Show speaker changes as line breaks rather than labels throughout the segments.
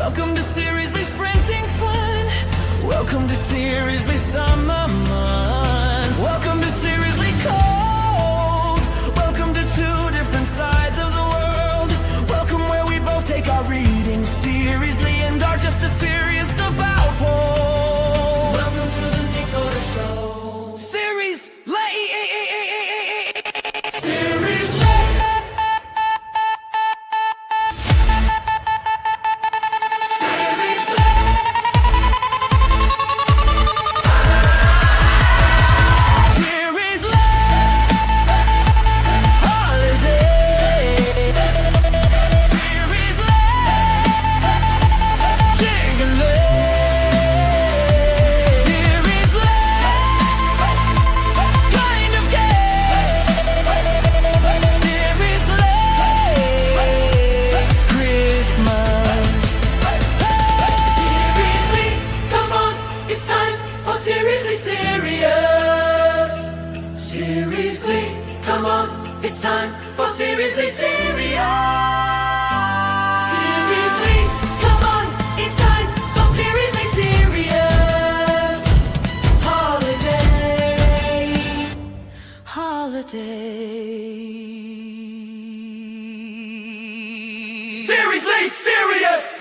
Welcome to seriously sprinting fun. Welcome to seriously summer months. Welcome to seriously cold. Welcome to two different sides of the world. Welcome where we both take our reading seriously and are just as serious about Paul. Welcome to the Koda show. Series it's time for seriously serious. Seriously, come on, it's time for seriously serious. Holiday. Seriously serious.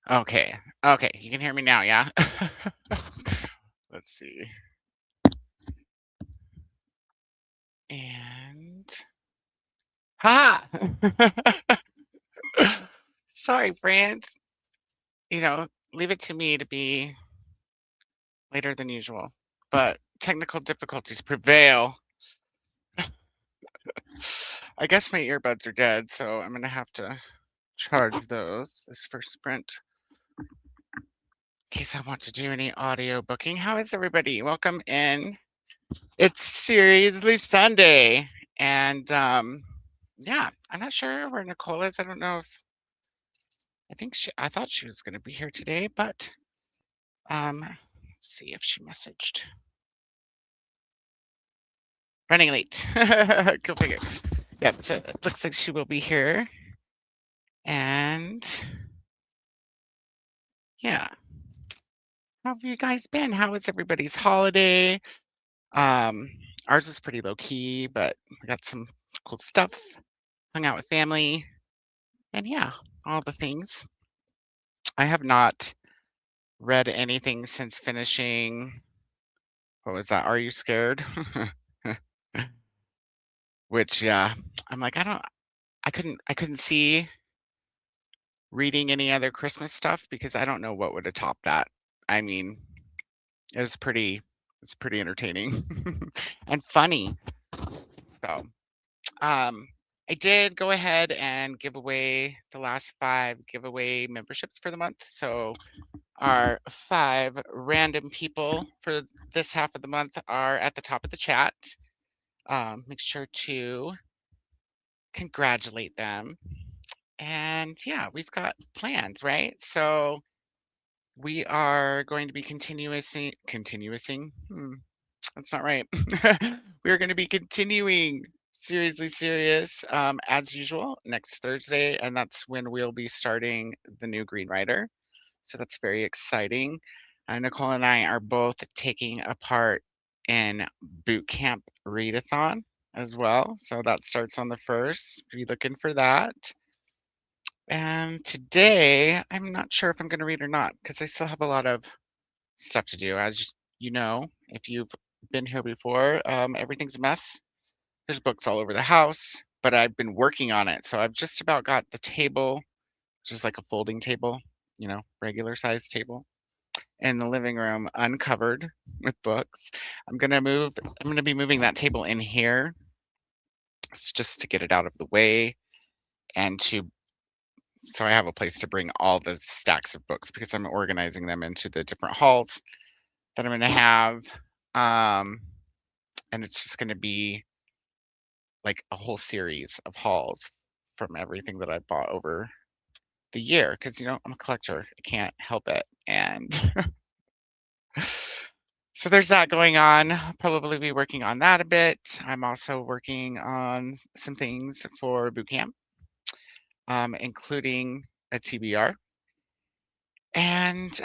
Okay. Okay, you can hear me now, yeah? Let's see. And ha! Sorry, friends. Leave it to me to be later than usual. But technical difficulties prevail. I guess my earbuds are dead, so I'm gonna have to charge those this first sprint in case I want to do any audio booking. How is everybody? Welcome in. It's seriously Sunday. And yeah, I'm not sure where Nicole is. I don't know if I thought she was gonna be here today, but let's see if she messaged. Running late. Go figure. Yep, so it looks like she will be here. And yeah. How have you guys been? How was everybody's holiday? Um, Ours is pretty low key, but we got some cool stuff. Hung out with family, and yeah, all the things. I have not read anything since finishing. What was that? Are You Scared? Which, yeah, I'm like, I couldn't see reading any other Christmas stuff because I don't know what would have topped that. I mean, it was pretty entertaining and funny. So, um, I did go ahead and give away the last 5 giveaway memberships for the month. So our 5 random people for this half of the month are at the top of the chat. Make sure to congratulate them. And yeah, we've got plans, right? So we are going to be continuousing. That's not right. We are going to be continuing Seriously Serious as usual next Thursday, and that's when we'll be starting the new Green Rider. So that's very exciting. Nicole and I are both taking a part in Boot Camp Readathon as well. So that starts on the 1st. Be looking for that. And today, I'm not sure if I'm going to read or not because I still have a lot of stuff to do. As you know, if you've been here before, everything's a mess. There's books all over the house, but I've been working on it. So I've just about got the table, which is like a folding table, regular sized table, in the living room uncovered with books. I'm gonna be moving that table in here just to get it out of the way and so I have a place to bring all the stacks of books because I'm organizing them into the different halls that I'm gonna have. Um, and it's just gonna be like a whole series of hauls from everything that I bought over the year because I'm a collector. I can't help it. And so there's that going on. I'll probably be working on that a bit. I'm also working on some things for boot camp, including a TBR. And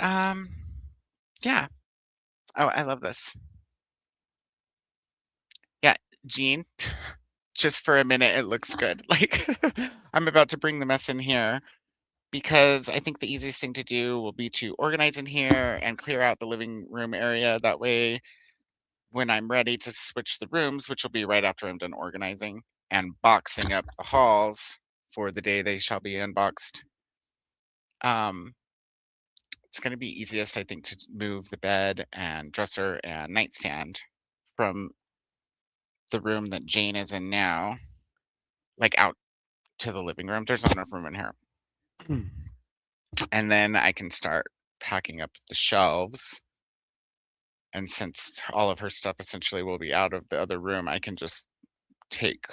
yeah. Oh, I love this. Yeah, Jean, just for a minute, it looks good. Like I'm about to bring the mess in here because I think the easiest thing to do will be to organize in here and clear out the living room area. That way, when I'm ready to switch the rooms, which will be right after I'm done organizing and boxing up the halls for the day they shall be unboxed, um, it's going to be easiest, I think, to move the bed and dresser and nightstand from the room that Jane is in now, like out to the living room. There's not enough room in here. And then I can start packing up the shelves. And since all of her stuff essentially will be out of the other room, I can just take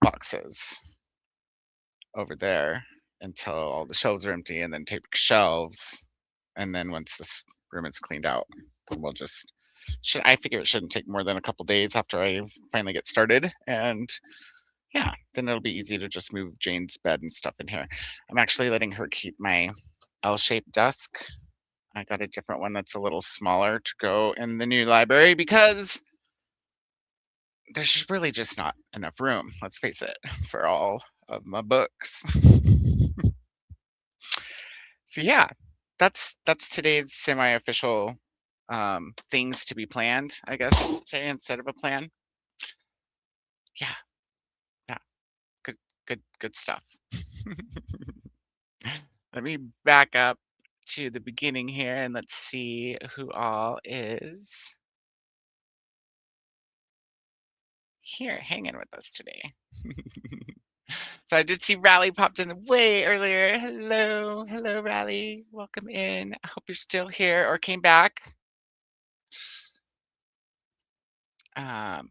boxes over there until all the shelves are empty and then take shelves. And then once this room is cleaned out, then we'll just I figure it shouldn't take more than a couple days after I finally get started. And yeah, then it'll be easy to just move Jane's bed and stuff in here. I'm actually letting her keep my L-shaped desk. I got a different one that's a little smaller to go in the new library because there's really just not enough room, let's face it, for all of my books. So yeah, that's today's semi-official things to be planned, I guess I would say, instead of a plan. Yeah, yeah, good, good stuff. Let me back up to the beginning here and let's see who all is here hanging with us today. So I did see Raleigh popped in way earlier. Hello, hello, Raleigh. Welcome in. I hope you're still here or came back. Oh,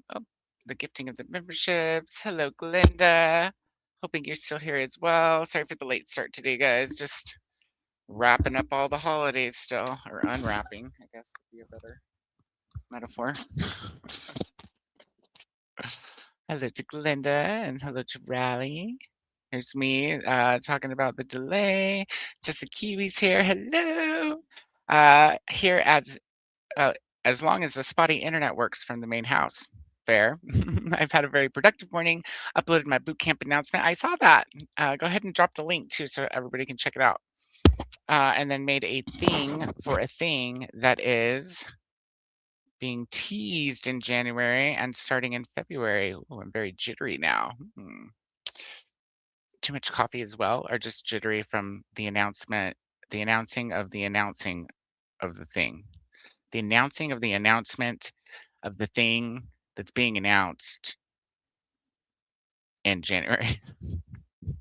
the gifting of the memberships. Hello, Glenda. Hoping you're still here as well. Sorry for the late start today, guys. Just wrapping up all the holidays still, or unwrapping, I guess would be a better metaphor. Hello to Glenda and hello to Raleigh. Here's me talking about the delay. Just the Kiwis here. Hello. Here as long as the spotty internet works from the main house. Fair. I've had a very productive morning. Uploaded my bootcamp announcement. I saw that. Go ahead and drop the link too so everybody can check it out. And then made a thing for a thing that is being teased in January and starting in February. Oh, I'm very jittery now. Too much coffee as well, or just jittery from the announcement, the announcing of the announcing of the thing, the announcing of the announcement of the thing that's being announced in January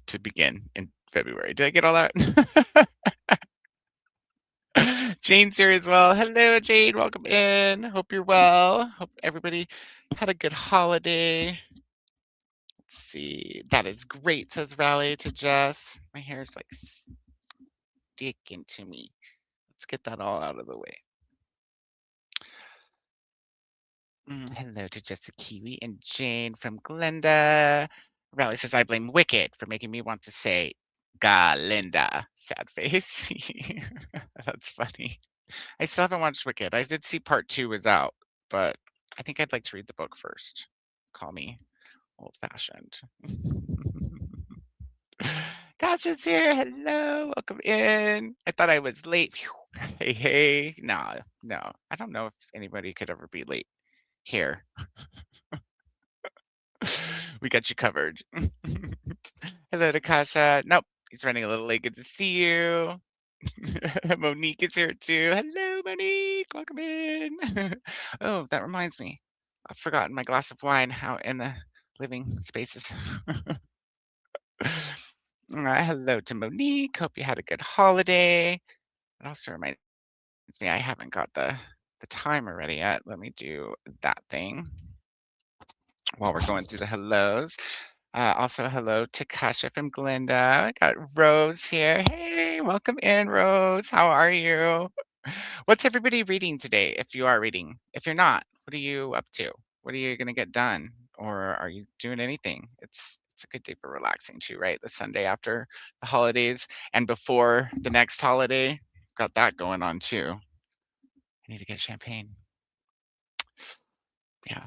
to begin in February. Did I get all that? Jane's here as well. Hello, Jane. Welcome in. Hope you're well. Hope everybody had a good holiday. Let's see. That is great, says Raleigh to Jess. My hair's like sticking to me. Let's get that all out of the way. Hello to Jessica Kiwi and Jane from Glenda. Raleigh says, I blame Wicked for making me want to say Galinda. Sad face. That's funny. I still haven't watched Wicked. I did see part 2 was out, but I think I'd like to read the book first. Call me old-fashioned. Tasha's here. Hello. Welcome in. I thought I was late. Phew. Hey, hey. No, no. I don't know if anybody could ever be late here. We got you covered. Hello to Kasha. Nope, he's running a little late. Good to see you. Monique is here too. Hello, Monique. Welcome in. Oh, that reminds me. I've forgotten my glass of wine out in the living spaces. All right, hello to Monique. Hope you had a good holiday. It also reminds me I haven't got the timer ready yet. Let me do that thing while we're going through the hellos. Also, hello to Kasha from Glenda. I got Rose here. Hey, welcome in, Rose. How are you? What's everybody reading today, if you are reading? If you're not, what are you up to? What are you going to get done? Or are you doing anything? It's a good day for relaxing too, right? The Sunday after the holidays and before the next holiday. Got that going on too. I need to get champagne. Yeah.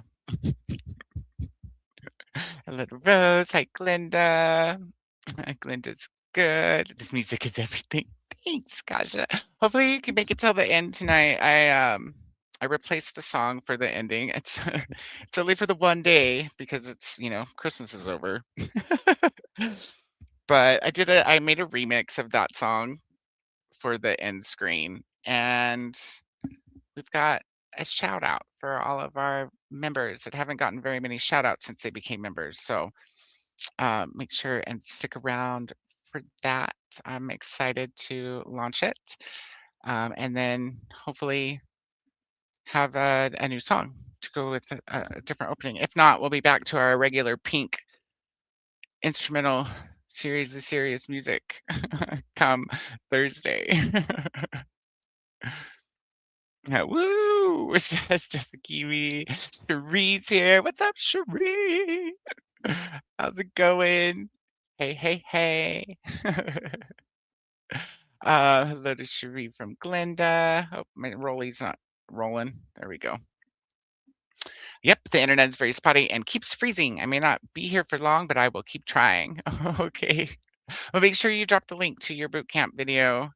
Hello to Rose. Hi, Glenda. Glenda's good. This music is everything. Thanks, Kasha. Hopefully you can make it till the end tonight. I replaced the song for the ending. It's it's only for the one day because it's, you know, Christmas is over. But I made a remix of that song for the end screen, and we've got a shout out for all of our members that haven't gotten very many shout outs since they became members. So make sure and stick around for that. I'm excited to launch it, and then hopefully have a new song to go with a different opening. If not, we'll be back to our regular pink instrumental series of serious music come Thursday. Yeah, woo! That's just a kiwi. Cherie's here. What's up, Cherie? How's it going? Hey, hey, hey. Hello to Cherie from Glenda. Oh, my rolly's not rolling. There we go. Yep, the internet is very spotty and keeps freezing. I may not be here for long, but I will keep trying. Okay. Well, make sure you drop the link to your bootcamp video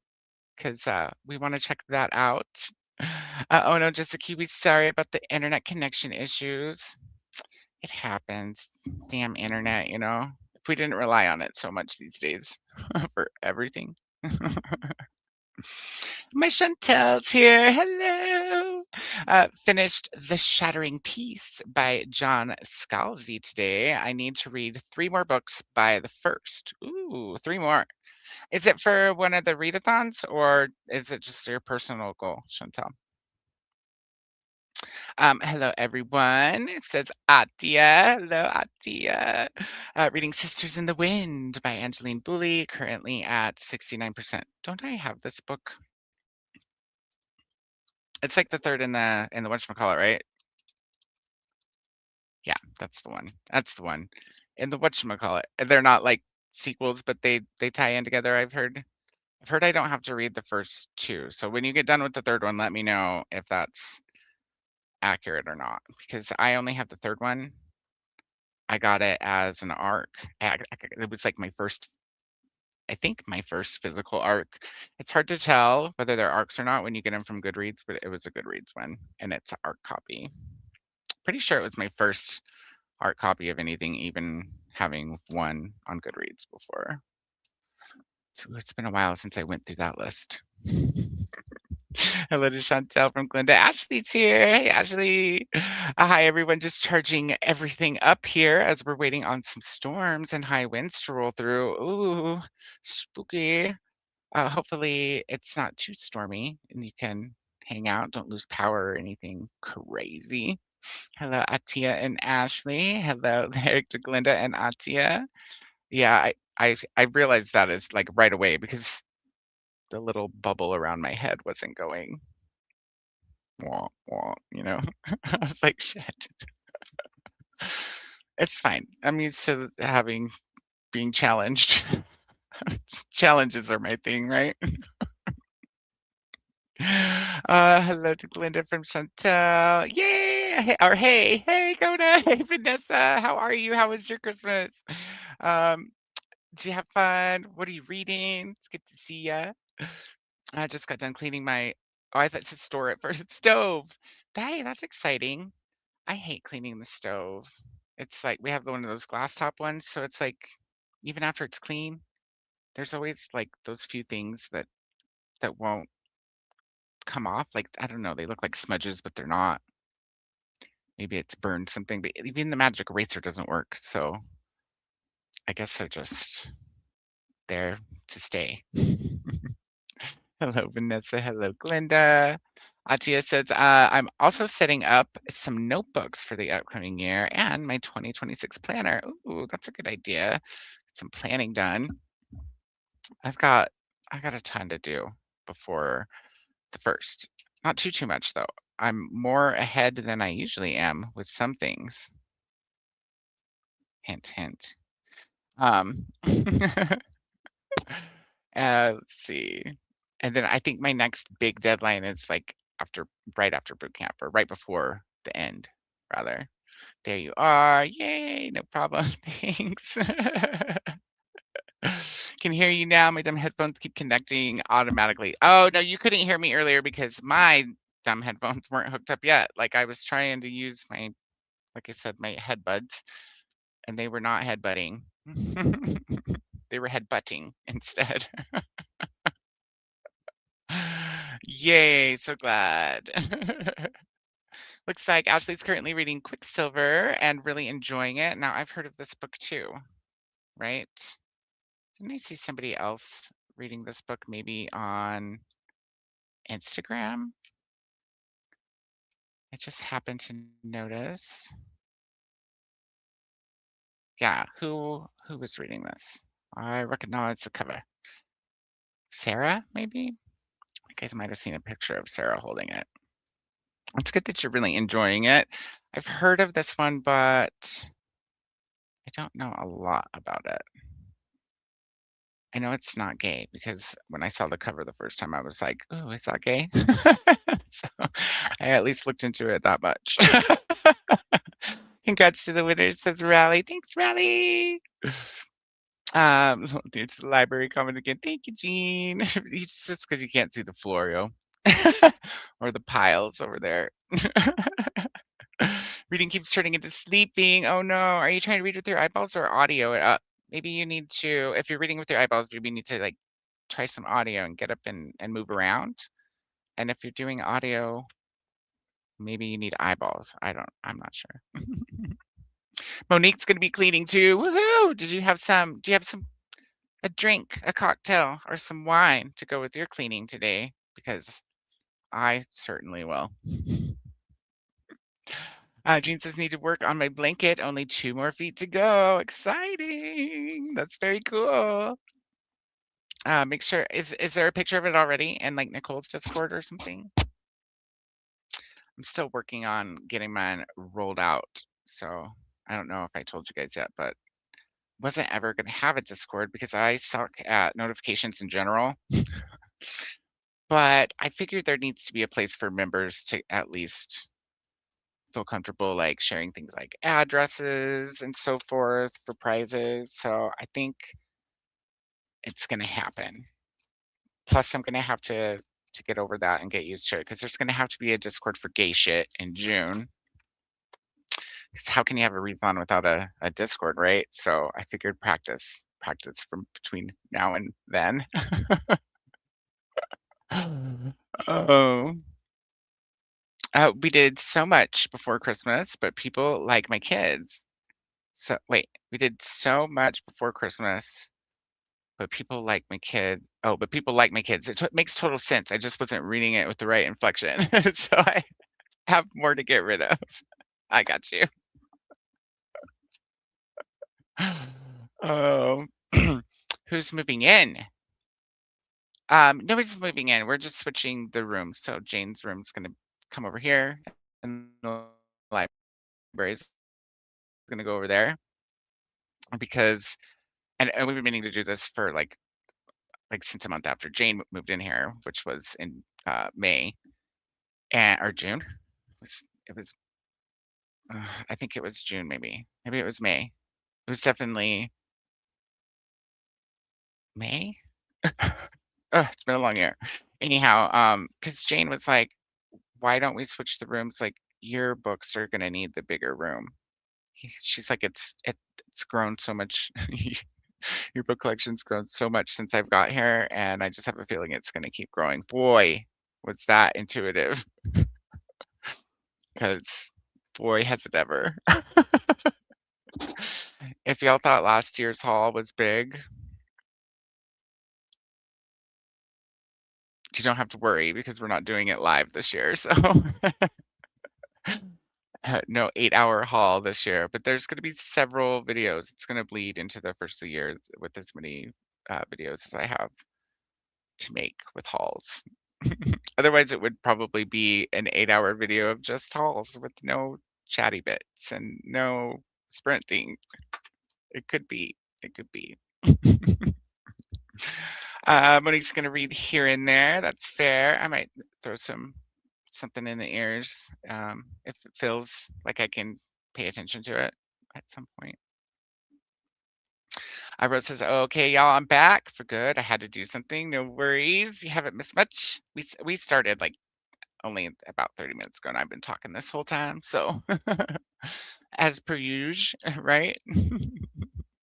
because we want to check that out. Oh no, just a Kiwi. Sorry about the internet connection issues. It happens. Damn internet, you know. If we didn't rely on it so much these days for everything. My Chantel's here. Hello. Finished The Shattering Peace by John Scalzi today. I need to read 3 more books by the first. Ooh, 3 more. Is it for one of the readathons or is it just your personal goal, Chantel? Hello, everyone. It says Atia. Hello, Atia. Reading Sisters in the Wind by Angeline Booley, currently at 69%. Don't I have this book? It's like the third in the whatchamacallit, right? Yeah, that's the one. That's the one. In the whatchamacallit. They're not like sequels, but they tie in together, I've heard. I've heard I don't have to read the first 2. So when you get done with the third one, let me know if that's accurate or not, because I only have the third one. I got it as an ARC. It was like my first, I think my first physical ARC. It's hard to tell whether they're ARCs or not when you get them from Goodreads, but it was a Goodreads one, and it's an ARC copy. Pretty sure it was my first ARC copy of anything, even having one on Goodreads before. So it's been a while since I went through that list. Hello to Chantel from Glenda. Ashley's here. Hey, Ashley. Hi, everyone. Just charging everything up here as we're waiting on some storms and high winds to roll through. Ooh, spooky. Hopefully, it's not too stormy and you can hang out. Don't lose power or anything crazy. Hello, Atia and Ashley. Hello there to Glenda and Atia. Yeah, I realized that is like right away because the little bubble around my head wasn't going wah, wah, you know? I was like, shit. It's fine. I'm used to being challenged. Challenges are my thing, right? Hello to Glinda from Chantel. Yay! Hey, Koda. Hey, Vanessa. How are you? How was your Christmas? Um, did you have fun? What are you reading? It's good to see ya. I just got done cleaning my, oh, I thought to store it first. Stove. Hey, that's exciting. I hate cleaning the stove. It's like we have one of those glass top ones, so it's like even after it's clean, there's always like those few things that won't come off. Like I don't know, they look like smudges, but they're not. Maybe it's burned something, but even the magic eraser doesn't work. So I guess they're just there to stay. Hello, Vanessa. Hello, Glenda. Atia says, I'm also setting up some notebooks for the upcoming year and my 2026 planner. Ooh, that's a good idea. Get some planning done. I got a ton to do before the first. Not too much though. I'm more ahead than I usually am with some things. Hint, hint. Let's see. And then I think my next big deadline is like right after boot camp or right before the end, rather. There you are. Yay, no problem. Thanks. Can hear you now. My dumb headphones keep connecting automatically. Oh, no, you couldn't hear me earlier because my dumb headphones weren't hooked up yet. Like I was trying to use my, like I said, my headbuds, and they were not headbutting. They were headbutting instead. Yay, so glad. Looks like Ashley's currently reading Quicksilver and really enjoying it. Now, I've heard of this book too, right? Didn't I see somebody else reading this book maybe on Instagram? I just happened to notice. Yeah, who was reading this? I recognize the cover. Sarah, maybe? You guys might have seen a picture of Sarah holding it. It's good that you're really enjoying it. I've heard of this one, but I don't know a lot about it. I know it's not gay because when I saw the cover the first time, I was like, "Oh, it's not gay." So I at least looked into it that much. Congrats to the winners, says Rally. Thanks, Rally. It's the library comment again. Thank you, Jean. It's just because you can't see the floor, yo. Or the piles over there. Reading keeps turning into sleeping. Oh no. Are you trying to read with your eyeballs or audio it up? Maybe you need to, if you're reading with your eyeballs, maybe you need to like try some audio and get up and move around. And if you're doing audio, maybe you need eyeballs. I'm not sure. Monique's gonna be cleaning too. Woohoo! Do you have some a drink, a cocktail, or some wine to go with your cleaning today? Because I certainly will. Jean says, need to work on my blanket. Only 2 more feet to go. Exciting. That's very cool. Make sure, is there a picture of it already in like Nicole's Discord or something? I'm still working on getting mine rolled out. So I don't know if I told you guys yet, but wasn't ever going to have a Discord because I suck at notifications in general. But I figured there needs to be a place for members to at least feel comfortable like sharing things like addresses and so forth for prizes. So I think it's going to happen. Plus, I'm going to have to get over that and get used to it because there's going to have to be a Discord for gay shit in June. Because how can you have a readathon without a Discord, right? So I figured practice from between now and then. Oh. We did so much before Christmas, but people like my kids. So wait, we did so much before Christmas, but people like my kid. Oh, but people like my kids. It makes total sense. I just wasn't reading it with the right inflection. So I have more to get rid of. I got you. Oh, who's moving in? Nobody's moving in. We're just switching the rooms. So Jane's room's gonna come over here, and the library's gonna go over there because, and we've been meaning to do this for like since a month after Jane moved in here, which was in May and or June. It was I think it was June, maybe it was May. It was definitely May. It's been a long year. Anyhow, because Jane was like, "Why don't we switch the rooms? Like your books are gonna need the bigger room." She's like, "It's grown so much. Your book collection's grown so much since I've got here, and I just have a feeling it's gonna keep growing." Boy, was that intuitive, because boy, has it ever. If y'all thought last year's haul was big, you don't have to worry because we're not doing it live this year. So no 8-hour haul this year, but there's going to be several videos. It's going to bleed into the first of the year with as many videos as I have to make with hauls. Otherwise, it would probably be an 8-hour video of just hauls with no chatty bits and no sprinting. It could be. It could be. Monique's gonna read here and there. That's fair. I might throw something in the ears if it feels like I can pay attention to it at some point. Rose says, "Okay, y'all, I'm back for good. I had to do something. No worries. You haven't missed much. We started like only about 30 minutes ago, and I've been talking this whole time. So as per usual, right?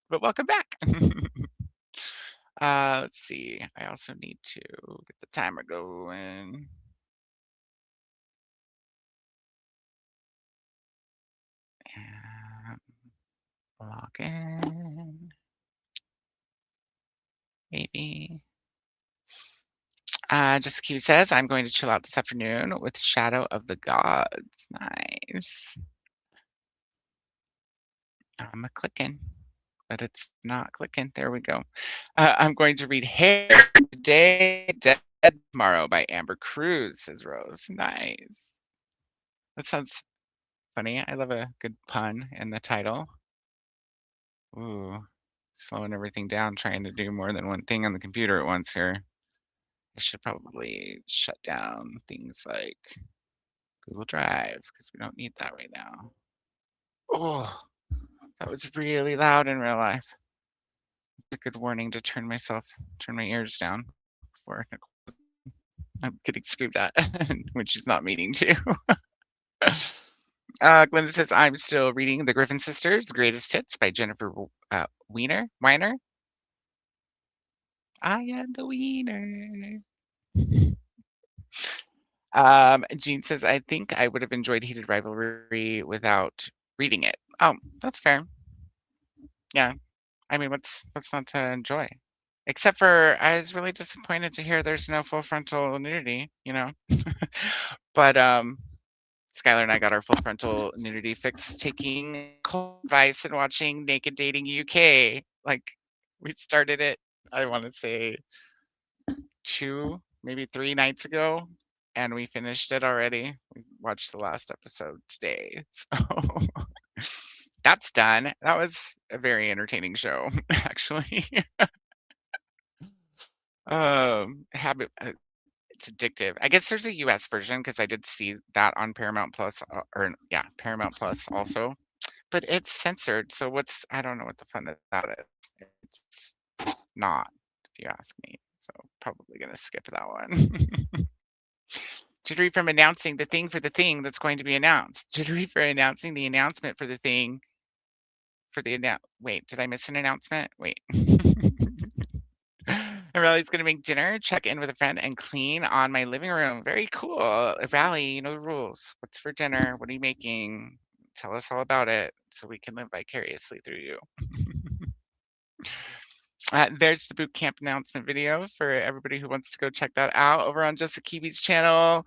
But welcome back." Let's see. I also need to get the timer going. And log in. Maybe. Just Q says, I'm going to chill out this afternoon with Shadow of the Gods. Nice. I'm a clicking, but it's not clicking. There we go. I'm going to read Hair Today, Dead Tomorrow by Amber Cruz, says Rose. Nice. That sounds funny. I love a good pun in the title. Ooh, slowing everything down, trying to do more than one thing on the computer at once here. I should probably shut down things like Google Drive because we don't need that right now. Oh, that was really loud in real life. a good warning to turn my ears down before I'm getting screamed at when she's not meaning to. Glenda says, I'm still reading The Griffin Sisters, Greatest Hits by Jennifer Weiner. I am the wiener. Jean says, I think I would have enjoyed Heated Rivalry without reading it. Oh, that's fair. Yeah. I mean, what's not to enjoy? Except for I was really disappointed to hear there's no full frontal nudity, you know. But Skylar and I got our full frontal nudity fix taking cold advice and watching Naked Dating UK. Like we started it, I want to say 2, maybe 3 nights ago, and we finished it already. We watched the last episode today. So that's done. That was a very entertaining show, actually. Habit it's addictive. I guess there's a US version because I did see that on Paramount Plus, or yeah, Paramount Plus also, but it's censored. So I don't know what the fun of that is. It's not, if you ask me. So probably gonna skip that one. Jittery from announcing the thing for the thing that's going to be announced. Jittery for announcing the announcement for the thing for the wait, did I miss an announcement? Wait. Riley's gonna make dinner, check in with a friend, and clean on my living room. Very cool. Riley, you know the rules. What's for dinner? What are you making? Tell us all about it so we can live vicariously through you. There's the boot camp announcement video for everybody who wants to go check that out over on Jessica Kiwi's channel.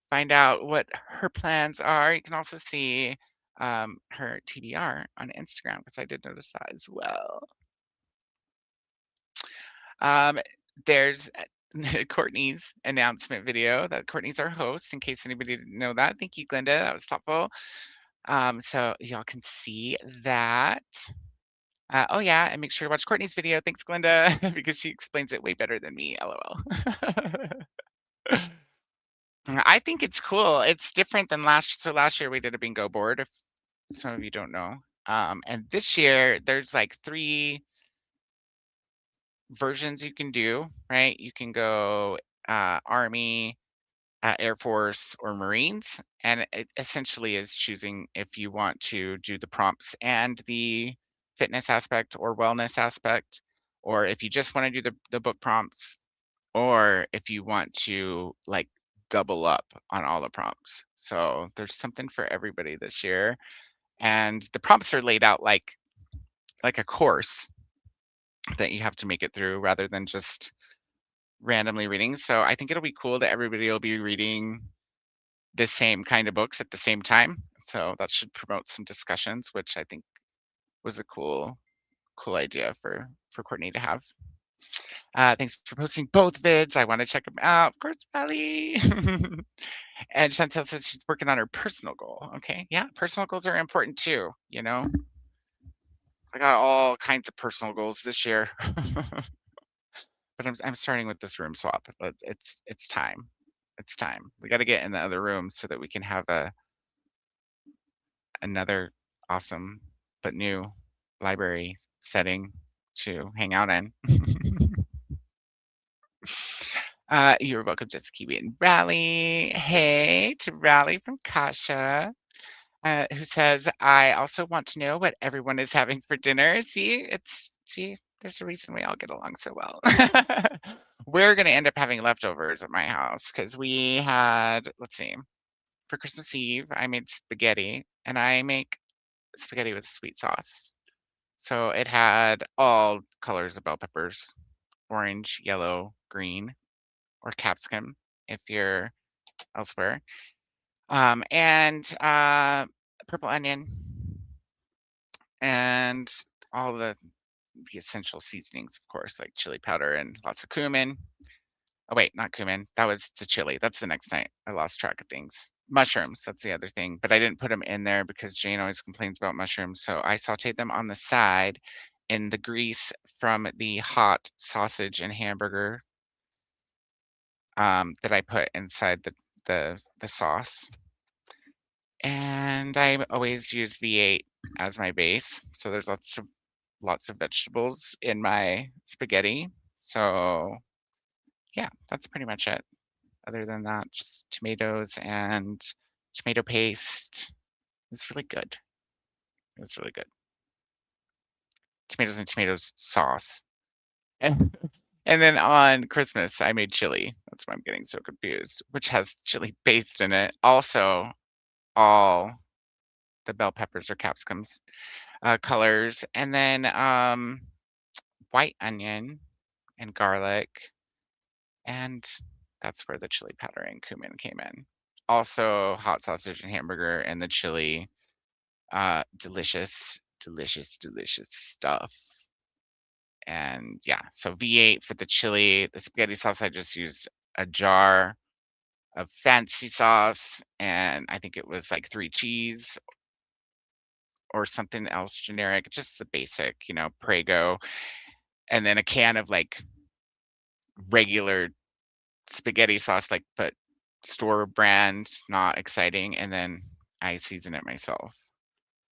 Find out what her plans are. You can also see her TBR on Instagram because I did notice that as well. There's Courtney's announcement video. That Courtney's our host, in case anybody didn't know that. Thank you, Glenda. That was thoughtful. So y'all can see that. Oh yeah, and make sure to watch Courtney's video. Thanks, Glenda, because she explains it way better than me. LOL. I think it's cool. It's different than last year we did a bingo board, if some of you don't know. And this year there's like 3 versions you can do, right? You can go Army, Air Force, or Marines, and it essentially is choosing if you want to do the prompts and the fitness aspect or wellness aspect, or if you just want to do the book prompts, or if you want to like double up on all the prompts. So there's something for everybody this year, and the prompts are laid out like a course that you have to make it through rather than just randomly reading. So I think it'll be cool that everybody will be reading the same kind of books at the same time. So that should promote some discussions, which I think was a cool idea for Courtney to have. Thanks for posting both vids. I want to check them out. Of course, Belly. And Chantel says she's working on her personal goal. Okay, yeah, personal goals are important too. You know, I got all kinds of personal goals this year. But I'm starting with this room swap. It's time. It's time. We got to get in the other room so that we can have another awesome but new library setting to hang out in. You're welcome, Jessica Kiwi and Rally. Hey to Rally from Kasha, who says, I also want to know what everyone is having for dinner. See, there's a reason we all get along so well. We're going to end up having leftovers at my house because we had, let's see, for Christmas Eve, I made spaghetti, and I make spaghetti with sweet sauce. So it had all colors of bell peppers, orange, yellow, green, or capsicum if you're elsewhere, and purple onion, and all the essential seasonings, of course, like chili powder and lots of cumin. Oh wait, not cumin. That was the chili. That's the next night. I lost track of things. Mushrooms, that's the other thing. But I didn't put them in there because Jane always complains about mushrooms. So I sauteed them on the side in the grease from the hot sausage and hamburger that I put inside the sauce. And I always use V8 as my base. So there's lots of lots of vegetables in my spaghetti. So yeah, that's pretty much it. Other than that, just tomatoes and tomato paste. It's really good. It was really good. Tomatoes and tomatoes sauce. And and then on Christmas, I made chili. That's why I'm getting so confused, which has chili paste in it. Also, all the bell peppers or capsicums, colors, and then white onion and garlic, and that's where the chili powder and cumin came in. Also, hot sausage and hamburger and the chili. Delicious, delicious, delicious stuff. And yeah, so V8 for the chili. The spaghetti sauce, I just used a jar of fancy sauce, and I think it was like 3 cheese or something else generic, just the basic, Prego, and then a can of like regular spaghetti sauce, like but store brand, not exciting, and then I season it myself.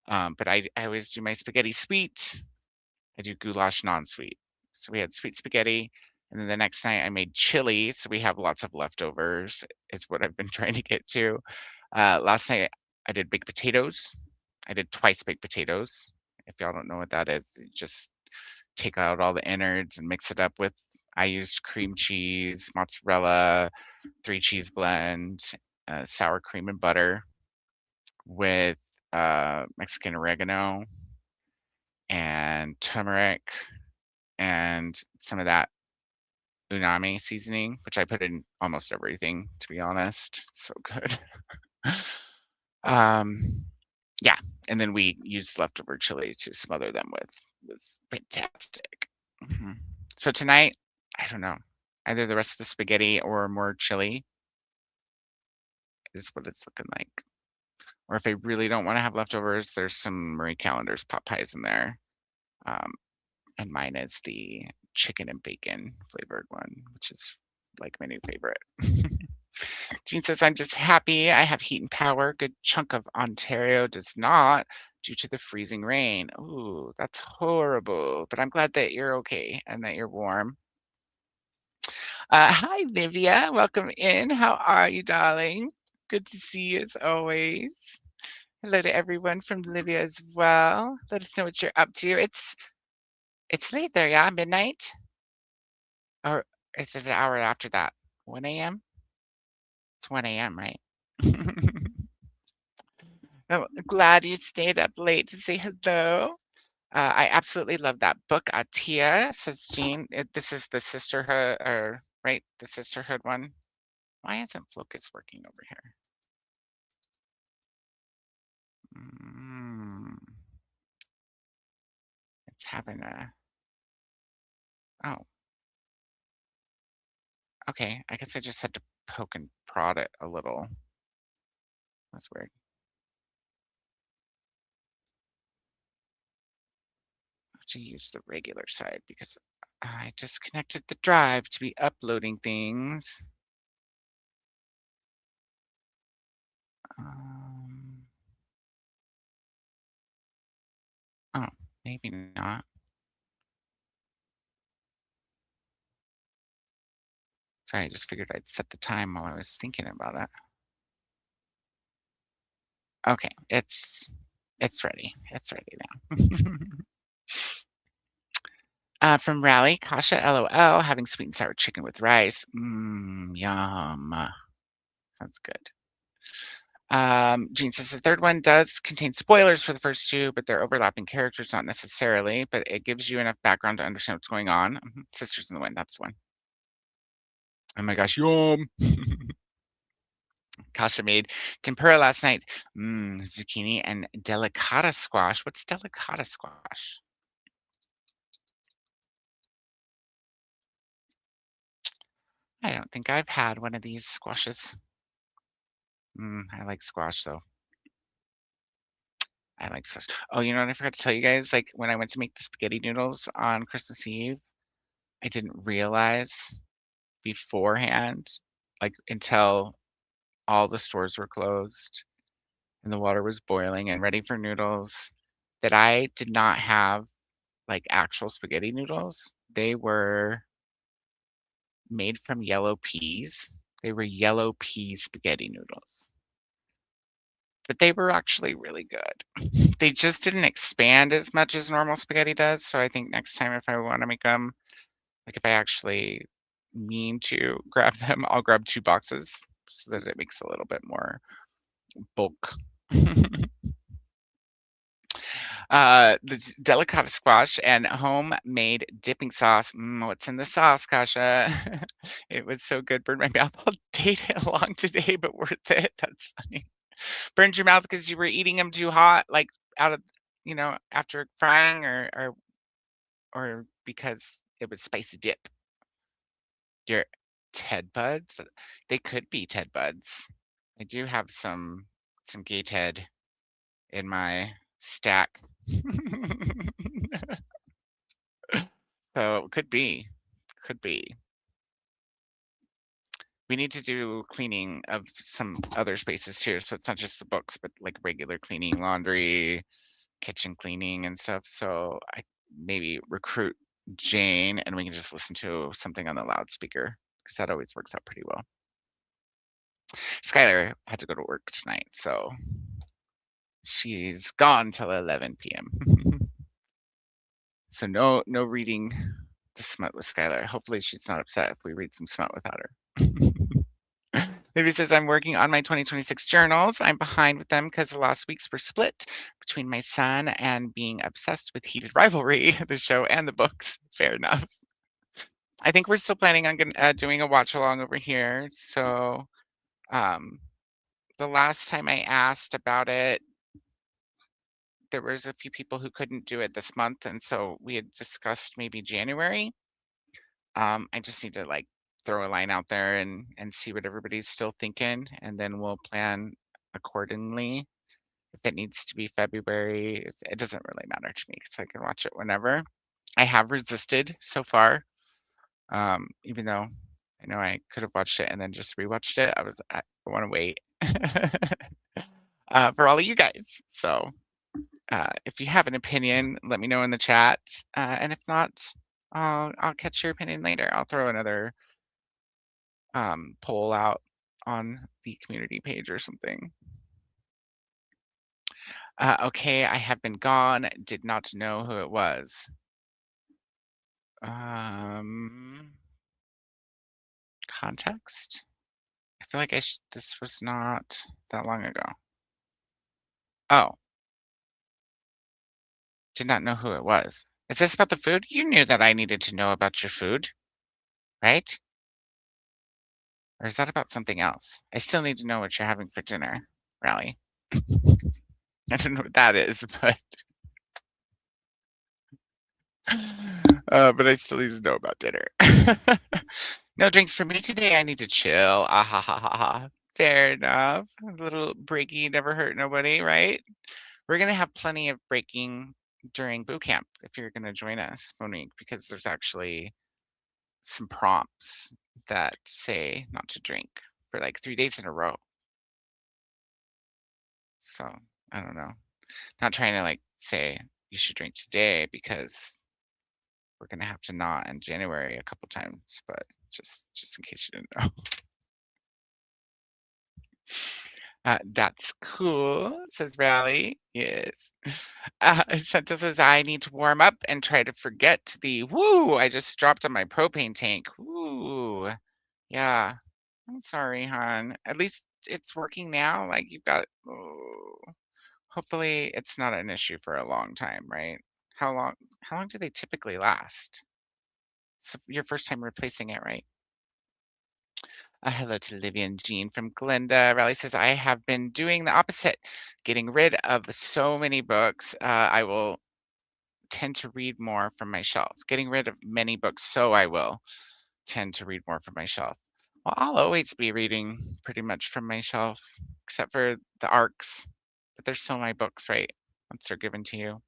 But I always do my spaghetti sweet. I do goulash non-sweet. So we had sweet spaghetti, and then the next night I made chili, so we have lots of leftovers. It's what I've been trying to get to. Last night I did baked potatoes. I did twice baked potatoes. If y'all don't know what that is, you just take out all the innards and mix it up with. I used cream cheese, mozzarella, 3 cheese blend, sour cream and butter with Mexican oregano and turmeric and some of that unami seasoning, which I put in almost everything, to be honest. It's so good. um, yeah, and then we used leftover chili to smother them with. It was fantastic. So tonight, I don't know, either the rest of the spaghetti or more chili is what it's looking like. Or if I really don't want to have leftovers, there's some Marie Callender's pot pies in there. Um, and mine is the chicken and bacon flavored one, which is like my new favorite. Jean says, I'm just happy I have heat and power. Good chunk of Ontario does not due to the freezing rain. Ooh, that's horrible. But I'm glad that you're okay and that you're warm. Hi, Livia. Welcome in. How are you, darling? Good to see you as always. Hello to everyone from Livia as well. Let us know what you're up to. It's late there, yeah? Midnight? Or is it an hour after that? 1 AM? It's 1 AM, right? Oh, glad you stayed up late to say hello. I absolutely love that book. Tia, says Jean. This is the sisterhood, or right? The sisterhood one. Why isn't Focus working over here? Mm, it's having a. Oh, okay. I guess I just had to poke and prod it a little. That's weird. To use the regular side because I disconnected the drive to be uploading things. Um, oh, maybe not. Sorry, I just figured I'd set the time while I was thinking about it. Okay, it's ready. It's ready now. From Rally, Kasha, LOL, having sweet and sour chicken with rice. Yum. Sounds good. Gene says the third one does contain spoilers for the first two, but they're overlapping characters, not necessarily, but it gives you enough background to understand what's going on. Sisters in the Wind, that's the one. Oh my gosh, yum. Kasha made tempura last night. Zucchini and delicata squash. What's delicata squash? I don't think I've had one of these squashes. I like squash though. I like squash. Oh, you know what I forgot to tell you guys? Like when I went to make the spaghetti noodles on Christmas Eve, I didn't realize beforehand, like until all the stores were closed and the water was boiling and ready for noodles, that I did not have like actual spaghetti noodles. They were made from yellow peas. They were yellow pea spaghetti noodles, but they were actually really good. They just didn't expand as much as normal spaghetti does. So I think next time if I want to make them, like if I actually mean to grab them, I'll grab 2 boxes so that it makes a little bit more bulk. This delicata squash and homemade dipping sauce. What's in the sauce, Kasha? It was so good. Burned my mouth all day long today, but worth it. That's funny. Burned your mouth because you were eating them too hot, like out of, after frying, or because it was spicy dip. Your Ted buds? They could be Ted buds. I do have some gay Ted in my stack. So could be. Could be. We need to do cleaning of some other spaces too. So it's not just the books, but like regular cleaning, laundry, kitchen cleaning and stuff. So I maybe recruit Jane and we can just listen to something on the loudspeaker because that always works out pretty well. Skylar had to go to work tonight, so she's gone till 11 p.m. So no reading the smut with Skylar. Hopefully she's not upset if we read some smut without her. Libby says, I'm working on my 2026 journals. I'm behind with them because the last weeks were split between my son and being obsessed with Heated Rivalry, the show and the books. Fair enough. I think we're still planning on doing a watch along over here. So the last time I asked about it, there was a few people who couldn't do it this month, and so we had discussed maybe January. I just need to like throw a line out there and see what everybody's still thinking, and then we'll plan accordingly. If it needs to be February, it doesn't really matter to me because I can watch it whenever. I have resisted so far, even though I know I could have watched it and then just rewatched it. I want to wait for all of you guys. So if you have an opinion, let me know in the chat. And if not, I'll catch your opinion later. I'll throw another poll out on the community page or something. Okay, I have been gone. Did not know who it was. Context? I feel like this was not that long ago. Oh. Did not know who it was. Is this about the food? You knew that I needed to know about your food, right? Or is that about something else? I still need to know what you're having for dinner, Rally. I don't know what that is, but I still need to know about dinner. No drinks for me today. I need to chill. Ah ha ha ha ha. Fair enough. A little breaky never hurt nobody, right? We're gonna have plenty of breaking during boot camp if you're gonna join us, Monique, because there's actually some prompts that say not to drink for like 3 days in a row. So I don't know. Not trying to like say you should drink today because we're gonna have to not in January a couple times, but just in case you didn't know. That's cool, says Rally. Yes. Shanta says, I need to warm up and try to forget the woo I just dropped on my propane tank. Woo. Yeah. I'm sorry, hon. At least it's working now. Like you've got, oh, hopefully it's not an issue for a long time, right? How long do they typically last? It's your first time replacing it, right? Hello to Livia and Jean from Glinda. Riley says, I have been doing the opposite, getting rid of so many books. I will tend to read more from my shelf. Getting rid of many books, so I will tend to read more from my shelf. Well, I'll always be reading pretty much from my shelf, except for the arcs. But there's so many books, right? Once they're given to you.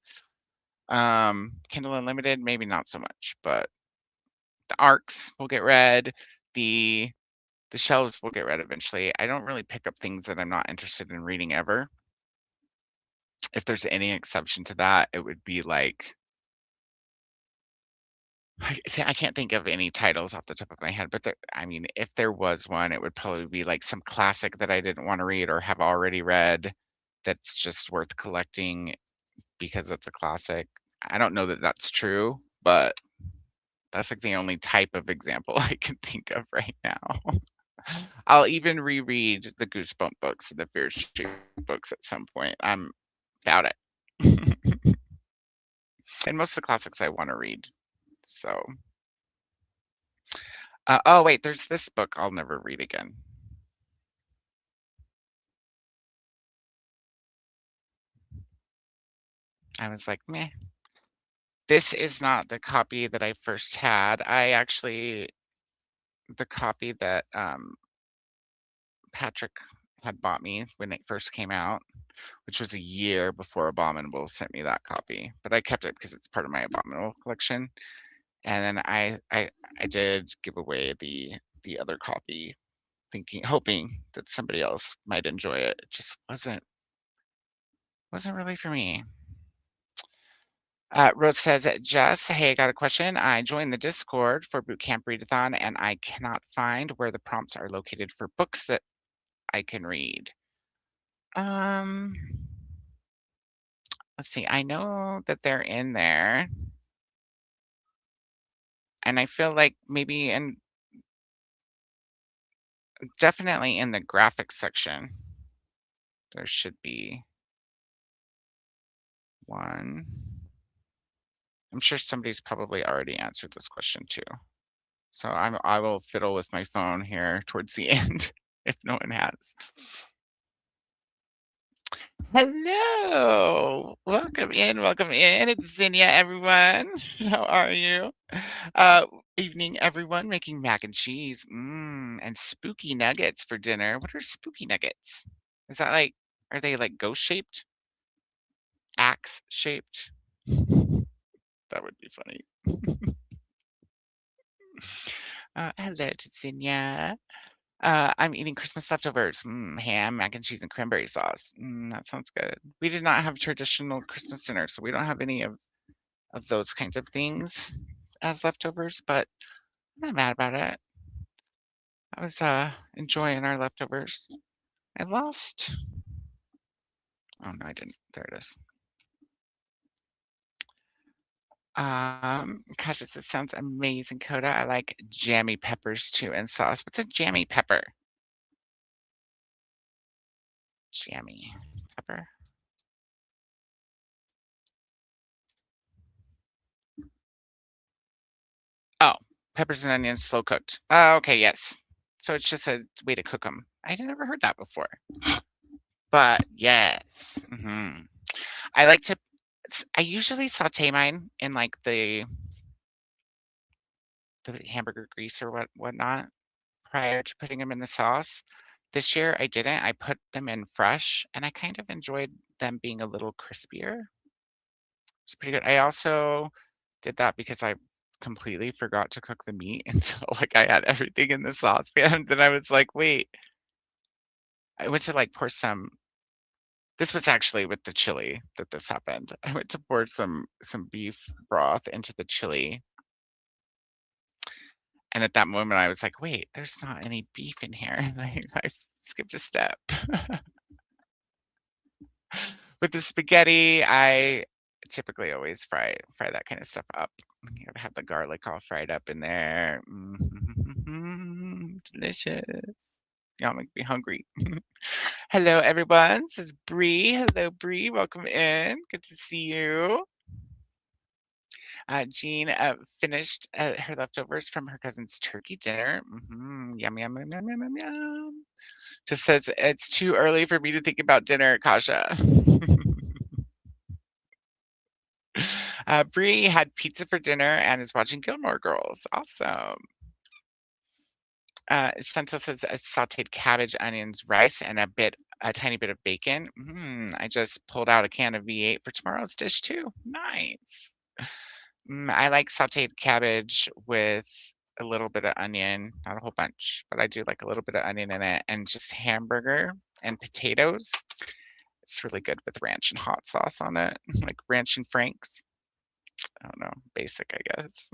Kindle Unlimited, maybe not so much, but the arcs will get read. The shelves will get read eventually. I don't really pick up things that I'm not interested in reading ever. If there's any exception to that, it would be like I can't think of any titles off the top of my head, but I mean, if there was one, it would probably be like some classic that I didn't want to read or have already read that's just worth collecting because it's a classic. I don't know that that's true, but that's like the only type of example I can think of right now. I'll even reread the Goosebump books and the Fear Street books at some point. I'm about it. And most of the classics I want to read. So, oh wait, there's this book I'll never read again. I was like, meh. This is not the copy that I first had. The copy that Patrick had bought me when it first came out, which was a year before Abominable sent me that copy. But I kept it because it's part of my Abominable collection. And then I did give away the other copy, hoping that somebody else might enjoy it. It just wasn't really for me. Rose says, Jess, hey, I got a question. I joined the Discord for Bootcamp Readathon and I cannot find where the prompts are located for books that I can read. Let's see. I know that they're in there. And I feel like maybe definitely in the graphics section, there should be one. I'm sure somebody's probably already answered this question too. So I will fiddle with my phone here towards the end if no one has. Hello, welcome in, welcome in. It's Zinnia, everyone. How are you? Uh, Evening, everyone. Making mac and cheese, and spooky nuggets for dinner. What are spooky nuggets? Is that like, are they like ghost shaped, axe shaped? That would be funny. Hello, Zinnia. I'm eating Christmas leftovers. Ham, mac and cheese, and cranberry sauce. That sounds good. We did not have traditional Christmas dinner, so we don't have any of those kinds of things as leftovers, but I'm not mad about it. I was enjoying our leftovers. I lost. Oh no, I didn't. There it is. Gosh, this sounds amazing, Koda. I like jammy peppers too and sauce. What's a jammy pepper? Jammy pepper. Oh, peppers and onions slow cooked. Oh, okay, yes. So it's just a way to cook them. I had never heard that before. But yes. I like to I usually saute mine in like the hamburger grease or whatnot prior to putting them in the sauce. This year I didn't. I put them in fresh and I kind of enjoyed them being a little crispier. It's pretty good. I also did that because I completely forgot to cook the meat until like I had everything in the saucepan. Then I was like, wait, I went to like pour some. This was actually with the chili that this happened. I went to pour some beef broth into the chili. And at that moment I was like, wait, there's not any beef in here. Like, I skipped a step. With the spaghetti, I typically always fry that kind of stuff up. You gotta have the garlic all fried up in there. Delicious. Y'all make me hungry. Hello, everyone. This is Bree. Hello, Bree. Welcome in. Good to see you. Jean finished her leftovers from her cousin's turkey dinner. Yum, yum, yum, yum, yum, yum, yum. Just says it's too early for me to think about dinner, Kasha. Bree had pizza for dinner and is watching Gilmore Girls. Awesome. Chantal says sauteed cabbage, onions, rice, and a tiny bit of bacon. I just pulled out a can of V8 for tomorrow's dish too. Nice. I like sauteed cabbage with a little bit of onion, not a whole bunch, but I do like a little bit of onion in it, and just hamburger and potatoes. It's really good with ranch and hot sauce on it, like ranch and Frank's. I don't know, basic, I guess.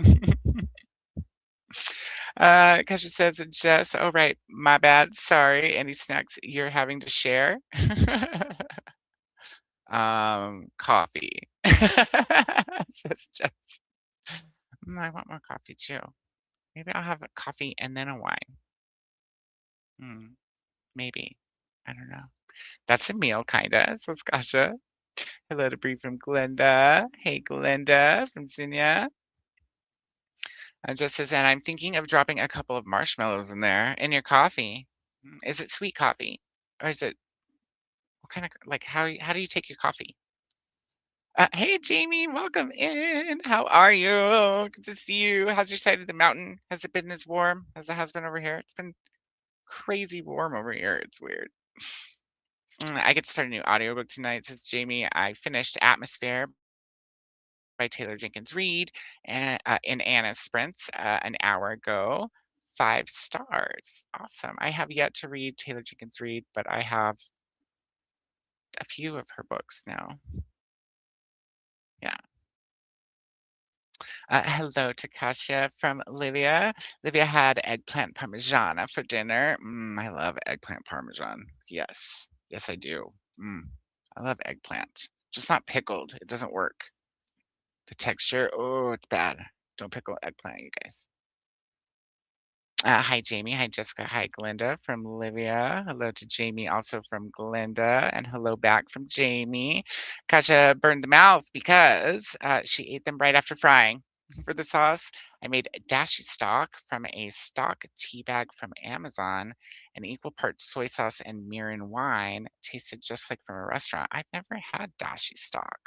Kasha says, Jess, oh, right, my bad, sorry. Any snacks you're having to share? Coffee, says Jess. I want more coffee too. Maybe I'll have a coffee and then a wine. Maybe. I don't know. That's a meal, kinda, says Kasha. Hello to Bree from Glenda. Hey, Glenda from Zinnia. Just says, and I'm thinking of dropping a couple of marshmallows in there in your coffee. Is it sweet coffee? Or is it what kind of like how do you take your coffee? Hey Jamie, welcome in. How are you? Good to see you. How's your side of the mountain? Has it been as warm as it has been over here? It's been crazy warm over here. It's weird. I get to start a new audiobook tonight, says Jamie. I finished Atmosphere by Taylor Jenkins Reid and in Anna's Sprints an hour ago. 5 stars. Awesome. I have yet to read Taylor Jenkins Reid, but I have a few of her books now. Yeah. Hello to Kasia from Livia. Livia had eggplant parmigiana for dinner. I love eggplant parmesan. Yes. Yes, I do. I love eggplant. Just not pickled. It doesn't work. The texture, oh, it's bad. Don't pickle eggplant, you guys. Hi, Jamie. Hi, Jessica. Hi, Glenda from Livia. Hello to Jamie, also from Glenda. And hello back from Jamie. Kasia burned the mouth because she ate them right after frying. For the sauce, I made dashi stock from a stock tea bag from Amazon, an equal parts soy sauce and mirin wine. Tasted just like from a restaurant. I've never had dashi stock.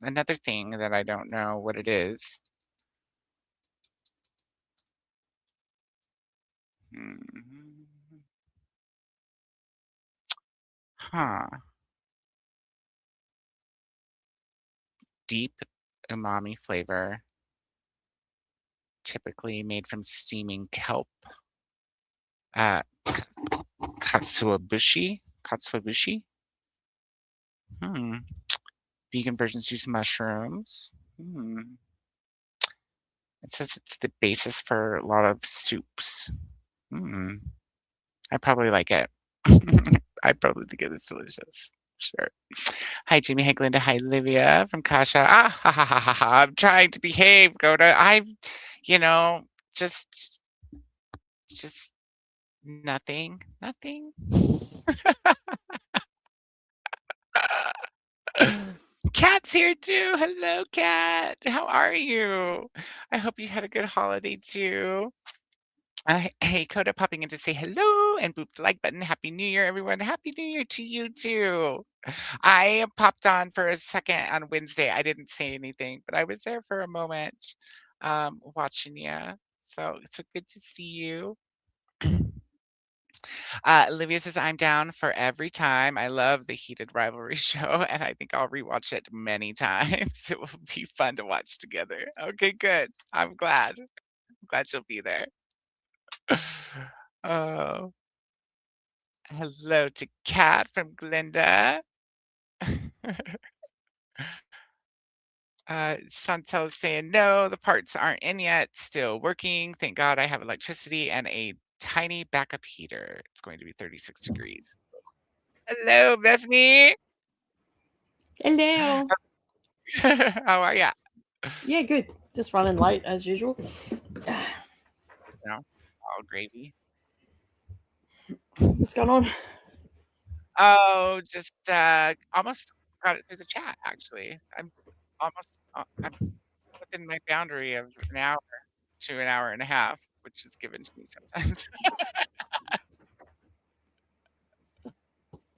Another thing that I don't know what it is. Huh. Deep umami flavor, typically made from steaming kelp. Katsuobushi? Katsuobushi? Vegan versions use mushrooms. It says it's the basis for a lot of soups. I probably like it. I probably think it is delicious. Sure. Hi, Jimmy. Hi, Glenda. Hi, Livia from Kasha. I'm trying to behave, Koda. Just nothing. Cat's here too. Hello, Cat. How are you? I hope you had a good holiday too. Hey, Koda popping in to say hello and boop the like button. Happy New Year, everyone. Happy New Year to you too. I popped on for a second on Wednesday. I didn't say anything, but I was there for a moment watching you. So it's so good to see you. Olivia says, I'm down for every time. I love the heated rivalry show, and I think I'll rewatch it many times. It will be fun to watch together. Okay, good. I'm glad. I'm glad you'll be there. Oh, hello to Kat from Glenda. Chantel is saying, no, the parts aren't in yet. Still working. Thank God I have electricity and a tiny backup heater. It's going to be 36 degrees. Hello, Bestie.
Hello.
How are ya?
Yeah, good. Just running late as usual.
All gravy.
What's going on?
Oh, just almost got it through the chat. Actually, I'm almost I'm within my boundary of an hour to an hour and a half, which is given to me sometimes.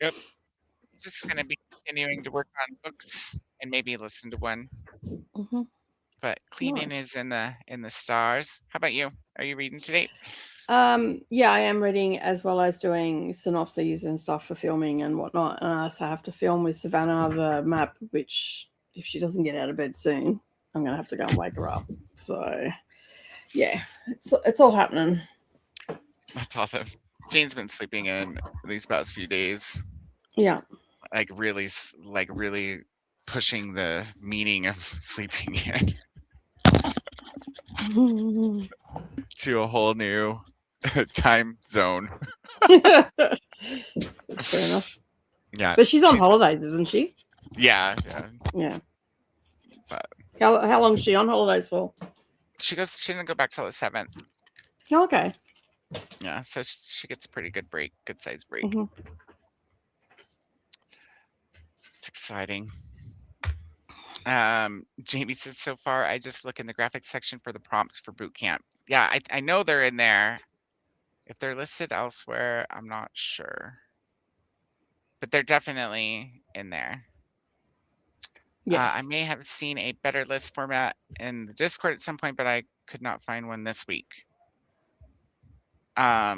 Yep. Just gonna be continuing to work on books and maybe listen to one. But cleaning
Nice.
is in the stars. How about you? Are you reading today?
Yeah, I am reading as well as doing synopses and stuff for filming and whatnot. And I also have to film with Savannah the map, which if she doesn't get out of bed soon, I'm gonna have to go and wake her up. So yeah, it's all happening.
That's awesome. Jane's been sleeping in these past few days.
Yeah.
Like really pushing the meaning of sleeping in. to a whole new time zone.
That's fair enough.
Yeah.
But she's on holidays, isn't she?
Yeah.
Yeah.
But
How long is she on holidays for?
she didn't go back till the 7th.
Oh, okay.
Yeah, so she gets a pretty good break, good sized break.
Mhm.
It's exciting. Jamie says, so far, I just look in the graphics section for the prompts for boot camp. Yeah, I know they're in there. If they're listed elsewhere, I'm not sure. But they're definitely in there.
Yes.
I may have seen a better list format in the Discord at some point, but I could not find one this week. I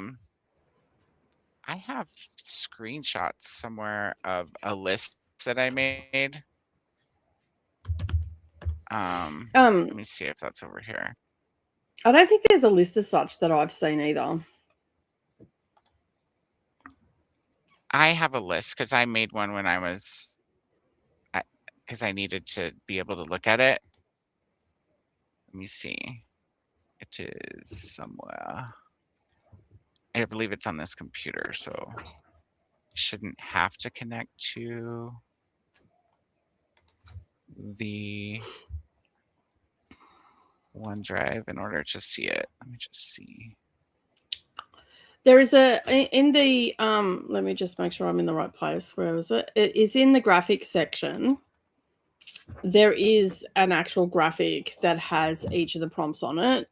have screenshots somewhere of a list that I made. Let me see if that's over here.
I don't think there's a list as such that I've seen either.
I have a list because I made one when I was, because I needed to be able to look at it. Let me see. It is somewhere. I believe it's on this computer, so shouldn't have to connect to the OneDrive in order to see it. Let me just see.
There is in the let me just make sure I'm in the right place. Where is it? It is in the graphics section. There is an actual graphic that has each of the prompts on it.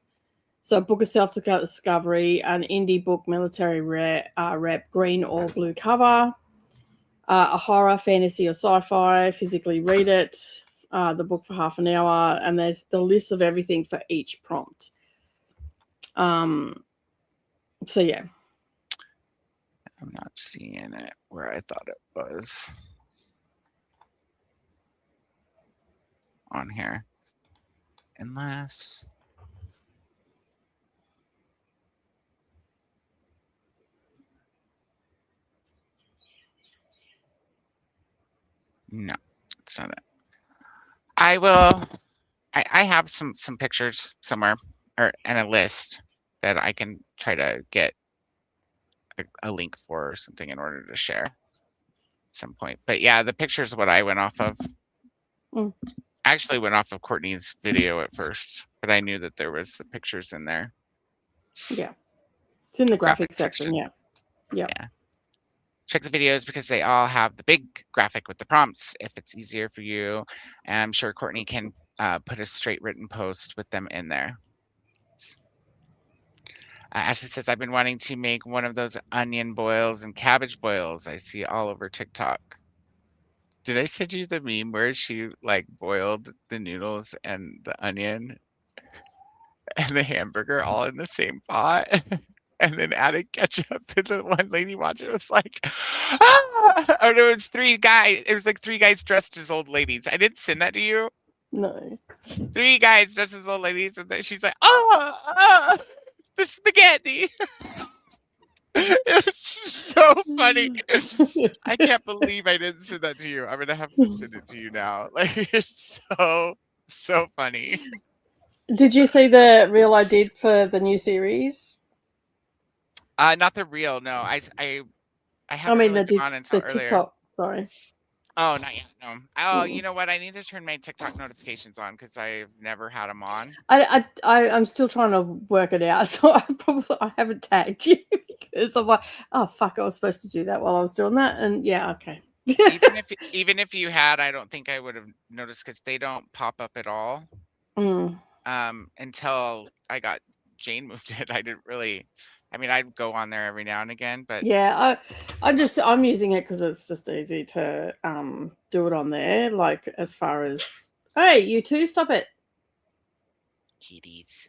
So a book of self-discovery, an indie book, military rep, green or blue cover, a horror, fantasy or sci-fi, physically read it, the book for half an hour, and there's the list of everything for each prompt. So yeah.
I'm not seeing it where I thought it was on here. Unless... No, it's not it. I have some pictures somewhere and a list that I can try to get a link for or something in order to share at some point. But yeah, the pictures what I went off of. I actually went off of Courtney's video at first, but I knew that there was the pictures in there.
Yeah. It's in the graphic section. Yeah.
Yeah. Check the videos because they all have the big graphic with the prompts if it's easier for you. And I'm sure Courtney can put a straight written post with them in there. Ashley says, I've been wanting to make one of those onion boils and cabbage boils I see all over TikTok. Did I send you the meme where she like boiled the noodles and the onion and the hamburger all in the same pot? And then added ketchup. And the one lady watching it was like, ah! Oh no, it was three guys. It was like three guys dressed as old ladies. I didn't send that to you.
No.
Three guys dressed as old ladies, and then she's like, oh, the spaghetti. It was so funny. I can't believe I didn't send that to you. I'm gonna have to send it to you now. Like, it's so funny.
Did you see the reel I did for the new series?
Not the reel. No, I haven't really gone on until earlier.
TikTok. Sorry.
Oh, not yet. No. Oh, you know what? I need to turn my TikTok notifications on because I've never had them on.
I'm still trying to work it out, so I haven't tagged you because I'm like, oh fuck, I was supposed to do that while I was doing that, and yeah, okay.
even if you had, I don't think I would have noticed because they don't pop up at all. Until I got Jane moved it. I didn't really. I mean, I'd go on there every now and again, but
yeah, I'm using it because it's just easy to do it on there. Like as far as, hey, you two, stop it,
kitties.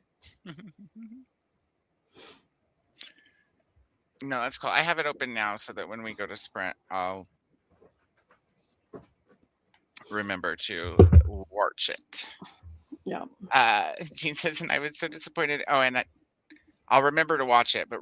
No, that's cool. I have it open now so that when we go to Sprint, I'll remember to watch it.
Yeah.
Jean says, and I was so disappointed. Oh, and I'll remember to watch it, but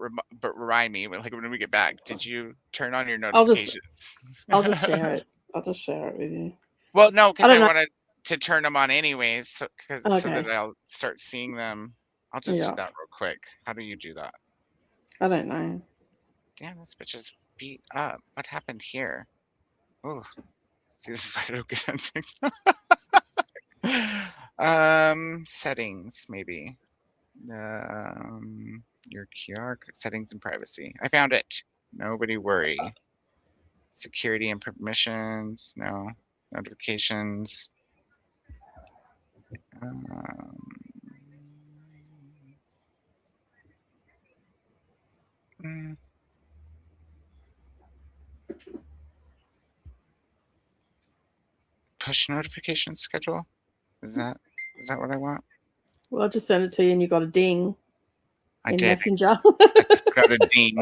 remind me like when we get back. Did you turn on your notifications?
I'll just share it. I'll just share it with you.
Well, no, because I wanted to turn them on anyways, so that
Okay.
I'll start seeing them. I'll just do
Yeah.
that real quick. How do you do that?
I don't know.
Damn, this bitch is beat up. What happened here? Oh, see, this is why I don't get on TikTok. Settings, maybe. Your QR settings and privacy. I found it. Nobody worry. Security and permissions. No. Notifications. Push notification schedule. Is that what I want?
Well, I just sent it to you and you got a ding
I
in
did.
Messenger.
I just got a ding.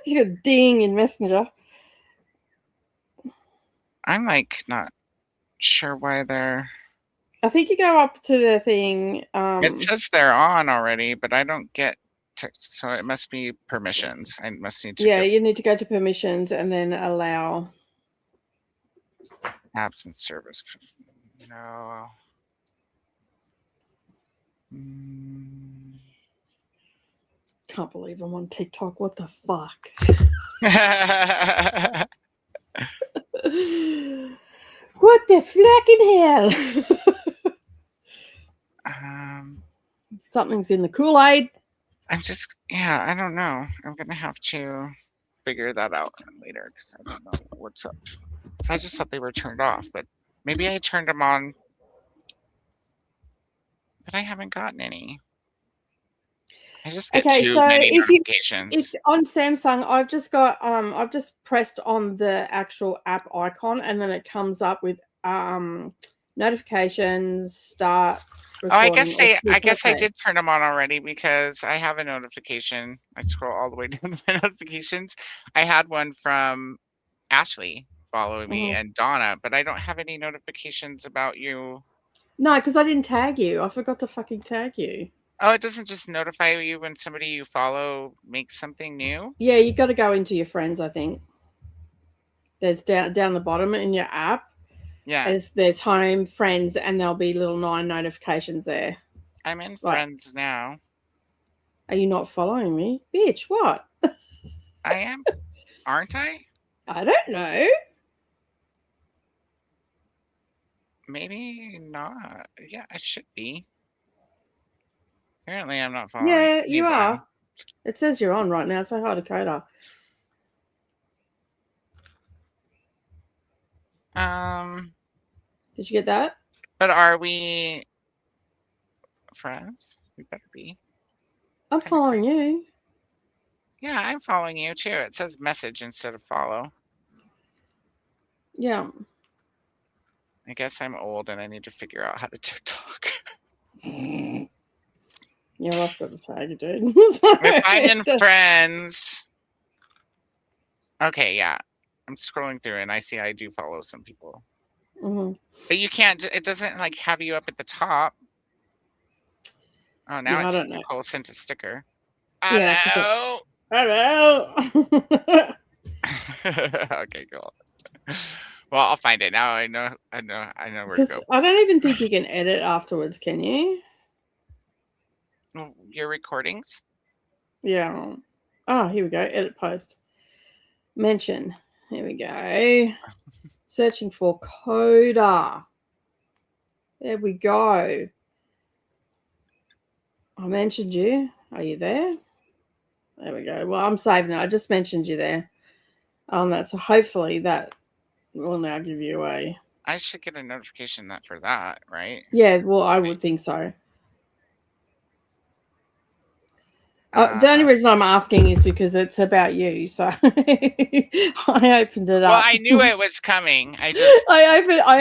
You got a ding in Messenger.
I'm like not sure why they're.
I think you go up to the thing.
It says they're on already, but I don't get text, so it must be permissions. I must need to.
Yeah, you need to go to permissions and then allow
Apps and service. No.
Can't believe I'm on TikTok. What the fuck? What the flacking hell? Something's in the Kool-Aid.
I'm just, I don't know. I'm gonna have to figure that out later because I don't know what's up. So I just thought they were turned off, but maybe I turned them on, but I haven't gotten any. I just get too many notifications.
It's on Samsung. I've just got I've just pressed on the actual app icon and then it comes up with notifications, start recording.
I guess I did turn them on already because I have a notification. I scroll all the way down to my notifications. I had one from Ashley following me and Donna, but I don't have any notifications about you.
No, because I didn't tag you. I forgot to fucking tag you.
Oh, it doesn't just notify you when somebody you follow makes something new?
Yeah, you got to go into your friends, I think. There's down the bottom in your app.
Yeah.
There's home, friends, and there'll be little 9 notifications there.
I'm in friends now.
Are you not following me? Bitch, what?
I am. Aren't I?
I don't know.
Maybe not. Yeah, I should be. Apparently, I'm not following.
Yeah,
anyone.
you are. It says you're on right now. Say hi to Koda. Did you get that?
But are we friends? We better be.
I'm following you.
Yeah, I'm following you too. It says message instead of follow.
Yeah.
I guess I'm old and I need to figure out how to TikTok.
Yeah, well, I've got to tag you, dude.
If I'm in friends. Okay, yeah. I'm scrolling through and I see I do follow some people. But you can't, it doesn't like have you up at the top. Oh, now it's Nicole sent a sticker. Hello.
Hello.
Okay, cool. Well, I'll find it now. I know where to go.
I don't even think you can edit afterwards, can you?
Your recordings?
Yeah. Oh, here we go. Edit post. Mention. Here we go. Searching for Koda. There we go. I mentioned you. Are you there? There we go. Well, I'm saving it. I just mentioned you there. So hopefully that will now give you away.
I should get a notification for that, right?
Yeah, well, I would think so. The only reason I'm asking is because it's about you. So I opened it up.
Well, I knew it was coming. I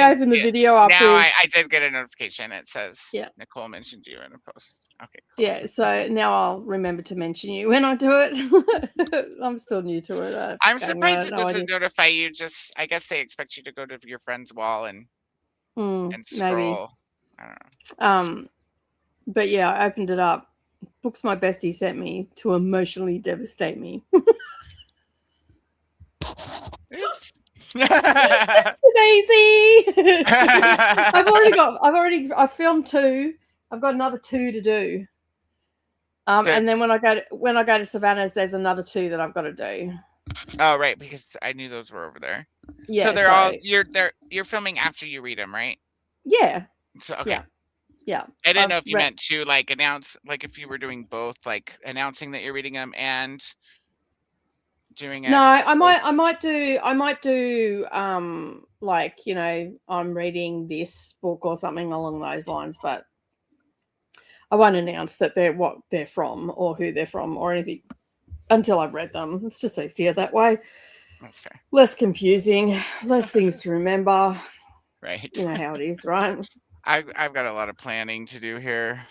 opened the video up.
Now I did get a notification. It says Nicole mentioned you in a post. Okay. Cool.
Yeah. So now I'll remember to mention you when I do it. I'm still new to it.
I'm surprised it doesn't notify you. Just I guess they expect you to go to your friend's wall and scroll.
Maybe.
I don't know.
But yeah, I opened it up. Books my bestie sent me to emotionally devastate me. It's easy. I filmed 2. I've got another 2 to do. And then when I go to Savannah's, there's another 2 that I've got to do.
Oh, right, because I knew those were over there.
Yeah.
So they're all you're filming after you read them, right?
Yeah.
So okay.
Yeah.
I didn't know if you meant to like announce, like if you were doing both, like announcing that you're reading them and doing it.
No, I might do like, you know, I'm reading this book or something along those lines, but I won't announce that they're what they're from or who they're from or anything until I've read them. It's just easier that way.
That's fair.
Less confusing, less things to remember.
Right.
You know how it is, right?
I've got a lot of planning to do here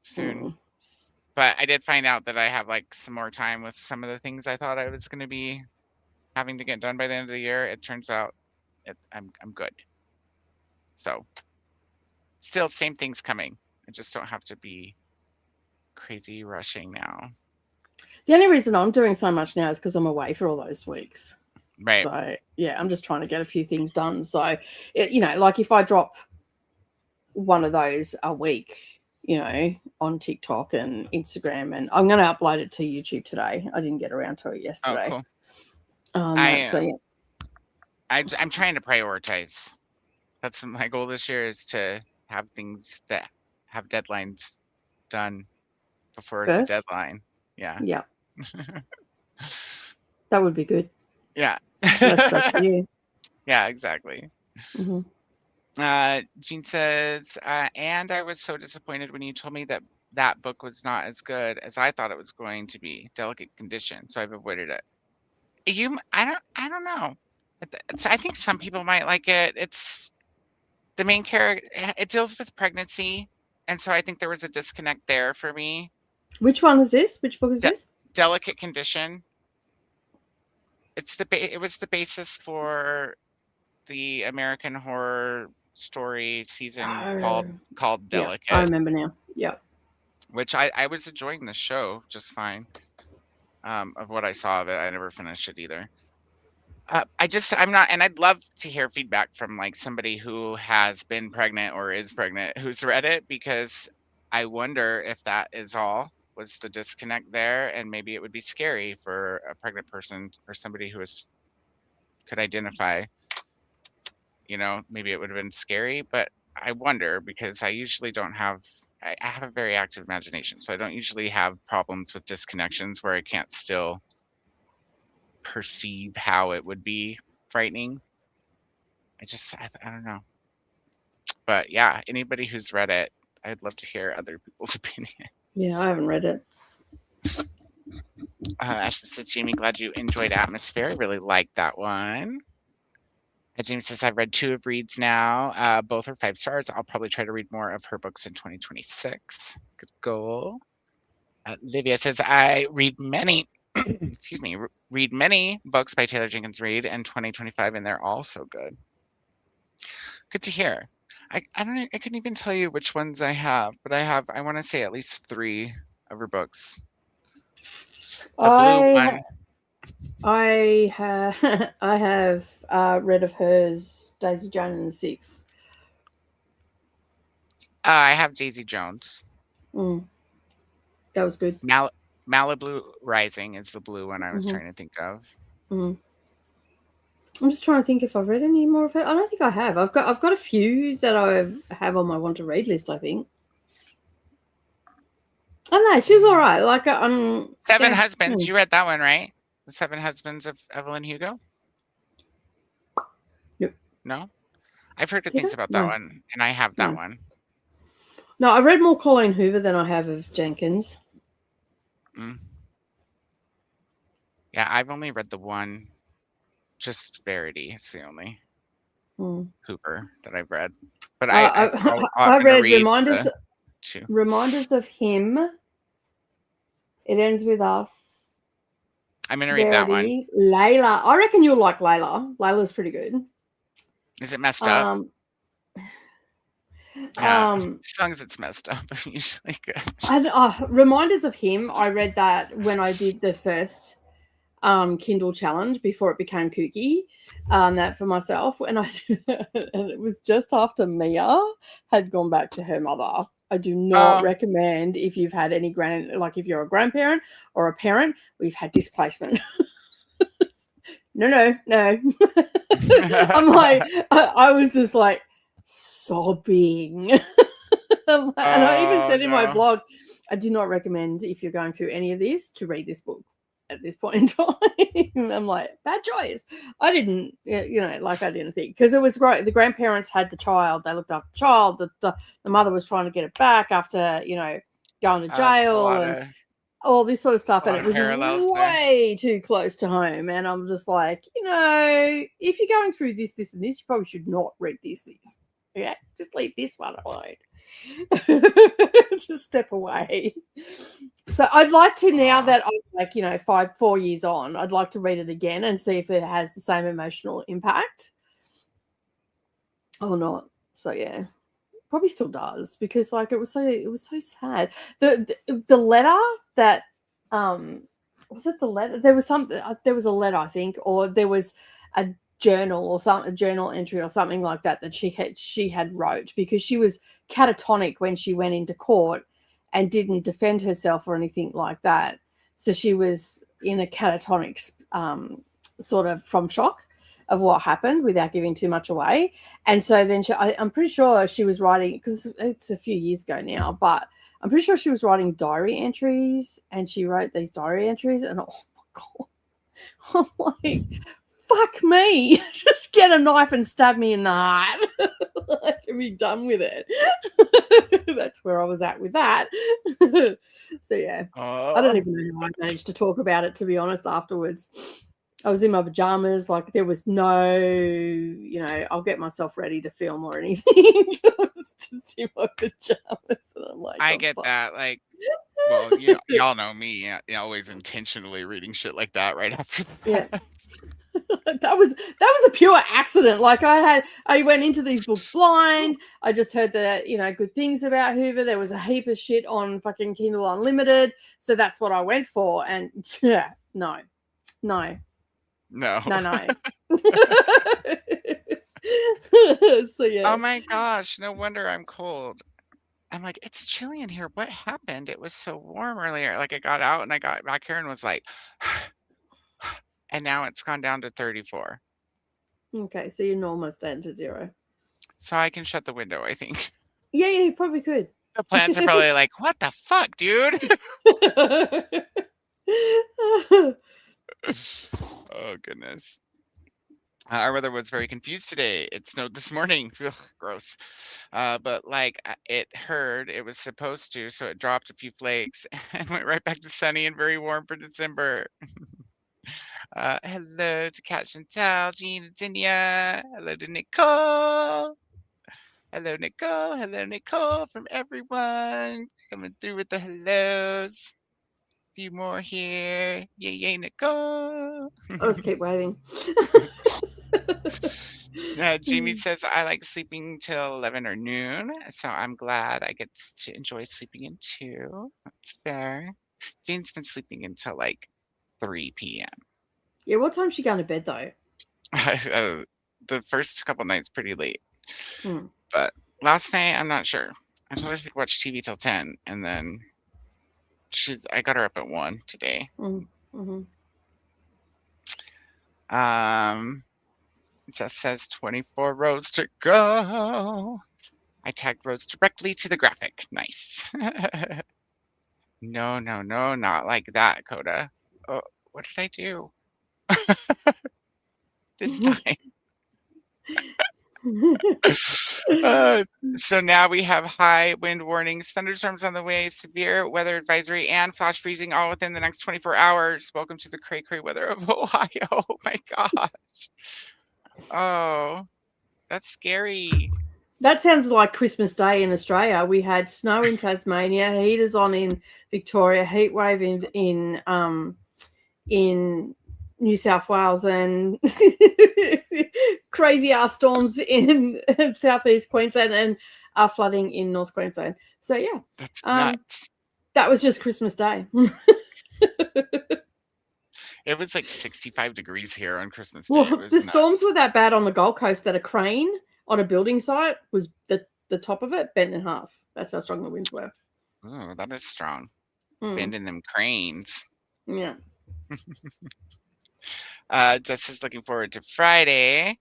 soon. But I did find out that I have like some more time with some of the things I thought I was going to be having to get done by the end of the year. It turns out I'm good. So still same things coming. I just don't have to be crazy rushing now.
The only reason I'm doing so much now is because I'm away for all those weeks.
Right.
So yeah, I'm just trying to get a few things done. So you know, like if I drop one of those a week, you know, on TikTok and Instagram, and I'm going to upload it to YouTube today. I didn't get around to it yesterday.
Oh, cool. I'm trying to prioritize. That's my goal this year, is to have things that have deadlines done before the deadline. Yeah.
Yeah. That would be good.
Yeah.
Less stress for you.
Yeah, exactly.
Mm-hmm.
Jean says, and I was so disappointed when you told me that that book was not as good as I thought it was going to be. Delicate Condition. So I've avoided it. I don't know. I think some people might like it. It's the main character. It deals with pregnancy, and so I think there was a disconnect there for me.
Which one is this? Which book is this?
Delicate Condition. It was the basis for the American Horror Story season called Delicate.
Yeah, I remember now. Yeah.
Which I was enjoying the show just fine. Of what I saw of it, I never finished it either. I'm not, and I'd love to hear feedback from like somebody who has been pregnant or is pregnant who's read it, because I wonder if that is all was the disconnect there, and maybe it would be scary for a pregnant person or somebody who could identify. You know, maybe it would have been scary, but I wonder, because I usually don't have. I have a very active imagination, so I don't usually have problems with disconnections where I can't still perceive how it would be frightening. I don't know. But yeah, anybody who's read it, I'd love to hear other people's opinion.
Yeah, I haven't read it.
Ashley says, Jamie, glad you enjoyed Atmosphere. I really liked that one. Jamie says, I've read 2 of Reed's now. Both are 5 stars. I'll probably try to read more of her books in 2026. Good goal. Livia says, I read many, read many books by Taylor Jenkins Reid in 2025, and they're all so good. Good to hear. I couldn't even tell you which ones I have, but I want to say at least 3 of her books. The blue one.
I have read of hers, Daisy Jones and the Six.
I have Daisy Jones.
That was good.
Malibu Rising is the blue one I was trying to think of.
I'm just trying to think if I've read any more of it. I don't think I have. I've got a few that I have on my want to read list, I think. I don't know. She was all right. Like
Seven Husbands. You read that one, right? The 7 Husbands of Evelyn Hugo?
Yep.
No? I've heard good things about that one, and I have that one.
No, I've read more Colleen Hoover than I have of Jenkins.
Yeah, I've only read the one, just Verity. It's the only Hoover that I've read. But I
read Reminders of Him. It Ends With Us.
I'm going to read that one.
Layla. I reckon you'll like Layla. Layla's pretty good.
Is it messed up? As long as it's messed up, I'm usually good.
Reminders of Him, I read that when I did the first Kindle challenge before it became kooky. That for myself, and I and it was just after Mia had gone back to her mother. I do not recommend if you've had any like if you're a grandparent or a parent, we've had displacement. No. I'm like, I was just like sobbing. And I even said in my blog, I do not recommend if you're going through any of this to read this book at this point in time. I'm like, bad choice. I didn't think, because it was great. The grandparents had the child, they looked after the child, the mother was trying to get it back after, going to jail and all this sort of stuff, and it was way too close to home. And I'm just like, if you're going through this and this, you probably should not read this. Yeah, just leave this one alone. Just step away. So I'd like to, now that I'm like 4 years on, I'd like to read it again and see if it has the same emotional impact or not. So yeah, probably still does, because like it was so sad. The letter that was it the letter? There was a letter, I think, or there was a journal or a journal entry or something like that she had wrote, because she was catatonic when she went into court and didn't defend herself or anything like that. So she was in a catatonic sort of from shock of what happened without giving too much away. And so then I'm pretty sure she was writing, because it's a few years ago now, but I'm pretty sure she was writing diary entries, and she wrote these diary entries, and oh my God, I'm like, fuck me, just get a knife and stab me in the heart. I can be done with it. That's where I was at with that. So yeah, I don't even know how I managed to talk about it, to be honest. Afterwards, I was in my pajamas, like there was no, I'll get myself ready to film or anything. I was just in my pajamas, and I'm like,
I get that, like, well, y'all know me, always intentionally reading shit like that right after that.
Yeah. That was a pure accident. Like I went into these books blind. I just heard the good things about Hoover. There was a heap of shit on fucking Kindle Unlimited, so that's what I went for. And yeah, no. So yeah.
Oh my gosh, no wonder I'm cold. I'm like, it's chilly in here. What happened? It was so warm earlier. Like I got out and I got back here and was like, and now it's gone down to 34.
Okay, so you're almost down to 0.
So I can shut the window, I think.
Yeah, you probably could.
The plants are probably like, what the fuck, dude? Oh, goodness. Our weather was very confused today. It snowed this morning. Feels gross. But like it was supposed to, so it dropped a few flakes and went right back to sunny and very warm for December. Hello to Kat Chantal, Jean, and Zinnia. Hello to Nicole. Hello, Nicole. Hello, Nicole, from everyone. Coming through with the hellos. A few more here. Yay, Nicole.
I'll just keep waving.
Jamie says, I like sleeping till 11 or noon, so I'm glad I get to enjoy sleeping in too. That's fair. Jane's been sleeping until like 3 p.m.
Yeah, what time's she going to bed though?
The first couple nights pretty late. But last night, I'm not sure. I told her she could watch TV till 10, and then I got her up at 1 today. It just says 24 rows to go. I tagged rows directly to the graphic. Nice. No, not like that, Koda. Oh, what did I do? This time. So now we have high wind warnings, thunderstorms on the way, severe weather advisory, and flash freezing all within the next 24 hours. Welcome to the cray weather of Ohio. Oh my gosh. Oh, that's scary.
That sounds like Christmas Day in Australia. We had snow in Tasmania, heaters on in Victoria, heat wave in New South Wales, and crazy ass storms in southeast Queensland, and flooding in North Queensland. So yeah,
that's nuts.
That was just Christmas Day.
It was like 65 degrees here on Christmas Day. It
Well,
was
the
nuts.
storms were that bad on the Gold Coast that a crane on a building site was the top of it bent in half. That's how strong the winds were.
Oh, that is strong.
Mm,
Bending them cranes.
yeah.
Jess is looking forward to Friday.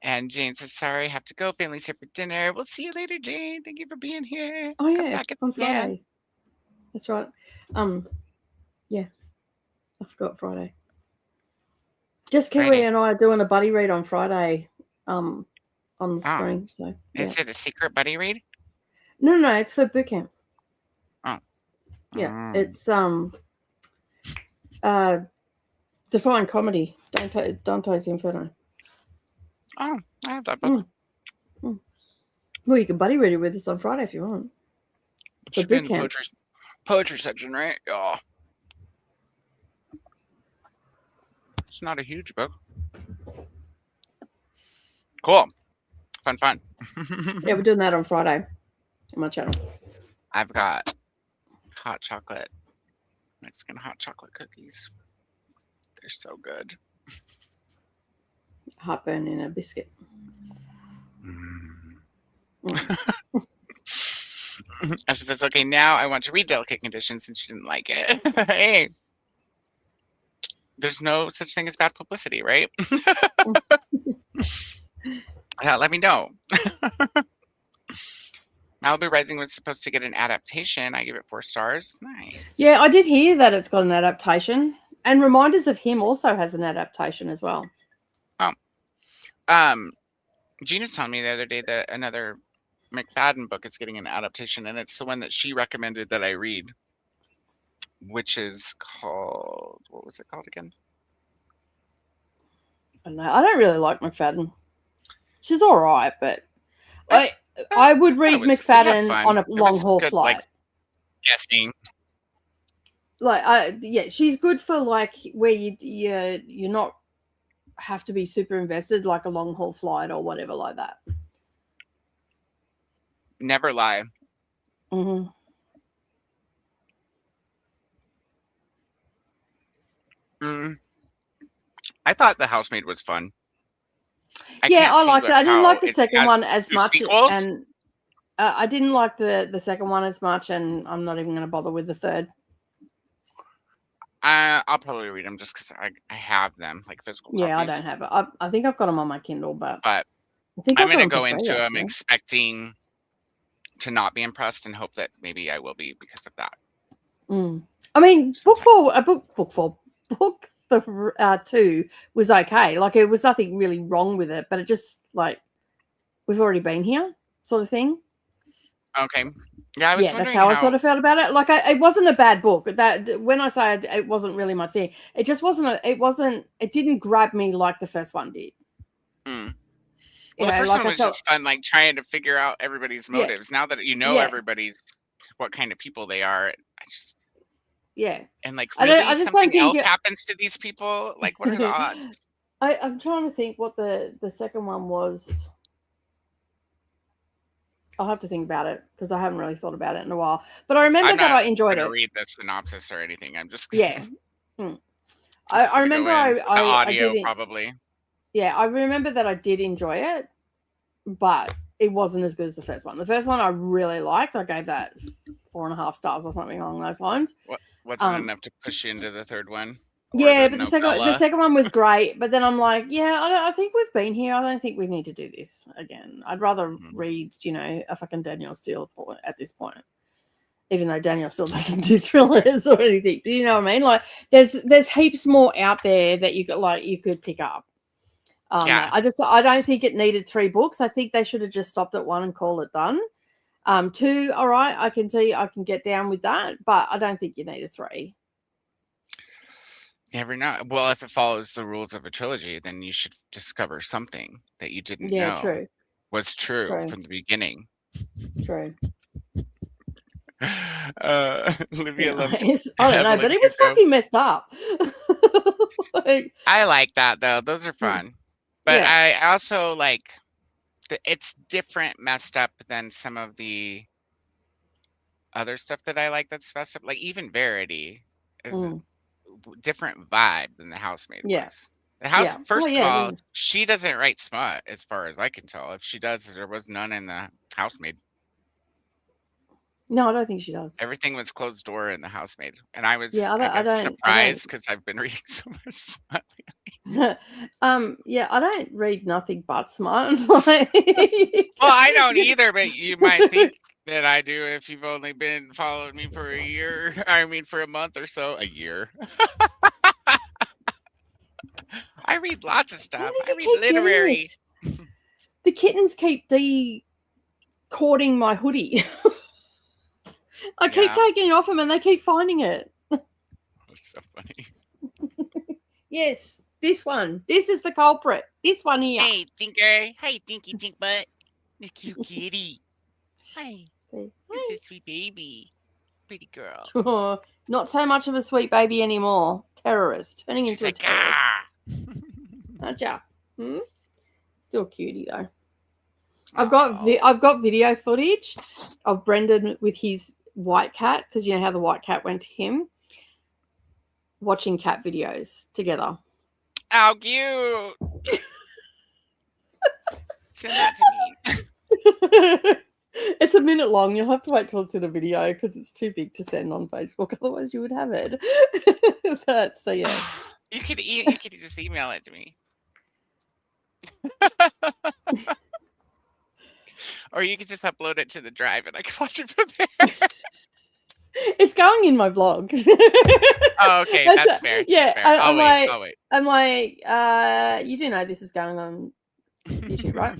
And Jane says, sorry, I have to go. Family's here for dinner. We'll see you later, Jane. Thank you for being here.
Oh
Come
yeah,
back if
on
you can.
Friday. That's right. Yeah, I forgot Friday. Just Kiwi
Friday.
and I are doing a buddy read on Friday. On the
Oh.
stream. So yeah.
Is it a secret buddy read?
No, it's for boot camp.
Oh.
Yeah,
Mm.
it's Define Comedy. Dante's Inferno.
Oh, I have that book.
Well, you can buddy read it with us on Friday if you want.
It
For
should be
boot
in the
camp.
poetry section, right? Yeah. It's not a huge book. Cool. Fun.
Yeah, we're doing that on Friday on my channel.
I've got hot chocolate, Mexican hot chocolate cookies. They're so good.
Heartburn in a biscuit.
I said, that's okay. Now I want to read Delicate Conditions since you didn't like it. Hey, there's no such thing as bad publicity, right? Yeah, let me know. Malibu Rising was supposed to get an adaptation. I give it 4 stars. Nice.
Yeah, I did hear that it's got an adaptation. And Reminders of Him also has an adaptation as well.
Gina's telling me the other day that another McFadden book is getting an adaptation, and it's the one that she recommended that I read, which is called, what was it called again?
I don't know. I don't really like McFadden. She's all right, but I would read McFadden on a long haul flight.
Like, guessing.
Like, yeah, she's good for like where you're not have to be super invested, like a long haul flight or whatever like that.
Never Lie.
Mm-hmm.
I thought The Housemaid was fun.
I liked it. I didn't like the second one as much, and I didn't like the second one as much, and I'm not even going to bother with the third.
I'll probably read them just because I have them, like physical copies.
Yeah, I don't have it. I think I've got them on my Kindle, but
I think I'm going to go into them expecting to not be impressed and hope that maybe I will be because of that.
I mean, book 2 was okay. Like, it was nothing really wrong with it, but it just, like, we've already been here sort of thing.
Okay. Yeah,
that's how I sort of felt about it. Like, it wasn't a bad book. That when I say it wasn't really my thing, it just wasn't. It didn't grab me like the first one did.
Well, the first one was just fun, like trying to figure out everybody's motives. Now that you know everybody's what kind of people they are, I just and like really I just something else happens to these people. Like, what are the odds?
I'm trying to think what the second one was. I'll have to think about it because I haven't really thought about it in a while. But I remember that I enjoyed it.
Read the synopsis or anything. I'm just
I remember I did
probably.
Yeah, I remember that I did enjoy it, but it wasn't as good as the first one. The first one I really liked. I gave that 4.5 stars or something along those lines.
What's enough to push you into the third one?
Yeah, but the second one was great. But then I'm like, I think we've been here. I don't think we need to do this again. I'd rather read, a fucking Danielle Steele at this point. Even though Danielle still doesn't do thrillers or anything. Do you know what I mean? Like, there's heaps more out there that you could pick up. I don't think it needed 3 books. I think they should have just stopped at 1 and called it done. 2, all right, I can get down with that, but I don't think you need a 3.
Never know. Well, if it follows the rules of a trilogy, then you should discover something that you didn't know was true from the beginning.
True.
Olivia loved
it. I don't know, but it was fucking messed up.
I like that though. Those are fun. But I also like it's different messed up than some of the other stuff that I like that's messed up. Like even Verity is different vibe than the housemaid
Yeah.
was. The house,
Yeah.
first
Well,
of
yeah,
all,
then-
she doesn't write smut, as far as I can tell. If she does, there was none in the housemaid.
No, I don't think she does.
Everything was closed door in the housemaid, and I was,
Yeah,
I guess,
I
surprised because I've been reading so much smut.
yeah, I don't read nothing but smart. Like,
Well, I don't either, but you might think that I do if you've only been following me for a year. I mean, for a month or so. A year. I read lots of stuff.
Where
I
do
read
you keep getting
literary.
this? The kittens keep decording my hoodie. I keep
Yeah.
taking it off them and they keep finding it.
It's so funny.
Yes, this one. This is the culprit. This one here.
Hey, Tinker. Hey, Tinky Tink Butt. You cute kitty. Hi. It's a sweet baby. Pretty girl.
Oh, not so much of a sweet baby anymore. Terrorist. Turning
She's
into
like,
a terrorist.
ah.
Aren't ya? Still cutie though. I've got video footage of Brendan with his white cat, because you know how the white cat went to him, watching cat videos together.
How cute. Send that to me.
It's a minute long. You'll have to wait till it's in a video because it's too big to send on Facebook. Otherwise, you would have it. But so yeah,
You could just email it to me. Or you could just upload it to the drive and I can watch it from there.
it's going in my blog.
Oh, okay, that's fair.
Yeah,
Fair. I'll wait.
I'm like, you do know this is going on YouTube, right?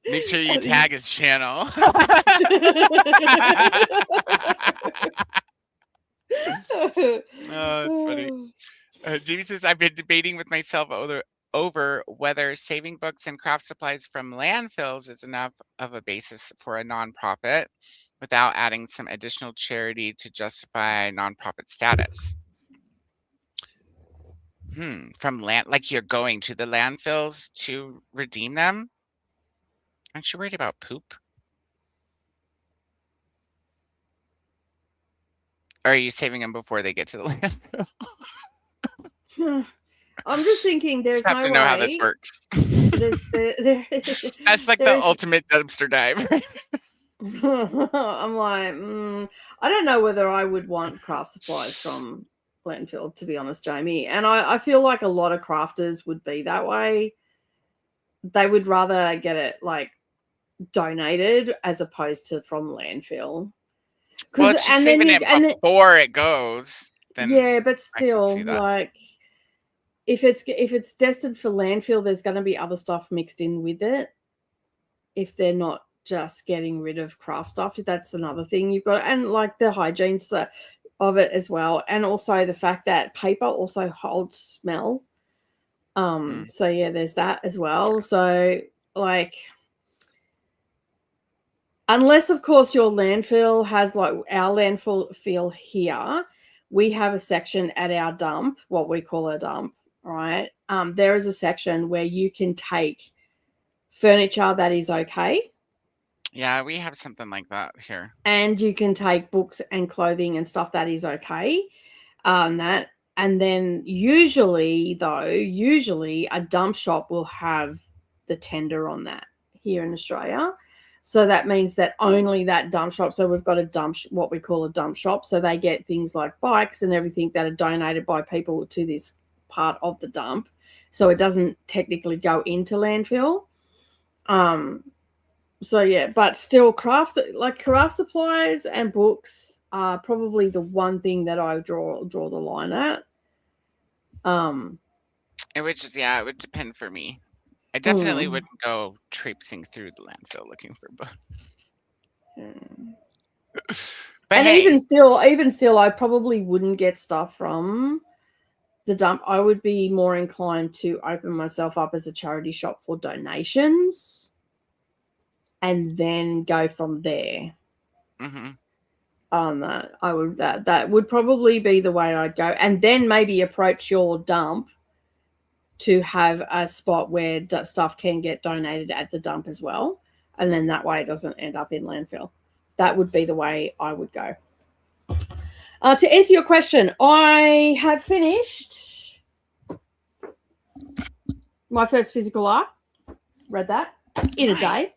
Make sure you tag his channel. Oh, that's funny. Jamie says, I've been debating with myself over whether saving books and craft supplies from landfills is enough of a basis for a nonprofit without adding some additional charity to justify nonprofit status. From like you're going to the landfills to redeem them? Aren't you worried about poop? Or are you saving them before they get to the landfill?
I'm just thinking there's
Just have
no
to know
way.
how this works.
That's
like the ultimate dumpster dive.
I'm like, I don't know whether I would want craft supplies from landfill, to be honest, Jamie. And I feel like a lot of crafters would be that way. They would rather get it like donated as opposed to from landfill.
Well, it's just saving it before it goes. Then
yeah, but still, like if it's destined for landfill, there's going to be other stuff mixed in with it. If they're not just getting rid of craft stuff, that's another thing you've got, and like the hygiene of it as well, and also the fact that paper also holds smell. So yeah, there's that as well. So like, unless of course your landfill has, like our landfill here, we have a section at our dump, what we call a dump, right? There is a section where you can take furniture that is okay.
Yeah, we have something like that here.
And you can take books and clothing and stuff that is okay. And then usually a dump shop will have the tender on that here in Australia. So that means that only that dump shop. So we've got what we call a dump shop. So they get things like bikes and everything that are donated by people to this part of the dump. So it doesn't technically go into landfill. So yeah, but still craft supplies and books are probably the one thing that I draw the line at.
It would depend for me. I definitely wouldn't go traipsing through the landfill looking for books. But
and
hey,
even still, I probably wouldn't get stuff from the dump. I would be more inclined to open myself up as a charity shop for donations, and then go from there. On that, that would probably be the way I'd go, and then maybe approach your dump to have a spot where stuff can get donated at the dump as well, and then that way it doesn't end up in landfill. That would be the way I would go. To answer your question, I have finished my first physical arc. Read that in a day.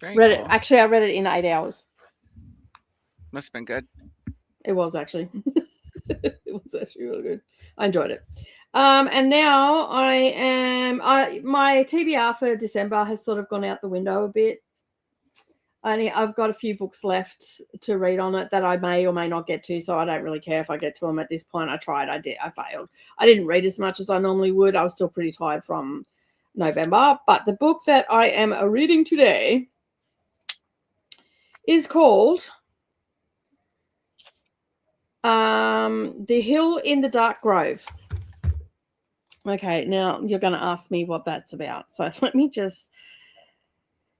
Very
Read
cool.
it. Actually, I read it in 8 hours.
Must have been good.
It was actually. It was actually really good. I enjoyed it. And now my TBR for December has sort of gone out the window a bit. I've got a few books left to read on it that I may or may not get to, so I don't really care if I get to them at this point. I tried, I failed. I didn't read as much as I normally would. I was still pretty tired from November. But the book that I am reading today is called The Hill in the Dark Grove. Okay, now you're going to ask me what that's about. So let me just...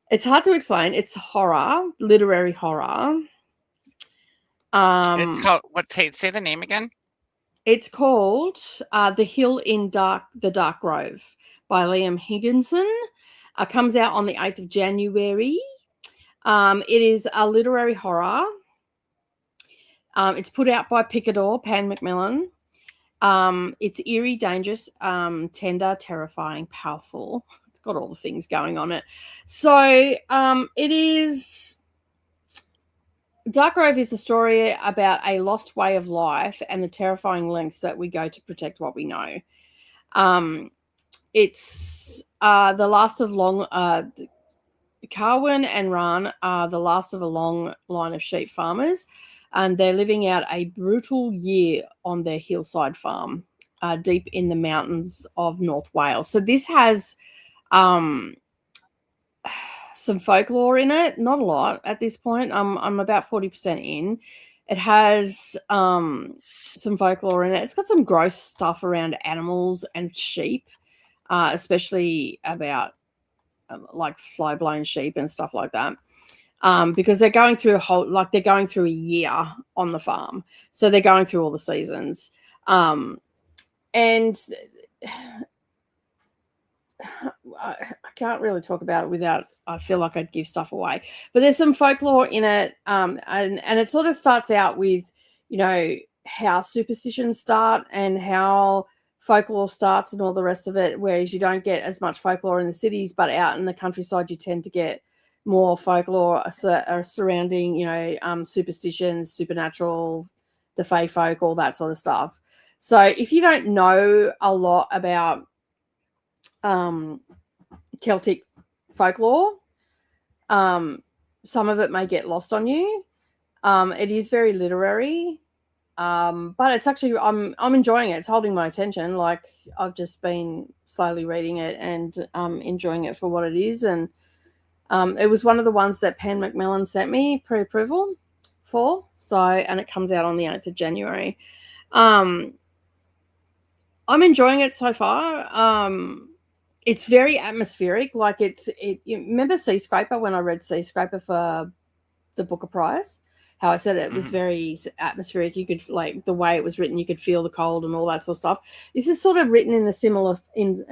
It's hard to explain. It's horror, literary horror.
It's called what? Say the name again.
It's called The Hill in the Dark Grove by Liam Higginson. Comes out on the 8th of January. It is a literary horror. It's put out by Picador, Pan Macmillan. It's eerie, dangerous, tender, terrifying, powerful. It's got all the things going on it. So it is... Dark Grove is a story about a lost way of life and the terrifying lengths that we go to protect what we know. It's the last of long... Carwin and Ran are the last of a long line of sheep farmers, and they're living out a brutal year on their hillside farm deep in the mountains of North Wales. So this has some folklore in it, not a lot at this point. I'm about 40% in. It has some folklore in it. It's got some gross stuff around animals and sheep, especially about like fly-blown sheep and stuff like that. Because they're going through a year on the farm. So they're going through all the seasons. And I can't really talk about it without, I feel like I'd give stuff away. But there's some folklore in it. And it sort of starts out with, you know, how superstitions start and how folklore starts and all the rest of it, whereas you don't get as much folklore in the cities, but out in the countryside you tend to get more folklore surrounding, you know, superstitions, supernatural, the fae folk, all that sort of stuff. So if you don't know a lot about Celtic folklore, some of it may get lost on you. It is very literary, but it's actually I'm enjoying it. It's holding my attention. Like, I've just been slowly reading it and enjoying it for what it is. And it was one of the ones that Pan Macmillan sent me pre-approval for. So, and it comes out on the 8th of January. I'm enjoying it so far. It's very atmospheric. Like you remember Sea Scraper when I read Sea Scraper for the Booker Prize? How I said it was very atmospheric. You could, like, the way it was written, you could feel the cold and all that sort of stuff. This is sort of written in a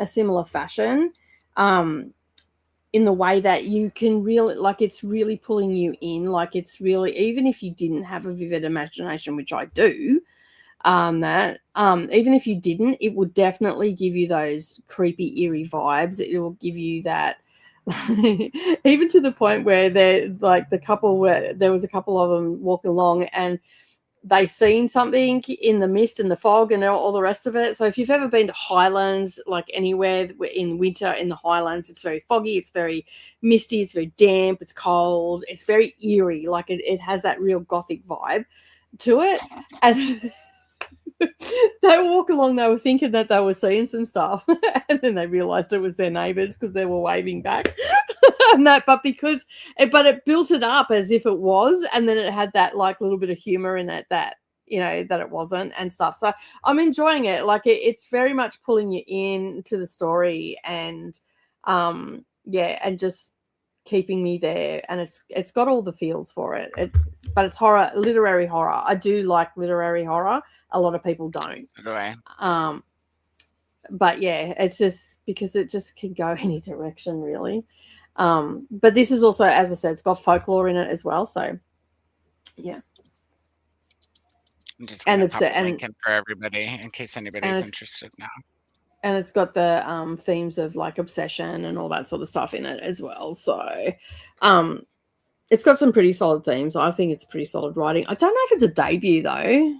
similar fashion, in the way that you can really, like, it's really pulling you in. Like, it's really, even if you didn't have a vivid imagination, which I do, even if you didn't, it would definitely give you those creepy, eerie vibes. It will give you that, even to the point where they're like there was a couple of them walking along and they seen something in the mist and the fog and all the rest of it. So if you've ever been to Highlands, like anywhere in winter in the Highlands, it's very foggy, it's very misty, it's very damp, it's cold, it's very eerie. Like it has that real gothic vibe to it. And they walk along, they were thinking that they were seeing some stuff, and then they realized it was their neighbors because they were waving back. But it built it up as if it was, and then it had that like little bit of humor in it that, you know, that it wasn't and stuff. So I'm enjoying it. Like it's very much pulling you into the story and and just keeping me there. And it's got all the feels for it. But it's horror, literary horror. I do like literary horror. A lot of people don't.
So do I.
But yeah, it's just because it just can go any direction, really. But this is also, as I said, it's got folklore in it as well. So, yeah.
I'm just
And
gonna
it's
pop the
and
link in for everybody in case anybody's
it's
interested now.
and it's got the themes of like obsession and all that sort of stuff in it as well. So it's got some pretty solid themes. I think it's pretty solid writing. I don't know if it's a debut though.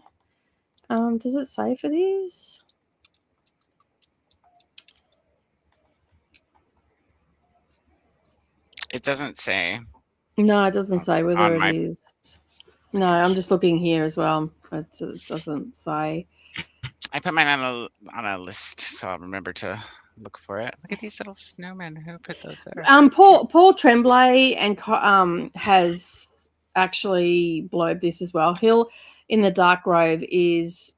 Does it say for these?
It doesn't say.
No, it doesn't say whether
on
it
my
is. No, I'm just looking here as well. It doesn't say.
I put mine on a list, so I'll remember to look for it. Look at these little snowmen. Who put those there?
Paul Tremblay and has actually blurred this as well. Hill in the Dark Grove is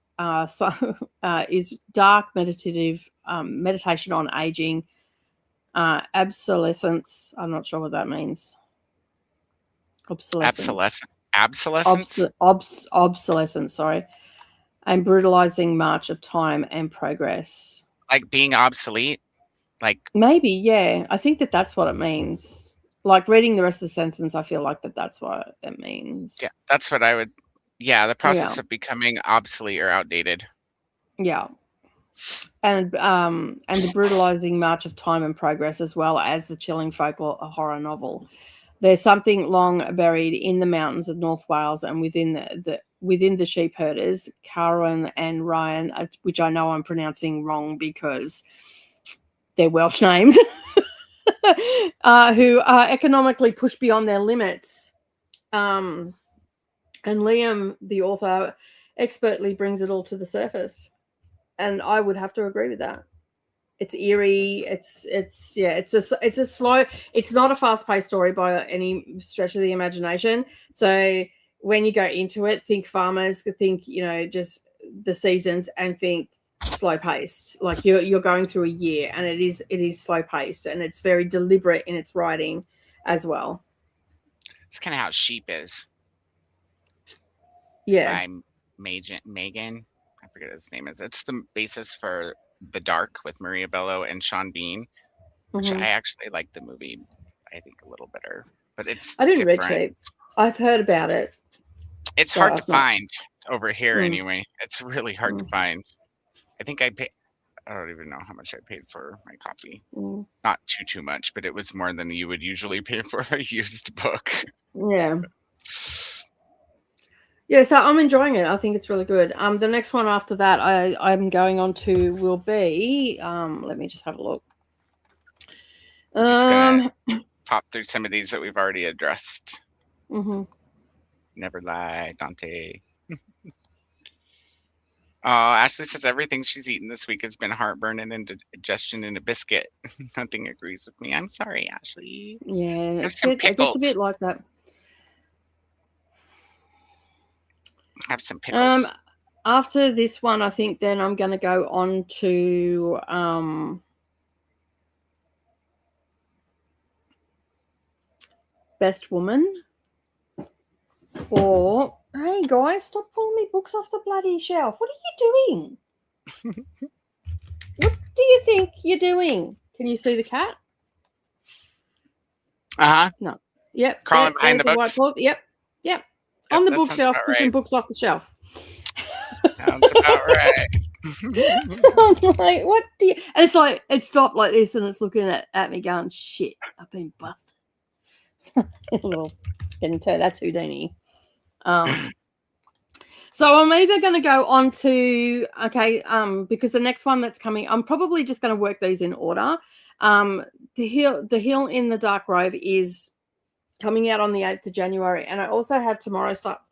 is dark meditative meditation on aging, obsolescence. I'm not sure what that means. Obsolescence. Obsolescence. Sorry, and brutalizing march of time and progress.
Like being obsolete. Like
maybe, yeah. I think that's what it means. Like reading the rest of the sentence, I feel like that's what it means.
Yeah, that's what I would. Yeah, the process of becoming obsolete or outdated.
Yeah, and the brutalizing march of time and progress, as well as the chilling folklore horror novel. There's something long buried in the mountains of North Wales and within the sheep herders, Carwyn and Ryan, which I know I'm pronouncing wrong because they're Welsh names, who are economically pushed beyond their limits. And Liam, the author, expertly brings it all to the surface. And I would have to agree with that. It's eerie. It's a slow. It's not a fast-paced story by any stretch of the imagination. So when you go into it, think farmers, think just the seasons, and think slow-paced. Like you're going through a year, and it is slow-paced, and it's very deliberate in its writing as well.
It's kind of how Sheep is.
Yeah.
By Megan. I forget what his name is. It's the basis for The Dark with Maria Bello and Sean Bean, which I actually like the movie, I think, a little better. But I didn't read Sheep.
I've heard about it.
It's hard to find over here anyway. It's really hard to find. I think I don't even know how much I paid for my copy. Not too much, but it was more than you would usually pay for a used book.
Yeah. Yeah, so I'm enjoying it. I think it's really good. The next one after that I'm going on to will be let me just have a look.
Just gonna pop through some of these that we've already addressed. Never Lie, Dante. Ashley says everything she's eaten this week has been heartburn and indigestion in a biscuit. Nothing agrees with me. I'm sorry, Ashley.
Yeah, it's a bit like that.
Have some pickles.
After this one, I think then I'm going to go on to Best Woman. Or, hey guys, stop pulling me books off the bloody shelf. What are you doing? What do you think you're doing? Can you see the cat? No. Yep.
Crawling behind the books.
Yep. On the bookshelf, pushing books off the shelf.
Sounds about right.
I'm like, what do you... And it's like, it stopped like this, and it's looking at me going, shit, I've been busted. That's Houdini. So I'm either going to go on to, because the next one that's coming, I'm probably just going to work these in order. The Hill in the Dark Grove is coming out on the 8th of January. And I also have Tomorrow Starts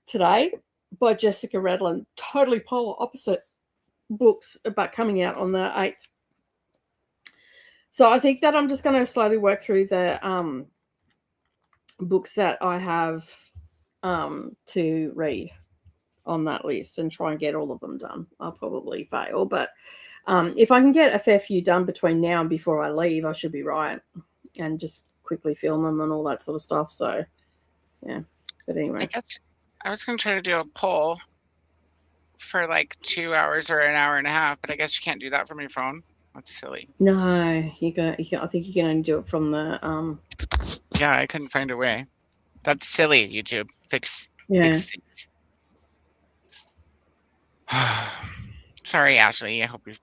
Today by Jessica Redland. Totally polar opposite books, but coming out on the 8th. So I think that I'm just going to slowly work through the books that I have to read on that list and try and get all of them done. I'll probably fail, but if I can get a fair few done between now and before I leave, I should be right, and just quickly film them and all that sort of stuff. So yeah, but anyway,
I was going to try to do a poll for like 2 hours or an hour and a half, but I guess you can't do that from your phone. That's silly.
No, I think you can only do it from the
Yeah, I couldn't find a way. That's silly, YouTube. Fix things. Sorry, Ashley. I hope you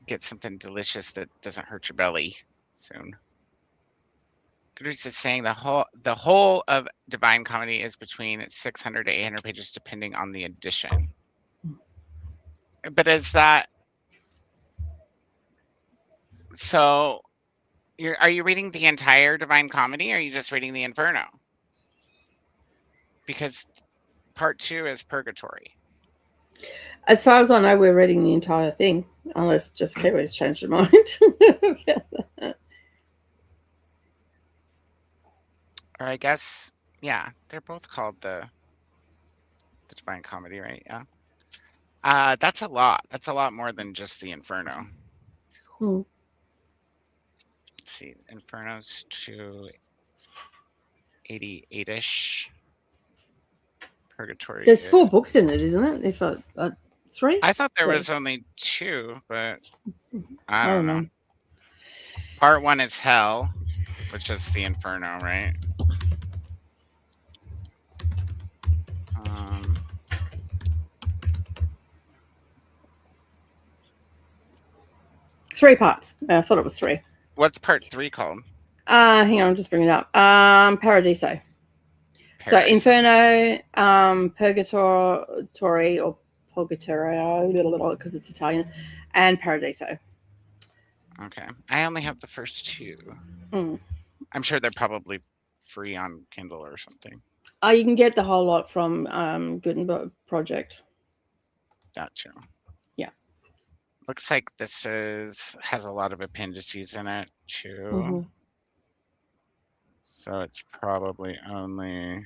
get something delicious that doesn't hurt your belly soon. Goodreads is saying the whole of Divine Comedy is between 600 to 800 pages, depending on the edition. But is that so? Are you reading the entire Divine Comedy, or are you just reading the Inferno? Because part 2 is Purgatory.
As far as I know, we're reading the entire thing, unless just Kiwi's changed her mind.
Or I guess, yeah, they're both called the Divine Comedy, right? Yeah. That's a lot. That's a lot more than just the Inferno.
Hmm.
Let's see, Inferno's 288-ish. Purgatory.
There's 4 books in it, isn't it? If 3?
I thought there
3.
was only 2, but I don't know. Part 1 is Hell, which is the Inferno, right?
3 parts. I thought it was 3.
What's part 3 called?
Hang on, I'll just bring it up. Paradiso. So Inferno, Purgatory or Purgatorio, because it's Italian, and Paradiso.
Okay. I only have the first 2.
Mm.
I'm sure they're probably free on Kindle or something.
You can get the whole lot from Gutenberg Project.
Gotcha.
Yeah.
Looks like this has a lot of appendices in it too.
Mm-hmm.
So it's probably only,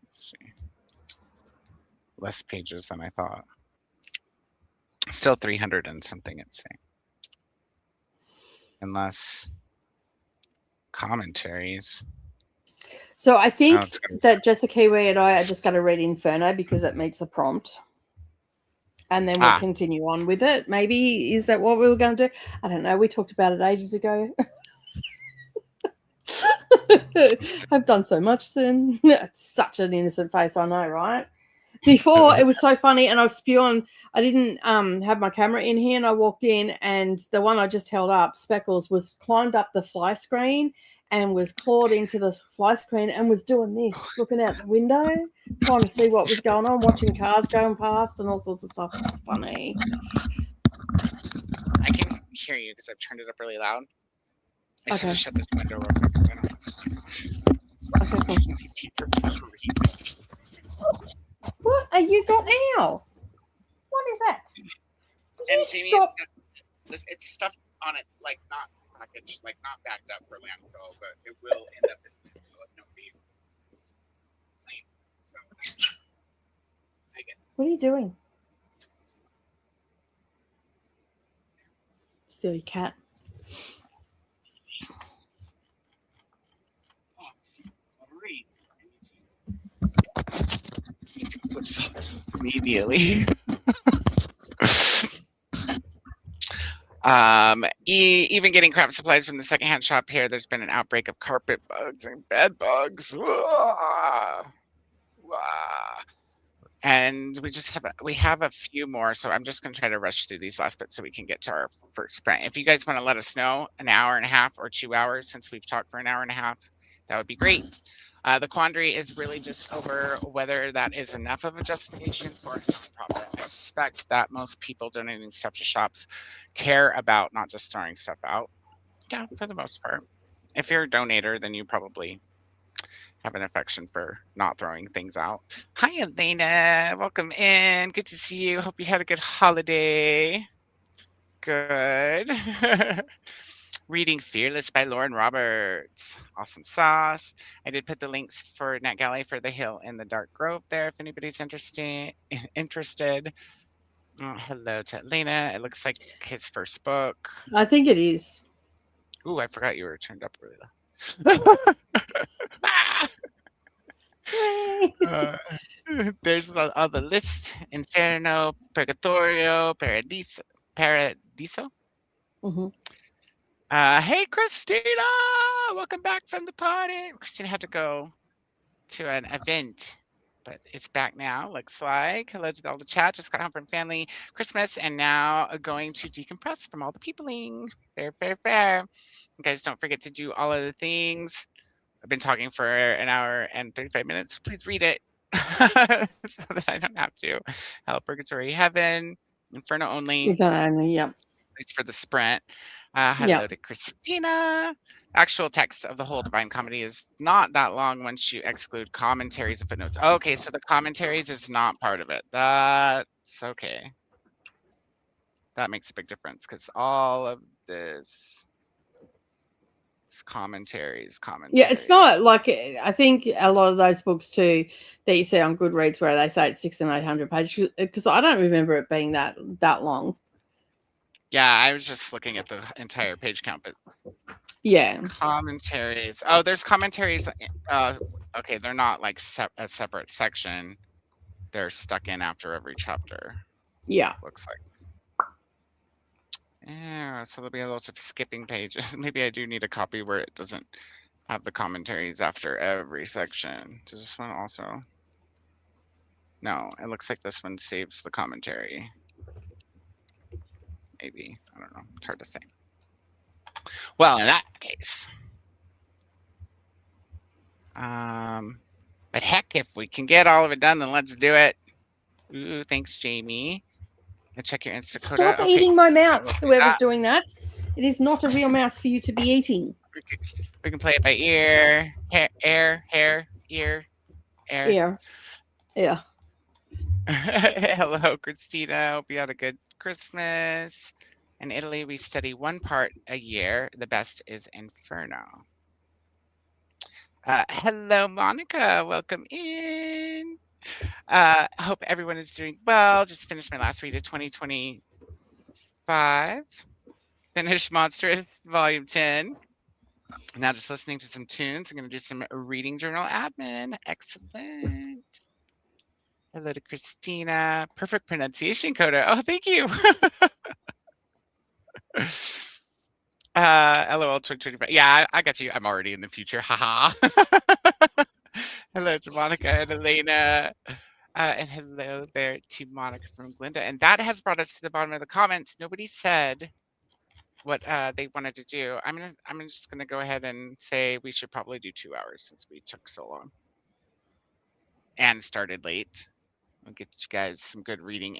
let's see, less pages than I thought. Still 300 and something, it's saying. Unless commentaries.
So I think that Jessica Kiwi and I are just going to read Inferno because it makes a prompt. And then we'll continue on with it. Maybe, is that what we were going to do? I don't know. We talked about it ages ago. I've done so much sin. It's such an innocent face, I know, right? Before, it was so funny, and I was spewing. I didn't have my camera in here, and I walked in, and the one I just held up, Speckles, was climbed up the fly screen and was clawed into the fly screen and was doing this, looking out the window, trying to see what was going on, watching cars going past and all sorts of stuff. It's funny.
I can hear you because I've turned it up really loud. I should have shut this window real quick because I don't know.
Okay. What are you got now? What is that?
And Jamie, it's stuff on it, like not packaged, like not backed up for landfill, but it will end up in nobody. So
what are you doing? Steal your cat.
Immediately. Even getting craft supplies from the secondhand shop here, there's been an outbreak of carpet bugs and bed bugs. And we have a few more, so I'm just going to try to rush through these last bits so we can get to our first sprint. If you guys want to let us know an hour and a half or 2 hours, since we've talked for an hour and a half, that would be great. The quandary is really just over whether that is enough of a justification for a nonprofit. I suspect that most people donating stuff to shops care about not just throwing stuff out. Yeah, for the most part. If you're a donator, then you probably have an affection for not throwing things out. Hi, Elena. Welcome in. Good to see you. Hope you had a good holiday. Good. Reading Fearless by Lauren Roberts. Awesome sauce. I did put the links for NetGalley for The Hill in the Dark Grove there if anybody's interested. Hello to Elena. It looks like his first book.
I think it is.
Ooh, I forgot you were turned up really low. There's on the list: Inferno, Purgatorio, Paradiso.
Mm-hmm.
Hey, Christina! Welcome back from the party. Christina had to go to an event but it's back now, looks like. Hello to all the chat. Just got home from family Christmas and now going to decompress from all the peopling. Fair, fair, fair. You guys don't forget to do all of the things. I've been talking for an hour and 35 minutes. Please read it so that I don't have to. Hell, Purgatory, Heaven, Inferno only.
You've done only, yep.
At least for the sprint. Hello to Christina. Actual text of the whole Divine Comedy is not that long once you exclude commentaries and footnotes. Okay, so the commentaries is not part of it. That's okay. That makes a big difference because all of this is commentaries.
Yeah, it's not like, I think a lot of those books too that you see on Goodreads where they say it's 600 and 800 pages, because I don't remember it being that long.
Yeah, I was just looking at the entire page count, but
yeah,
commentaries. Oh, there's commentaries. Okay, they're not like a separate section. They're stuck in after every chapter.
Yeah,
looks like. Yeah, so there'll be lots of skipping pages. Maybe I do need a copy where it doesn't have the commentaries after every section. Does this one also? No, it looks like this one saves the commentary. Maybe, I don't know. It's hard to say. Well, in that case, but heck, if we can get all of it done, then let's do it. Ooh, thanks, Jamie. And check your Insta Koda.
Stop eating my mouse, whoever's doing that. It is not a real mouse for you to be eating.
We can play it by ear, hair, ear.
Yeah.
Hello, Christina. Hope you had a good Christmas. In Italy, we study one part a year. The best is Inferno. Hello, Monica. Welcome in. Hope everyone is doing well. Just finished my last read of 2025. Finished Monstrous Volume 10. Now just listening to some tunes. I'm going to do some reading journal admin. Excellent. Hello to Christina. Perfect pronunciation, Koda. Oh, thank you. LOL 2025. Yeah, I got you. I'm already in the future. Haha. Hello to Monica and Elena. And hello there to Monica from Glinda. And that has brought us to the bottom of the comments. Nobody said what they wanted to do. I'm just gonna go ahead and say we should probably do 2 hours since we took so long and started late. We'll get you guys some good reading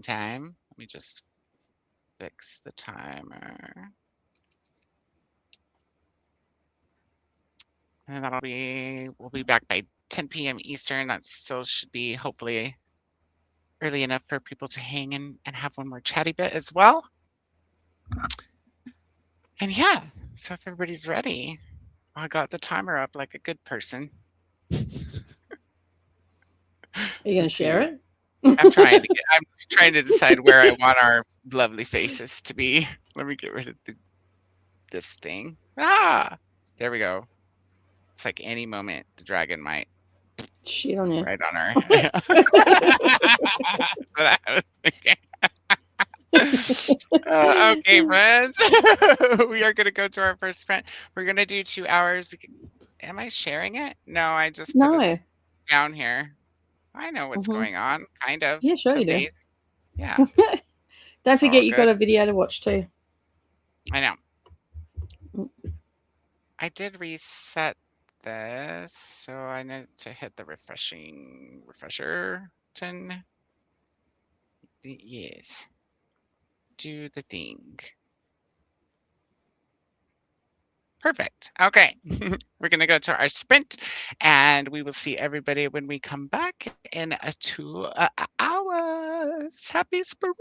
time. Let me just fix the timer. And we'll be back by 10 p.m. Eastern. That still should be hopefully early enough for people to hang in and have one more chatty bit as well. And yeah, so if everybody's ready, I got the timer up like a good person.
Are you going to share it?
I'm trying to decide where I want our lovely faces to be. Let me get rid of this thing. There we go. It's like any moment the dragon might
shit on you.
Right on her. That's what I was thinking. Okay, friends. We are going to go to our first sprint. We're going to do 2 hours. Am I sharing it? No, I just put us down here. I know what's going on, kind of.
Yeah, sure you do.
Yeah.
Don't forget you got a video to watch too.
I know. I did reset this, so I need to hit the refresher button. Yes. Do the thing. Perfect. Okay. We're going to go to our sprint and we will see everybody when we come back in 2 hours. Happy sprinting.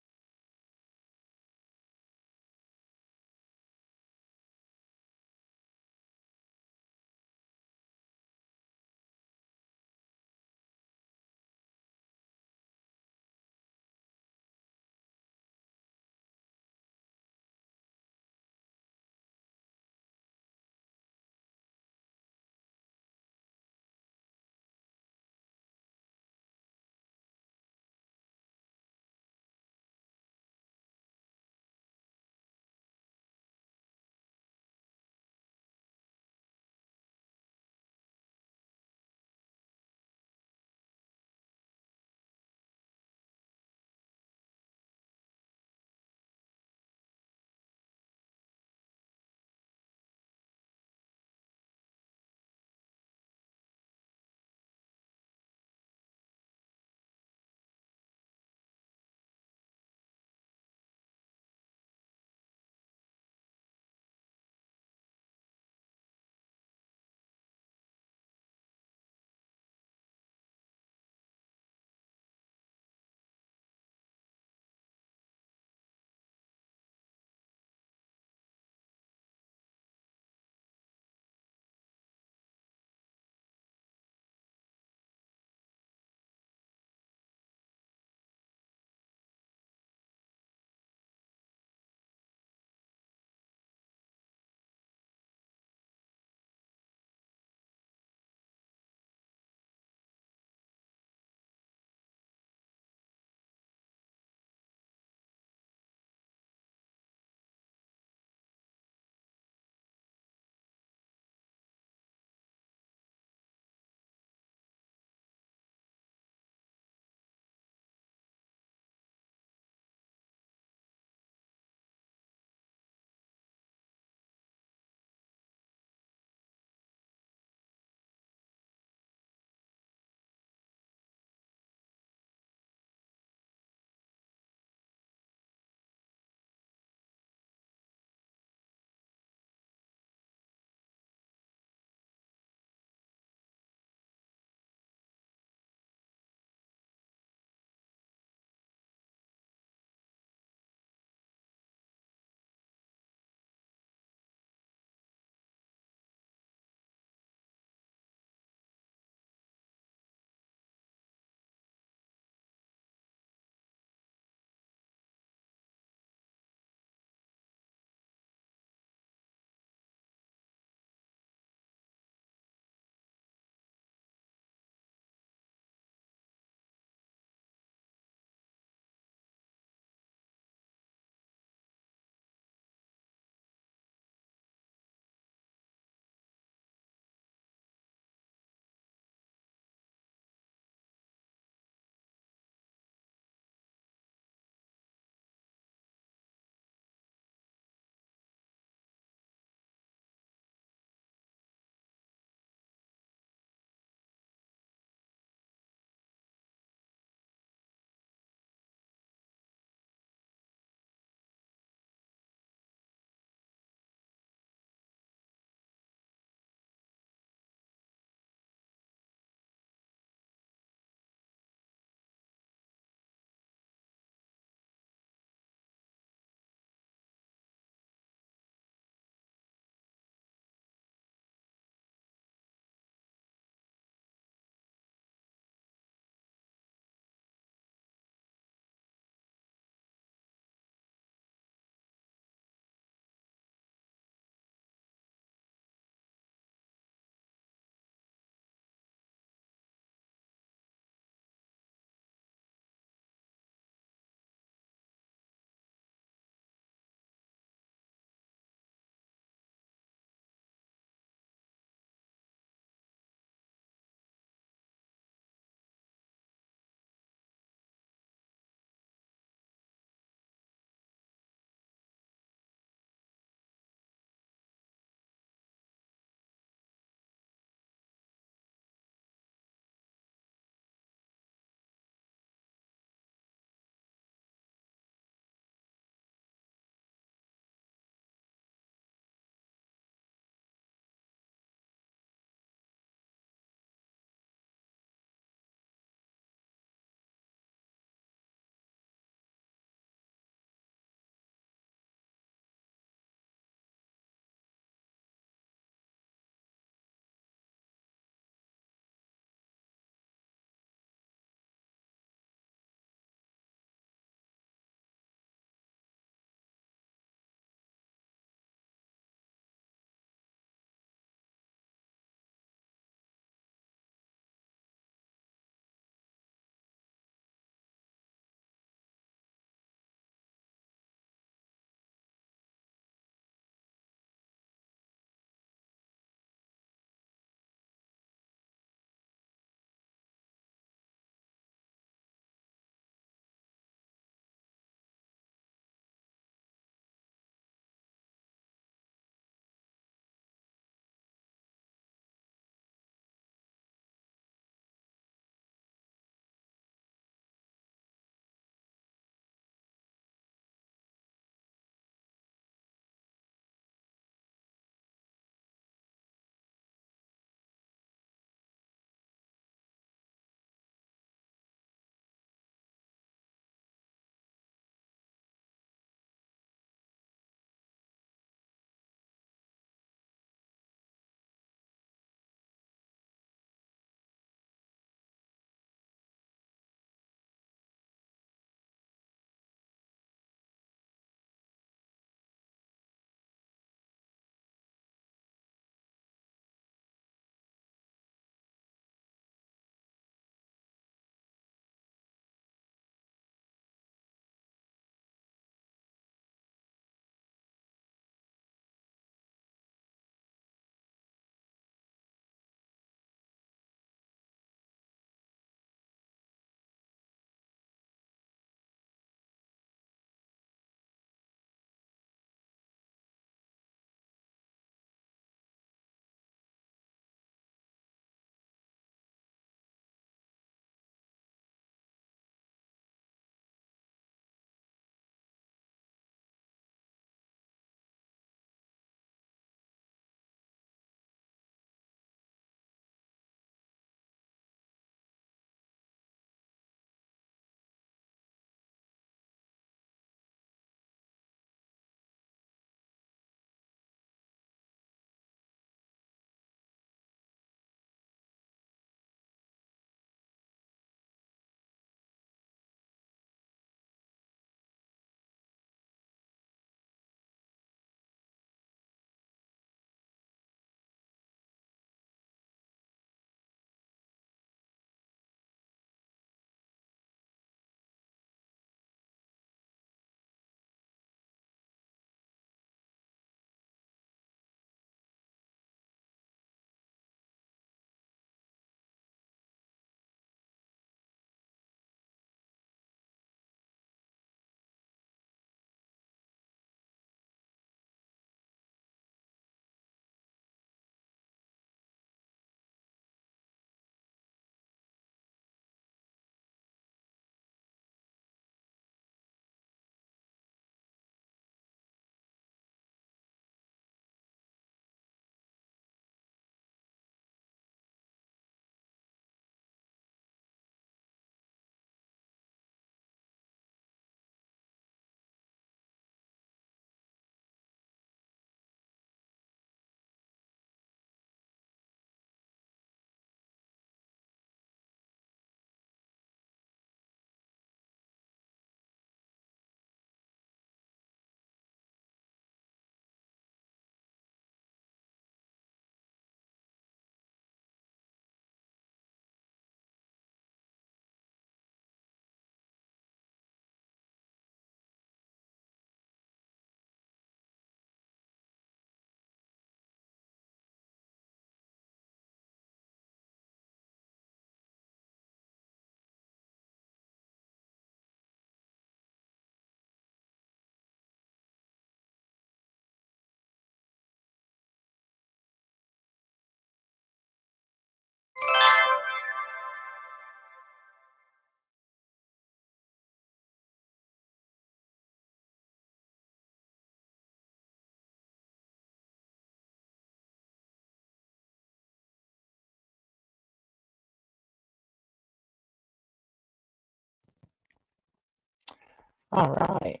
All right,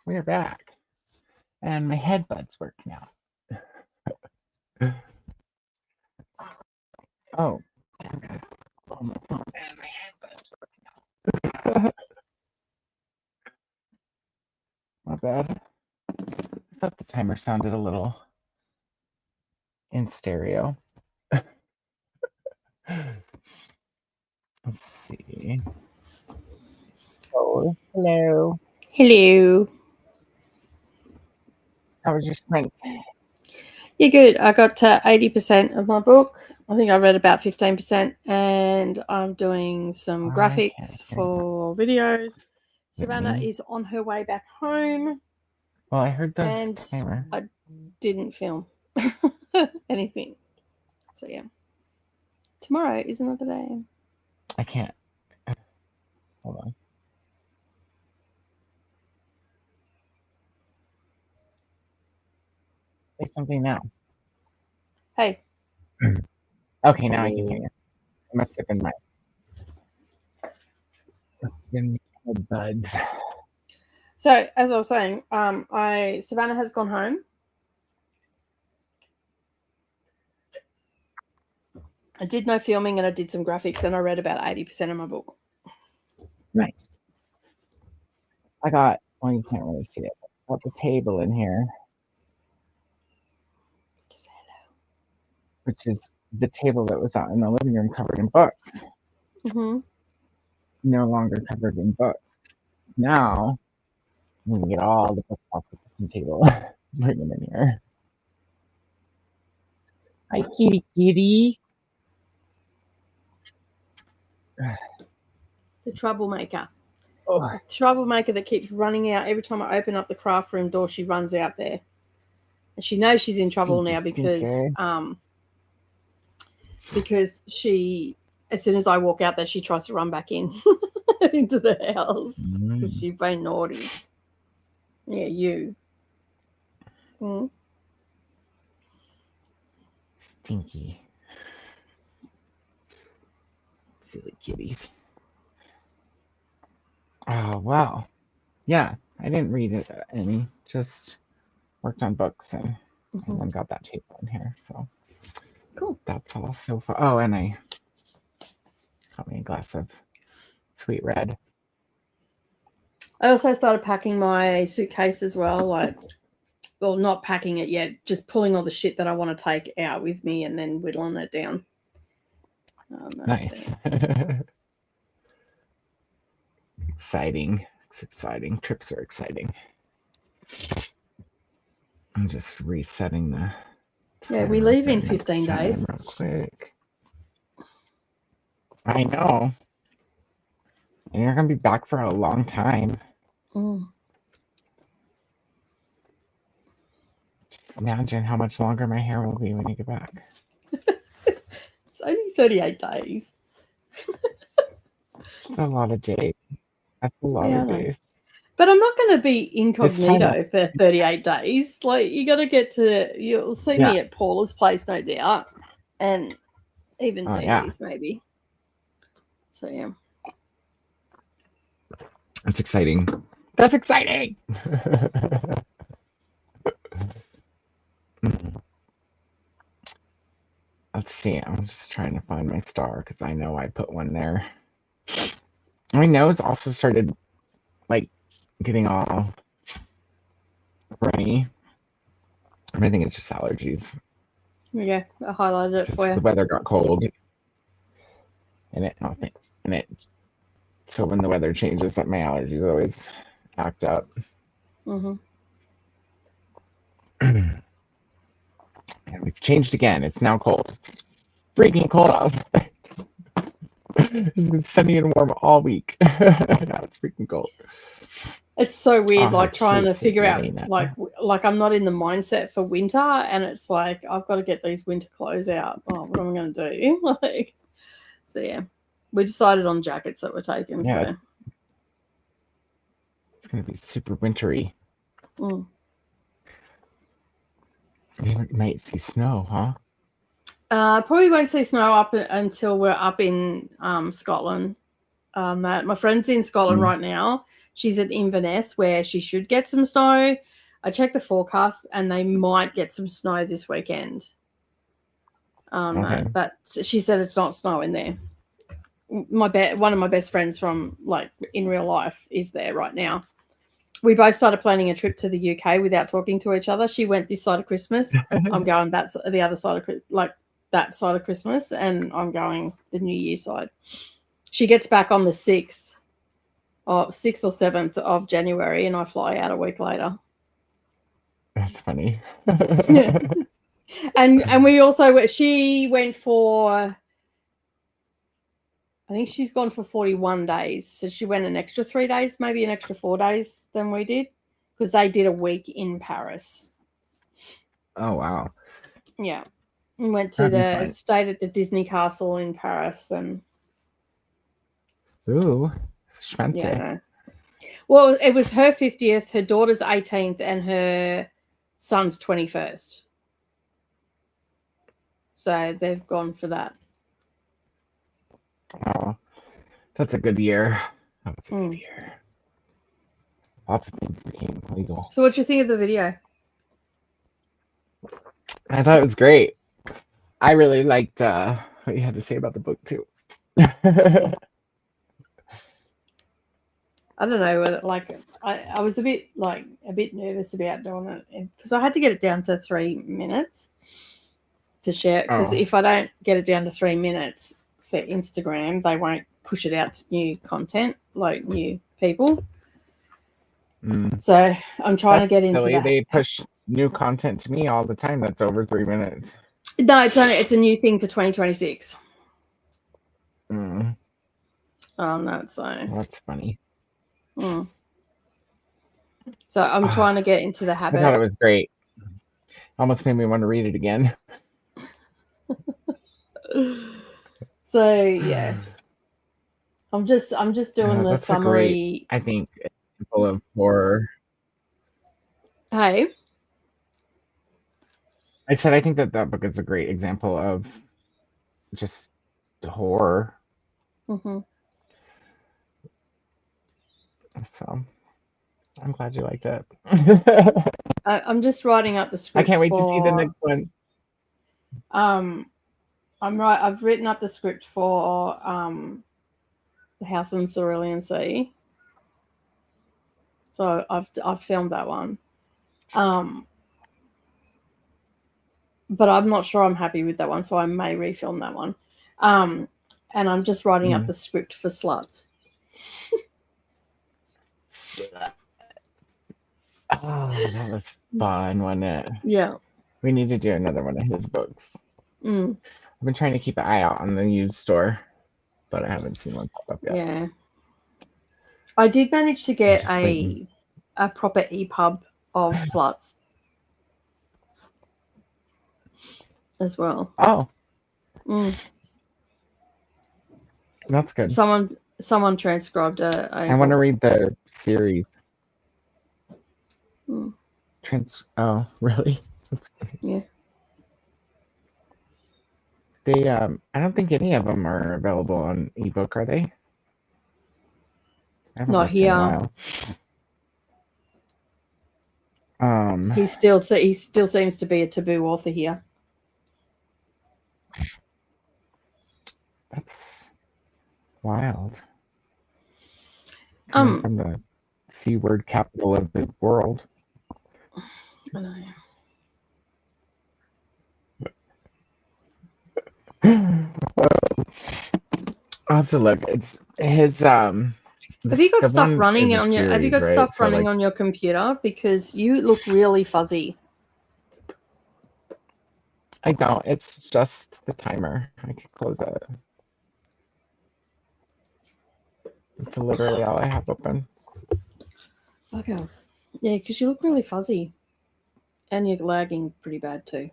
we're back, and my headbuds work now. Oh, oh my phone, and my headbuds work now. Not bad. I thought the timer sounded a little in stereo. Let's see. Oh, hello.
Hello.
How was your sprint?
Yeah, good. I got to 80% of my book. I think I read about 15%, and I'm doing some graphics for videos. Savannah is on her way back home.
Well, I heard the
and
timer.
I didn't film anything. So yeah. Tomorrow is another day.
I can't. Hold on. Say something now.
Hey.
Okay, now I can hear you. It must have been my buds.
So as I was saying, Savannah has gone home. I did no filming and I did some graphics and I read about 80% of my book.
Nice. I got, well, you can't really see it. I got the table in here, which is the table that was out in the living room covered in books.
Mm-hmm.
No longer covered in books. Now, we can get all the books off the kitchen table, bring them in here. Hi, kitty, kitty.
The troublemaker.
Oh.
The troublemaker that keeps running out. Every time I open up the craft room door, she runs out there. And she knows she's in trouble now because she, as soon as I walk out there, she tries to run back in into the house because she's been naughty. Yeah, you. Mm.
Stinky. Silly kitties. Oh, wow. Yeah, I didn't read any. Just worked on books and then got that table in here. So
cool.
That's all so far. Oh, and I got me a glass of sweet red.
I also started packing my suitcase as well. Well, not packing it yet, just pulling all the shit that I want to take out with me and then whittling it down.
Nice. Exciting. It's exciting. Trips are exciting. I'm just resetting the
Yeah, we leave in 15 days.
Real quick. I know. And you're going to be back for a long time.
Mm.
Just imagine how much longer my hair will be when you get back.
It's only 38 days.
That's a lot of days. That's a lot of days.
But I'm not going to be incognito for 38 days. Like, you got to get to, you'll see me at Paula's place, no doubt. And even Davey's, maybe. So, yeah.
That's exciting. That's exciting! Let's see. I'm just trying to find my star because I know I put one there. My nose also started, like, getting all runny. I think it's just allergies.
Yeah, I highlighted it for you.
The weather got cold. So when the weather changes, my allergies always act up.
Mm-hmm.
And we've changed again. It's now cold. It's freaking cold outside. It's been sunny and warm all week. Now it's freaking cold.
It's so weird, like trying to figure out, like I'm not in the mindset for winter, and it's like I've got to get these winter clothes out. Oh, what am I going to do? So yeah, we decided on jackets that we're taking.
Yeah,
so
it's going to be super wintry.
Mm.
You might see snow, huh?
Probably won't see snow up until we're up in Scotland. My friend's in Scotland right now. she's at Inverness where she should get some snow. I checked the forecast and they might get some snow this weekend.
Okay.
But she said it's not snowing there. One of my best friends from like in real life is there right now. We both started planning a trip to the UK without talking to each other. She went this side of Christmas. I'm going that's the other side of that side of Christmas, and I'm going the New Year side. She gets back on the 6th or 7th of January, and I fly out a week later.
That's funny.
Yeah. And we also, she went for, I think she's gone for 41 days. So she went an extra 3 days, maybe an extra 4 days than we did, because they did a week in Paris.
Oh, wow.
Yeah. And went to stayed at the Disney Castle in Paris. And
ooh, fancy.
yeah. Well, it was her 50th, her daughter's 18th, and her son's 21st. So they've gone for that.
Oh, that's a good year. That's a good year. Lots of things became legal.
So what do you think of the video?
I thought it was great. I really liked what you had to say about the book too.
I don't know, like I was a bit nervous about doing it because I had to get it down to 3 minutes to share. Because if I don't get it down to 3 minutes for Instagram, they won't push it out to new content, like new people. So I'm trying to get into that.
They push new content to me all the time that's over 3 minutes.
No, it's a new thing for 2026. Oh no, so
that's funny.
So I'm trying to get into the habit.
I thought it was great. Almost made me want to read it again.
So yeah, I'm just doing the summary.
I think full of horror.
Hey,
I said I think that book is a great example of just horror. So I'm glad you liked it.
I'm just writing up the script.
I can't wait to see the next one.
I've written up the script for The House in Cerulean Sea. So I've filmed that one. But I'm not sure I'm happy with that one, so I may refilm that one. And I'm just writing up the script for Sluts.
Oh, that was fun, wasn't it?
Yeah.
We need to do another one of his books. I've been trying to keep an eye out on the used store, but I haven't seen one pop up yet.
Yeah. I did manage to get a proper EPUB of Sluts as well.
Oh. That's good.
Someone transcribed
I want to read the series. Oh, really?
Yeah.
They I don't think any of them are available on ebook, are they?
Not here. He still seems to be a taboo author here.
That's wild. From the C word capital of the world.
I know.
I'll have to look. It's his
Have you got stuff running on your on your computer? Because you look really fuzzy.
I don't. It's just the timer. I can close it. It's literally all I have open.
Okay. Yeah, because you look really fuzzy. And you're lagging pretty bad too.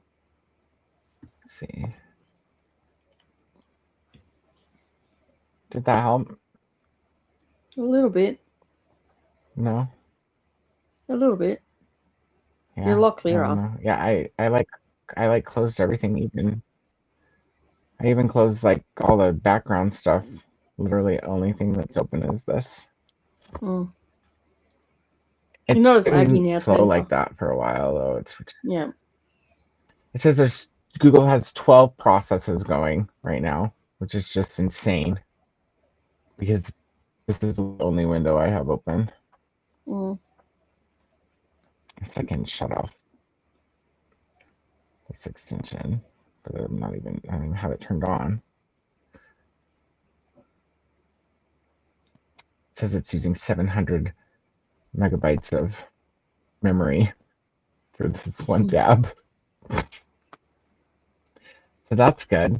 Let's see. Did that help?
A little bit.
No?
A little bit.
Yeah,
you're a lot clearer.
Yeah, I closed everything even. I even closed like all the background stuff. Literally only thing that's open is this.
You're
It's
not as laggy
been
now,
slow
Taylor.
like that for a while, though.
Yeah.
It says Google has 12 processes going right now, which is just insane because this is the only window I have open.
Mm.
I guess I can shut off this extension, but I don't even have it turned on. It says it's using 700 megabytes of memory for this one tab. So that's good.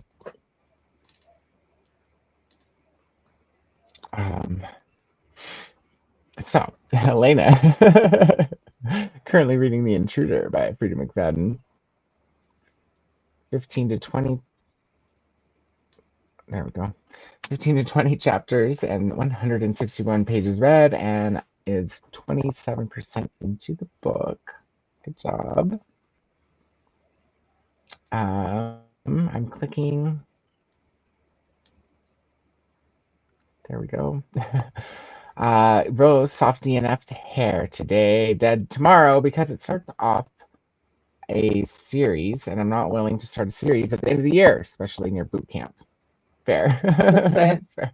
So, Elena, currently reading The Intruder by Frida McFadden. 15 to 20. There we go. 15 to 20 chapters and 161 pages read, and is 27% into the book. Good job. I'm clicking. There we go. Rose, soft DNF to hair today, dead tomorrow, because it starts off a series, and I'm not willing to start a series at the end of the year, especially near boot camp. Fair.
That's fair.
Fair.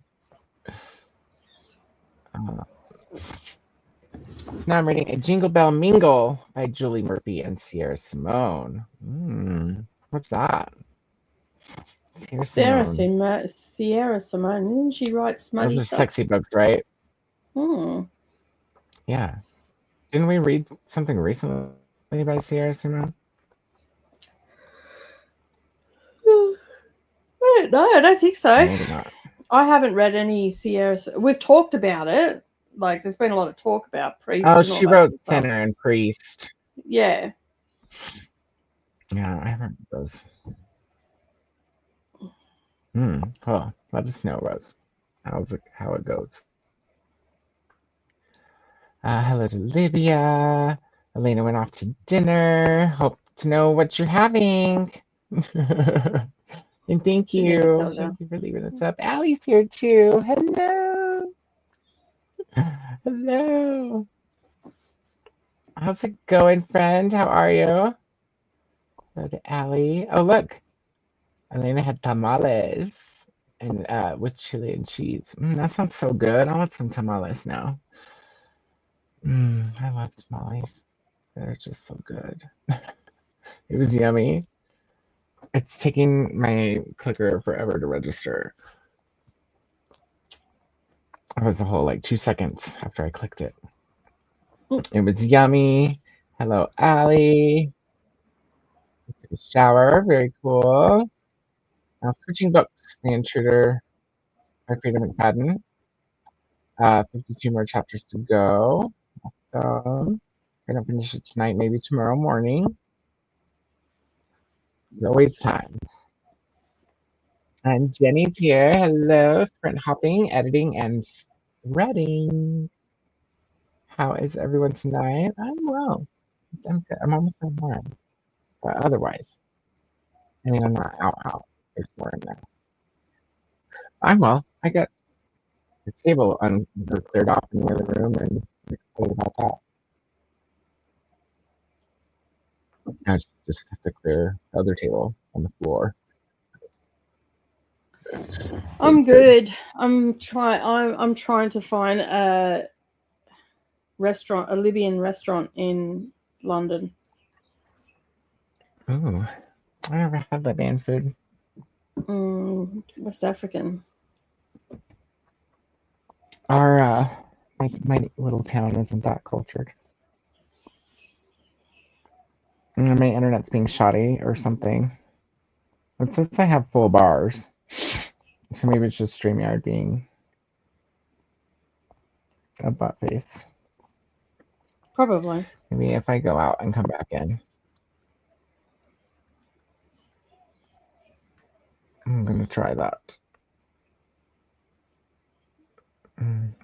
So now I'm reading A Jingle Bell Mingle by Julie Murphy and Sierra Simone. What's that?
Sierra Simone. Didn't she write smutty
Those are
stuff?
sexy books, right?
Yeah.
Didn't we read something recently by Sierra Simone?
No, I don't think so.
Maybe not.
I haven't read any Sierra. We've talked about it. Like, there's been a lot of talk about Priest.
Oh,
and
she
all that
wrote
sort of stuff.
Sinner and Priest.
Yeah.
Yeah, I remember those. Well, let us know, Rose. How it goes. Hello to Libya. Elena went off to dinner. Hope to know what you're having. And thank you. Thank you for leaving us up. Allie's here too. Hello. Hello. How's it going, friend? How are you? Hello to Allie. Oh, look. Elena had tamales and with chili and cheese. That sounds so good. I want some tamales now. I love tamales. They're just so good. It was yummy. It's taking my clicker forever to register. It was a whole like 2 seconds after I clicked it. It was yummy. Hello, Allie. Shower, very cool. Now switching books. The Intruder by Frida McFadden. 52 more chapters to go. Gonna finish it tonight, maybe tomorrow morning. There's always time. And Jenny's here. Hello. Sprint hopping, editing, and spreading. How is everyone tonight? I'm well. I'm good. I'm almost done home. But otherwise, I mean, I'm not out. There's more in there. I'm well. I got the table cleared off in the other room, and I'm excited about that. I just have to clear the other table on the floor.
I'm good. I'm trying to find a restaurant, a Libyan restaurant in London.
Ooh, I never had Libyan food.
West African.
Our my little town isn't that cultured. My internet's being shoddy or something. It says I have full bars, so maybe it's just StreamYard being a butt face.
Probably.
Maybe if I go out and come back in. I'm gonna try that.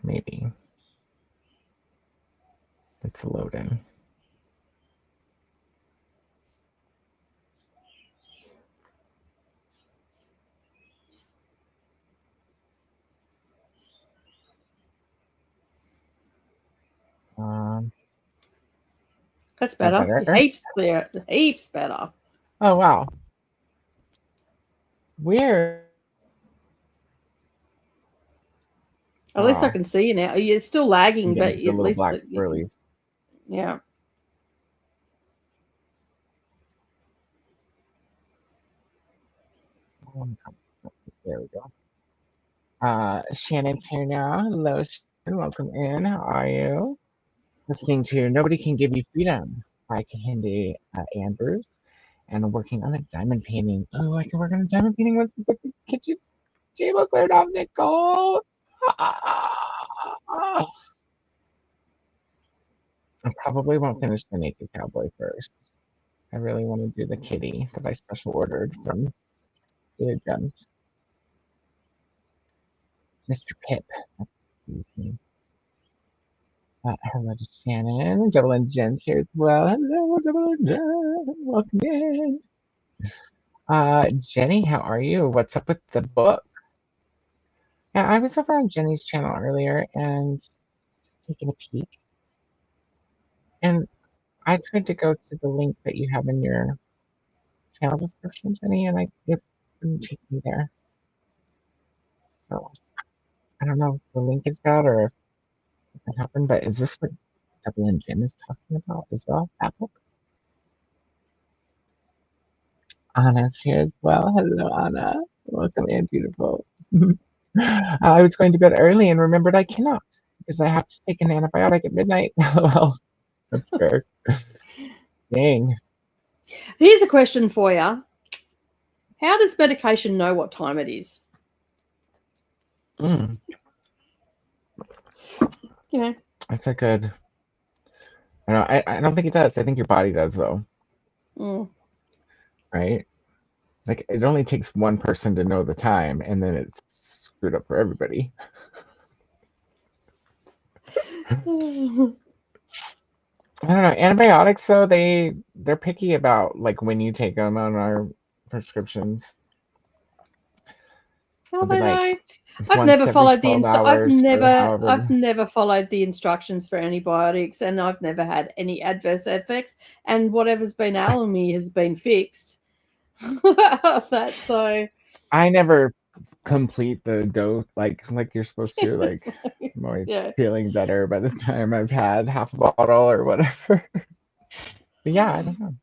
Maybe. It's loading.
That's
That
better.
better?
Heaps clear. Heaps better.
Oh, wow. Weird.
At least I
Oh,
can see you now. You're still lagging,
I'm
but
getting the
at
little
least
black
you can.
swirlies.
Yeah.
There we go. Shannon's here now. Hello, Shannon. Welcome in. How are you? Listening to Nobody Can Give You Freedom by Candy Andrews. And I'm working on a diamond painting. Oh, I can work on a diamond painting once the kitchen table cleared off, Nicole. I probably won't finish the Naked Cowboy first. I really want to do the kitty that I special ordered from David Gems. Mr. Pip. Hello to Shannon. Double and Jen's here as well. Hello, Double and Jen. Welcome in. Jenny, how are you? What's up with the book? Yeah, I was over on Jenny's channel earlier and just taking a peek. And I tried to go to the link that you have in your channel description, Jenny, and it didn't take me there. So I don't know if the link is bad or if it happened, but is this what Double and Jen is talking about as well? That book? Anna's here as well. Hello, Anna. Welcome in, beautiful. I was going to bed early and remembered I cannot because I have to take an antibiotic at midnight. Well, that's fair. Dang.
Here's a question for you. How does medication know what time it is?
Mm,
You know,
that's a good. I don't think it does. I think your body does, though, right? Like, it only takes one person to know the time, and then it's screwed up for everybody. I don't know. Antibiotics, though, they're picky about like when you take them on our prescriptions.
How
They'll be
they
like
know? I've
once
never
every
followed
12 hours or however.
I've never followed the instructions for antibiotics, and I've never had any adverse effects. And whatever's been ailing me has been fixed. That's so.
I never complete the dose like you're supposed to. Like, I'm always
Yeah.
feeling better by the time I've had half a bottle or whatever. But yeah, I don't know.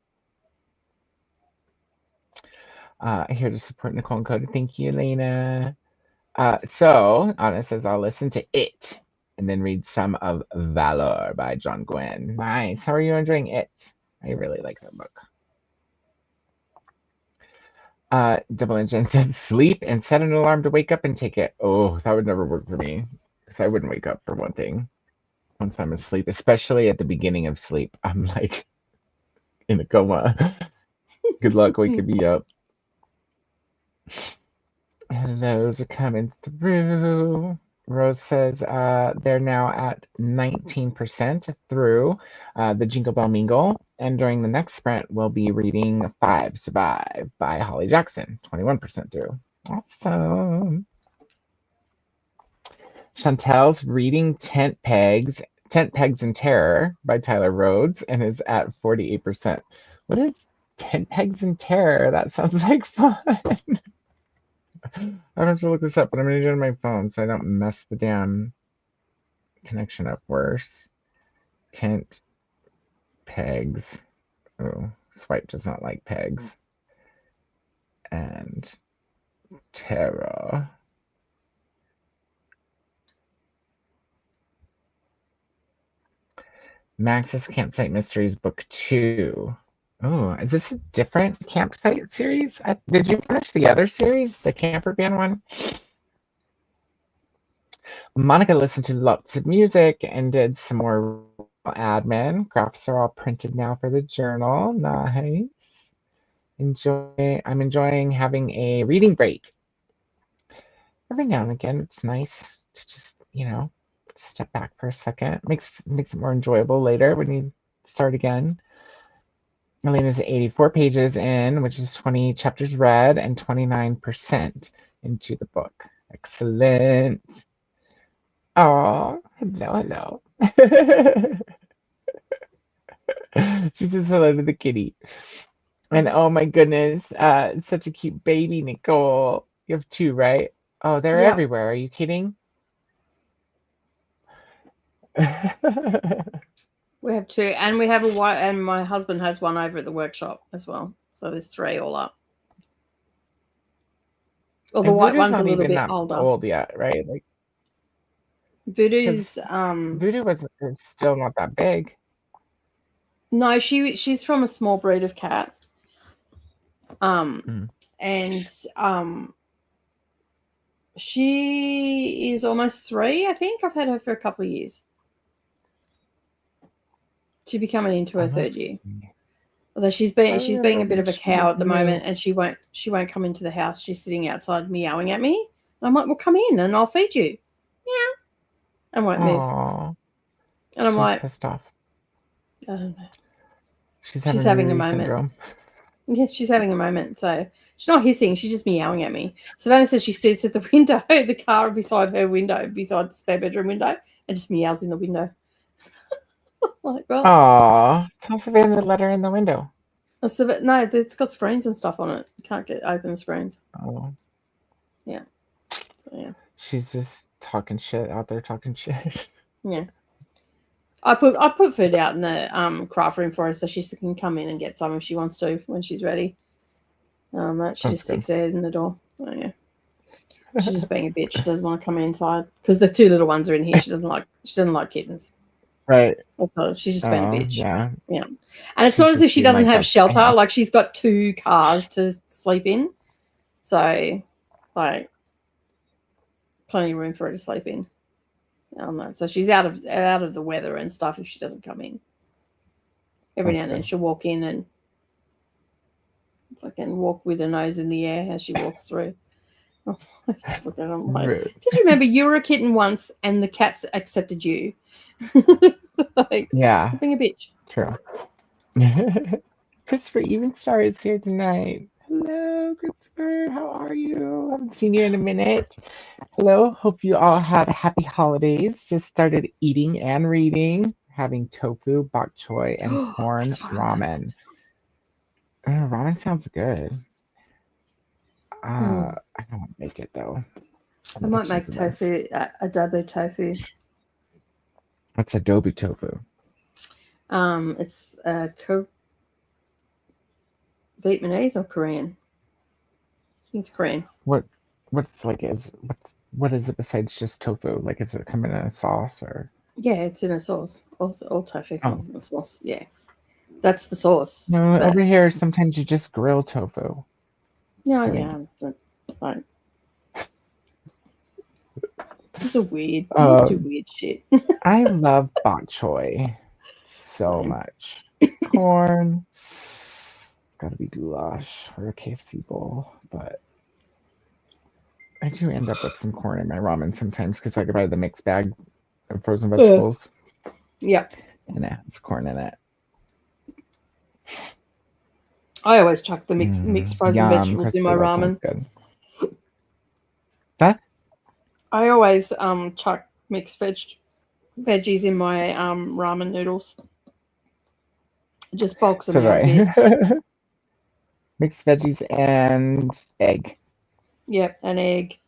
Here to support Nicole and Koda. Thank you, Elena. So Anna says I'll listen to it and then read some of Valor by John Gwynne. Nice. How are you enjoying it? I really like that book. Double Engine said sleep and set an alarm to wake up and take it. Oh, that would never work for me because I wouldn't wake up for one thing once I'm asleep, especially at the beginning of sleep. I'm like in a coma. Good luck waking me up. And those are coming through. Rose says they're now at 19% through the Jingle Bell Mingle. And during the next sprint, we'll be reading 5 Survive by Holly Jackson, 21% through. Awesome. Chantel's reading Tent Pegs and Terror by Tyler Rhodes and is at 48%. What is Tent Pegs and Terror? That sounds like fun. I have to look this up, but I'm going to do it on my phone so I don't mess the damn connection up worse. Tent pegs. Oh, Swipe does not like pegs. And terror. Max's Campsite Mysteries Book 2. Oh, is this a different campsite series? Did you finish the other series, the camper band one? Monica listened to lots of music and did some more admin. Graphs are all printed now for the journal. Nice. I'm enjoying having a reading break. Every now and again, it's nice to just, step back for a second. Makes it more enjoyable later when you start again. Elena's 84 pages in, which is 20 chapters read and 29% into the book. Excellent. Oh, hello.
She says hello to the kitty. And oh my goodness, it's such a cute baby, Nicole. You have two, right? Oh, they're
Yeah,
everywhere. Are you kidding?
we have two, and we have a white, and my husband has one over at the workshop as well. So there's three all up. Well, the
And
white
Voodoo's
one's a
not
little
even
bit
that
older.
old yet, right? Like,
Voodoo's
Voodoo is still not that big.
no, she's from a small breed of cat.
Mm.
And she is almost 3, I think. I've had her for a couple of years. She's becoming into her third year. Although she's being a bit of a cow at the moment, and she won't come into the house. She's sitting outside meowing at me. And I'm like, well, come in and I'll feed you. Meow. And won't move.
Aww.
And I'm
She's
like,
pissed off.
I don't know.
She's
having a
Riri
moment.
syndrome.
Yeah, she's having a moment. So she's not hissing. She's just meowing at me. Savannah says she sits at the window, the car beside her window, beside the spare bedroom window, and just meows in the window. Like, well,
Aw, tell Savannah to let her in the window.
no, it's got screens and stuff on it. You can't open the screens.
Oh.
Yeah. So, yeah.
She's just talking shit out there, talking shit.
Yeah. I put food out in the craft room for her so she can come in and get some if she wants to when she's ready. She
That's
just sticks her head in the door. Oh yeah. She's just being a bitch. She doesn't want to come inside because the two little ones are in here. She doesn't like kittens.
Right.
So she's just being a bitch.
Yeah.
Yeah. And it's not as if she doesn't have shelter.
Yeah.
Like she's got 2 cars to sleep in. So like plenty of room for her to sleep in. So she's out of the weather and stuff if she doesn't come in. Every now and then she'll walk in and fucking walk with her nose in the air as she walks through. Just look at them like, just remember you were a kitten once and the cats accepted you. Like,
yeah.
stop being a bitch.
True. Christopher Evenstar is here tonight. Hello, Christopher. How are you? Haven't seen you in a minute. Hello. Hope you all had happy holidays. Just started eating and reading, having tofu, bok choy, and corn ramen. Ramen sounds good. I don't want to make it though.
I might make tofu, adobo tofu.
What's adobo tofu?
It's Vietnamese or Korean? I think it's Korean.
What is it besides just tofu? Like, is it come in a sauce or?
Yeah, it's in a sauce. All tofu comes in a sauce. Yeah, that's the sauce.
No, over here sometimes you just grill tofu.
No, yeah, but like, it's a weird. You just do weird shit.
I love bok choy so much. Corn. Gotta be goulash or a KFC bowl, but I do end up with some corn in my ramen sometimes because I could buy the mixed bag of frozen vegetables.
Yeah.
And it has corn in it.
I always chuck the mixed frozen vegetables in my ramen.
Good. That?
I always chuck mixed veggies in my ramen noodles. It just bulks them out a bit.
Mixed veggies and egg.
Yep, an egg.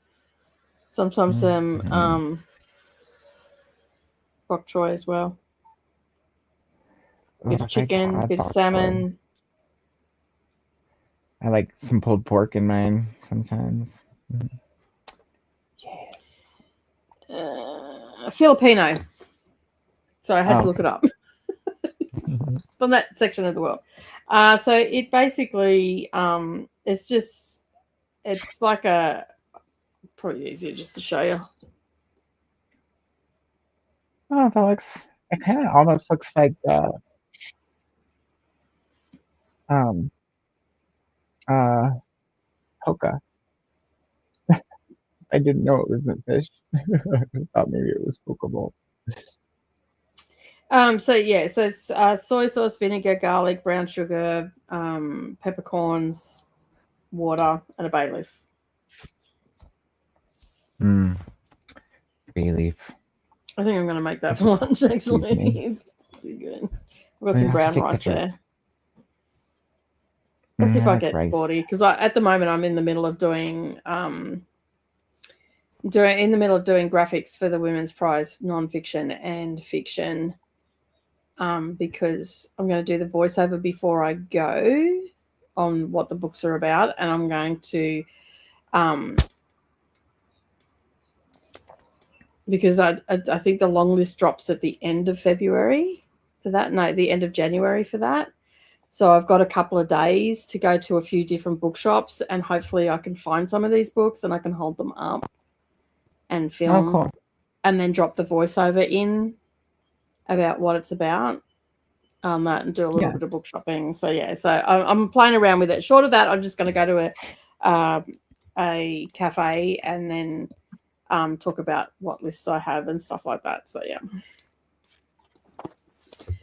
Sometimes some bok choy as well. Bit of chicken, bit of salmon.
I like some pulled pork in mine sometimes.
Yeah. Filipino. So I had to look it up. From that section of the world. So it basically it's like a probably easier just to show you.
Oh, it kind of almost looks like Hoka. I didn't know it was a fish. I thought maybe it was Pokeball.
So it's soy sauce, vinegar, garlic, brown sugar, peppercorns, water, and a bay leaf.
Bay leaf.
I think I'm going to make that for lunch, actually. be good. I've got
We
some
have to
brown
take
rice
pictures.
there. Let's see if
I
I
like
get
rice.
sporty, because at the moment I'm in the middle of doing graphics for the Women's Prize non-fiction and fiction, because I'm going to do the voiceover before I go on what the books are about, and I'm going to because I think the long list drops at the end of February for that. No, the end of January for that. So I've got a couple of days to go to a few different bookshops, and hopefully I can find some of these books and I can hold them up and film,
cool.
and then drop the voiceover in about what it's about on that, and do a little bit of book shopping. So yeah, so I'm playing around with it. Short of that, I'm just going to go to a cafe and then talk about what lists I have and stuff like that. So yeah,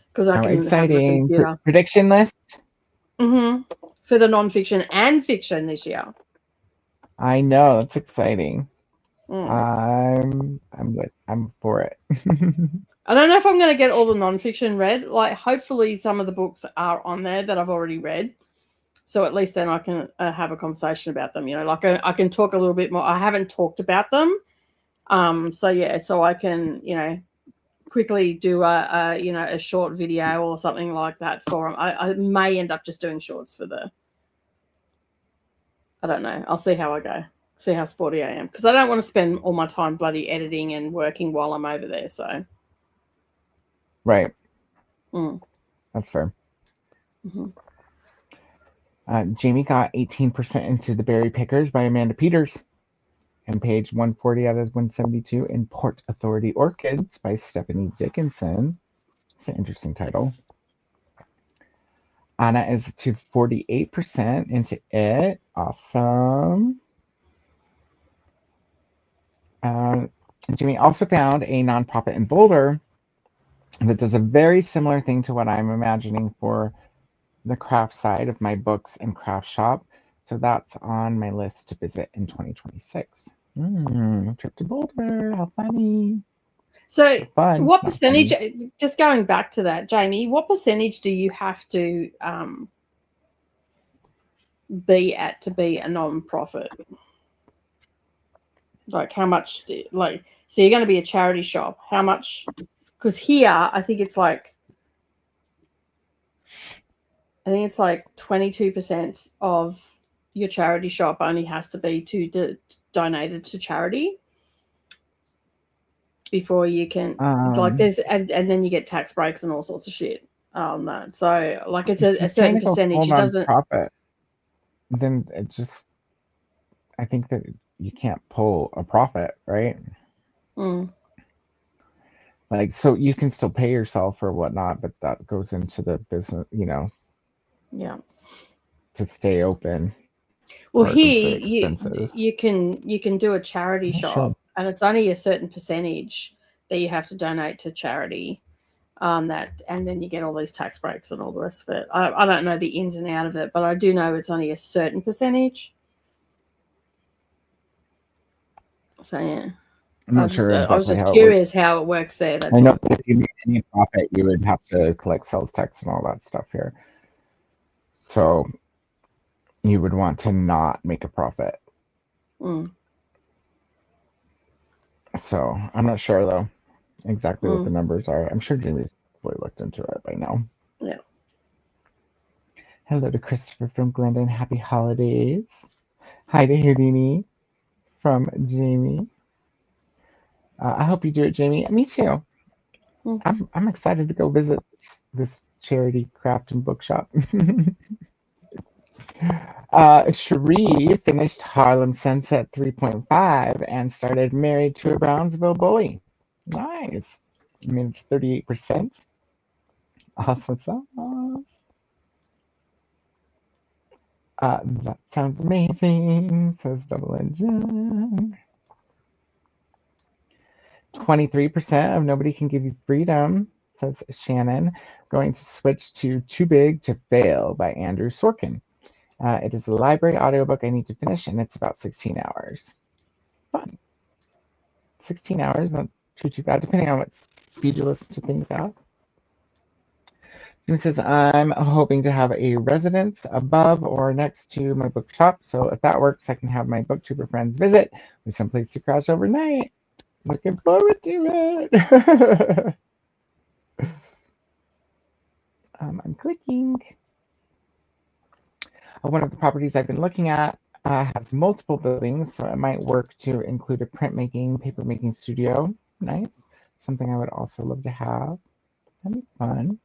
because I can
exciting.
have my computer.
Prediction list?
For the non-fiction and fiction this year.
I know, that's exciting.
Mm.
I'm good. I'm for it.
I don't know if I'm going to get all the non-fiction read. Like, hopefully some of the books are on there that I've already read. So at least then I can have a conversation about them. You know, like I can talk a little bit more. I haven't talked about them. So yeah, so I can, you know, quickly do a short video or something like that for them. I may end up just doing shorts for I don't know. I'll see how I go. See how sporty I am, because I don't want to spend all my time bloody editing and working while I'm over there. So
right.
That's
fair. Jamie got 18% into The Berry Pickers by Amanda Peters, and page 140 out of 172 in Port Authority Orchids by Stephanie Dickinson. It's an interesting title. Anna is to 48% into it. Awesome. Jimmy also found a nonprofit in Boulder that does a very similar thing to what I'm imagining for the craft side of my books and craft shop. So that's on my list to visit in 2026. Trip to Boulder. How funny.
So
fun.
What percentage, just going back to that, Jamie, what percentage do you have to be at to be a non-profit? Like how much, so you're going to be a charity shop. How much? Because here, I think it's like 22% of your charity shop only has to be donated to charity before you can, and then you get tax breaks and all sorts of shit on that. So like it's a certain percentage. It doesn't.
Profit. Then it just, I think that you can't pull a profit, right? Like, so you can still pay yourself or whatnot, but that goes into the business, you know.
Yeah.
To stay open.
Well, here you can do a charity shop, and it's only a certain percentage that you have to donate to charity. That, and then you get all these tax breaks and all the rest of it. I don't know the ins and out of it, but I do know it's only a certain percentage. So yeah,
I'm not sure exactly
I was just
how
curious how it works there. That's
I know that if you made any profit, you would have to collect sales tax and all that stuff here. So you would want to not make a profit. So I'm not sure though exactly what the numbers are. I'm sure Jamie's probably looked into it by now.
Yeah.
Hello to Christopher from Glendon. Happy holidays. Hi to Houdini from Jamie. I hope you do it, Jamie. Me too. I'm excited to go visit this charity craft and bookshop. Cherie finished Harlem Sunset 3.5 and started Married to a Brownsville Bully. Nice. I mean, it's 38%. Awesome sauce. That sounds amazing, says Double Engine. 23% of Nobody Can Give You Freedom, says Shannon. Going to switch to Too Big to Fail by Andrew Sorkin. It is a library audiobook I need to finish, and it's about 16 hours. Fun. 16 hours, not too bad, depending on what speed you listen to things at. He says, I'm hoping to have a residence above or next to my bookshop. So if that works, I can have my booktuber friends visit with some place to crash overnight. Looking forward to it. I'm clicking. One of the properties I've been looking at has multiple buildings, so it might work to include a printmaking, papermaking studio. Nice. Something I would also love to have. That'd be fun.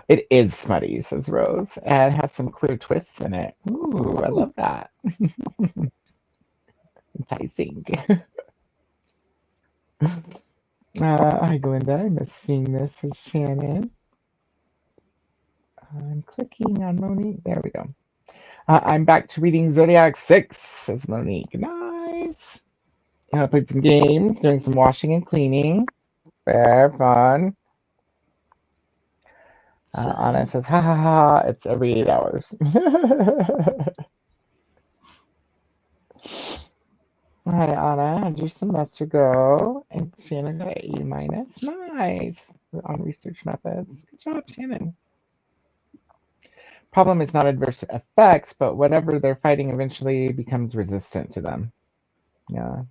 It is smutty, says Rose, and has some queer twists in it. Ooh, I love that. Enticing. Hi, Glinda. I miss seeing this, says Shannon. I'm clicking on Monique. There we go. I'm back to reading Zodiac 6, says Monique. Nice. I played some games, doing some washing and cleaning. Very fun. Anna says, ha ha ha, it's every 8 hours. Hi, Anna. How'd your semester go? And Shannon got an A minus. Nice. On research methods. Good job, Shannon. Problem is not adverse effects, but whatever they're fighting eventually becomes resistant to them. Yeah.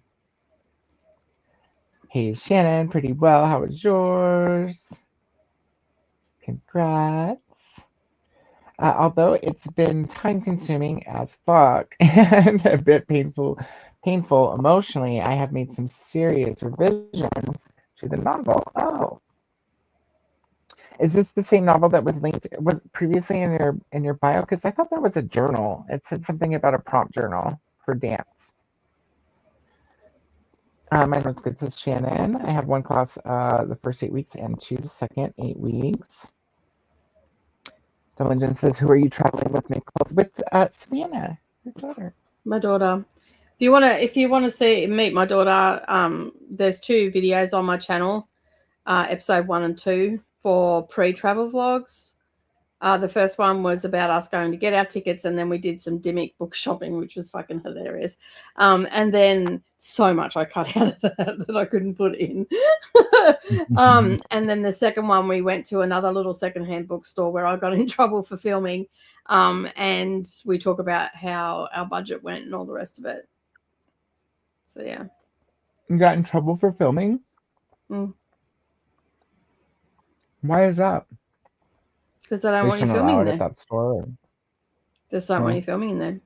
Hey, Shannon, pretty well. How was yours? Congrats. Although it's been time-consuming as fuck and a bit painful emotionally, I have made some serious revisions to the novel. Oh. Is this the same novel that was linked was previously in your bio? Because I thought that was a journal. It said something about a prompt journal for dance. My notes good, says Shannon. I have one class the first 8 weeks and 2 the second 8 weeks. Dylan says, who are you traveling with? With Savannah, your daughter.
My daughter. If you wanna meet my daughter, there's 2 videos on my channel, episode 1 and 2 for pre-travel vlogs. The first one was about us going to get our tickets, and then we did some Dimmick book shopping, which was fucking hilarious. And then so much I cut out of that I couldn't put in. And then the second one, we went to another little secondhand bookstore where I got in trouble for filming. And we talk about how our budget went and all the rest of it. So yeah.
You got in trouble for filming?
Mm.
Why is that?
Because I don't want you filming in there.
At that store.
Just don't want you filming in there.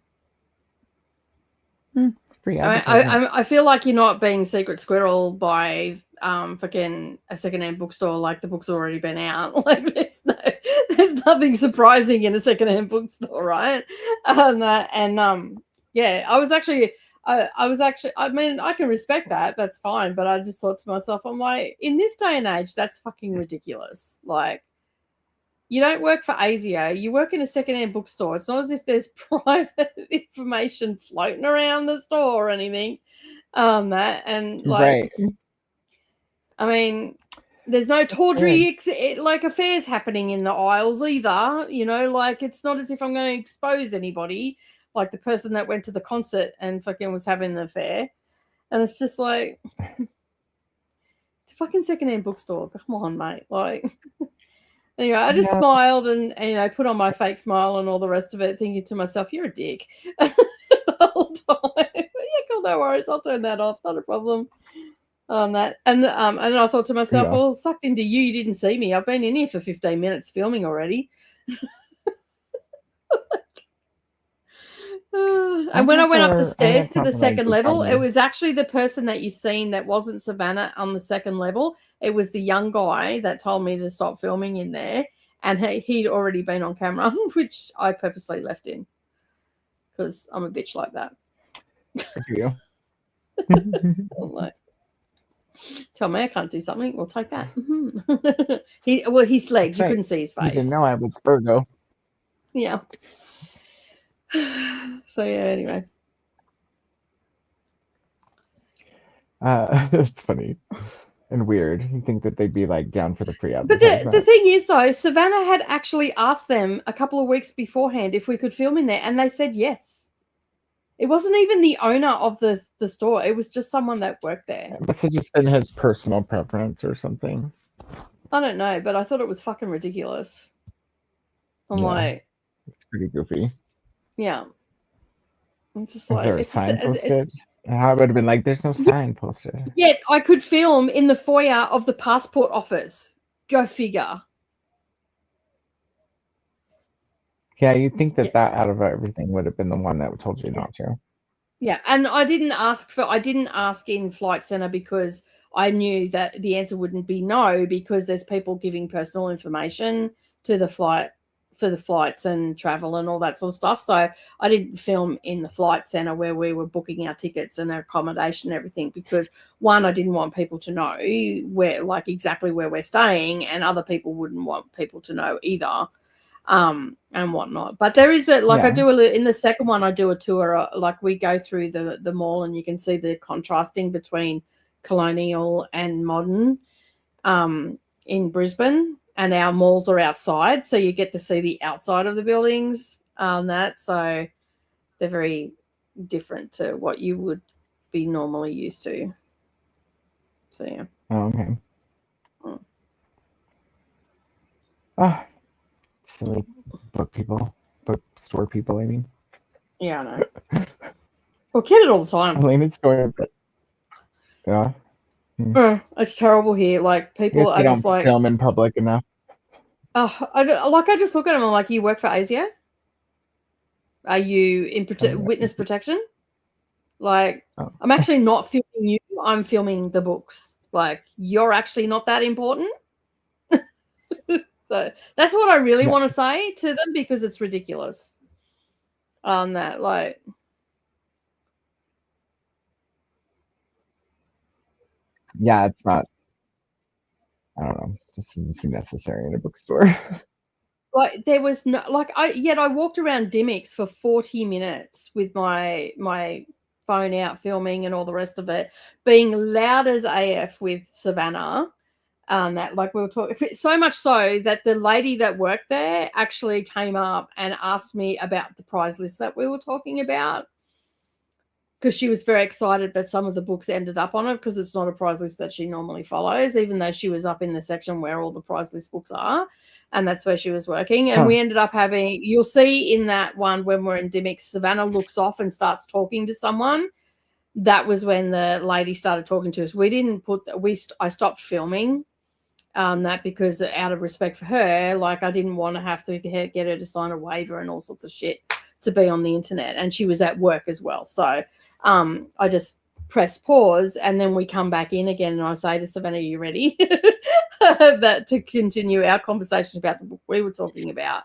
Free
I feel like you're not being secret squirrel by fucking a secondhand bookstore. Like, the book's already been out. Like, there's nothing surprising in a secondhand bookstore, right? Yeah, I mean, I can respect that. That's fine. But I just thought to myself, I'm like, in this day and age, that's fucking ridiculous. Like, you don't work for ASIO. You work in a secondhand bookstore. It's not as if there's private information floating around the store or anything.
Right.
I mean, there's no tawdry affairs happening in the aisles either. You know, like, it's not as if I'm going to expose anybody, like the person that went to the concert and fucking was having an affair. And it's just like, it's a fucking secondhand bookstore. Come on, mate. Like, anyway, I just smiled and put on my fake smile and all the rest of it, thinking to myself, you're a dick. The whole time. Yeah, cool, no worries. I'll turn that off. Not a problem. And I thought to myself, well, sucked into you. You didn't see me. I've been in here for 15 minutes filming already. And when I went up the stairs to the second level, it was actually the person that you seen that wasn't Savannah on the second level. It was the young guy that told me to stop filming in there, and he'd already been on camera, which I purposely left in because I'm a bitch like that.
You.
Like, tell me I can't do something, we'll take that. His legs, you couldn't see his face.
You didn't know I was Virgo.
Yeah. So yeah, anyway.
It's funny and weird. You think that they'd be like down for the free
But the thing is, though, Savannah had actually asked them a couple of weeks beforehand if we could film in there, and they said yes. It wasn't even the owner of the store. It was just someone that worked there.
Must have just been his personal preference or something.
I don't know, but I thought it was fucking ridiculous. I'm
Yeah.
like,
It's pretty goofy.
yeah. I'm just
Is
like,
there a sign posted? And I would have been like, there's no sign posted.
Yet I could film in the foyer of the passport office. Go figure.
Yeah, you'd think that
Yeah.
that out of everything would have been the one that told you not to.
Yeah, and I didn't ask in Flight Center because I knew that the answer wouldn't be no, because there's people giving personal information to the flight for the flights and travel and all that sort of stuff. So I didn't film in the Flight Center where we were booking our tickets and our accommodation and everything, because one, I didn't want people to know where, like, exactly where we're staying, and other people wouldn't want people to know either. And whatnot. But there is I do in the second one, I do a tour, like we go through the mall, and you can see the contrasting between colonial and modern in Brisbane, and our malls are outside, so you get to see the outside of the buildings, so they're very different to what you would be normally used to. So yeah.
Oh, okay.
Mm.
Ah, silly bookstore people, I mean.
Yeah, I know. Well, get it all the time.
I mean, it's story, but yeah.
It's terrible here. Like, people are just like,
film in public enough.
I just look at them. I'm like, you work for ASIO? Are you in witness protection? Like, I'm actually not filming you. I'm filming the books. Like, you're actually not that important. So that's what I really want to say to them, because it's ridiculous. That, like,
yeah, it's not. I don't know. It just doesn't seem necessary in a bookstore.
Like, there was no, like, I walked around Dimmicks for 40 minutes with my phone out filming and all the rest of it, being loud as AF with Savannah. That, like, we were talking, so much so that the lady that worked there actually came up and asked me about the prize list that we were talking about, because she was very excited that some of the books ended up on it, because it's not a prize list that she normally follows, even though she was up in the section where all the prize list books are, and that's where she was working. And we ended up having, you'll see in that one when we're in Dimmick, Savannah looks off and starts talking to someone. That was when the lady started talking to us. We didn't put, I stopped filming that, because out of respect for her, like, I didn't want to have to get her to sign a waiver and all sorts of shit to be on the internet, and she was at work as well. So I just press pause, and then we come back in again, and I say to Savannah, are you ready? That to continue our conversation about the book we were talking about.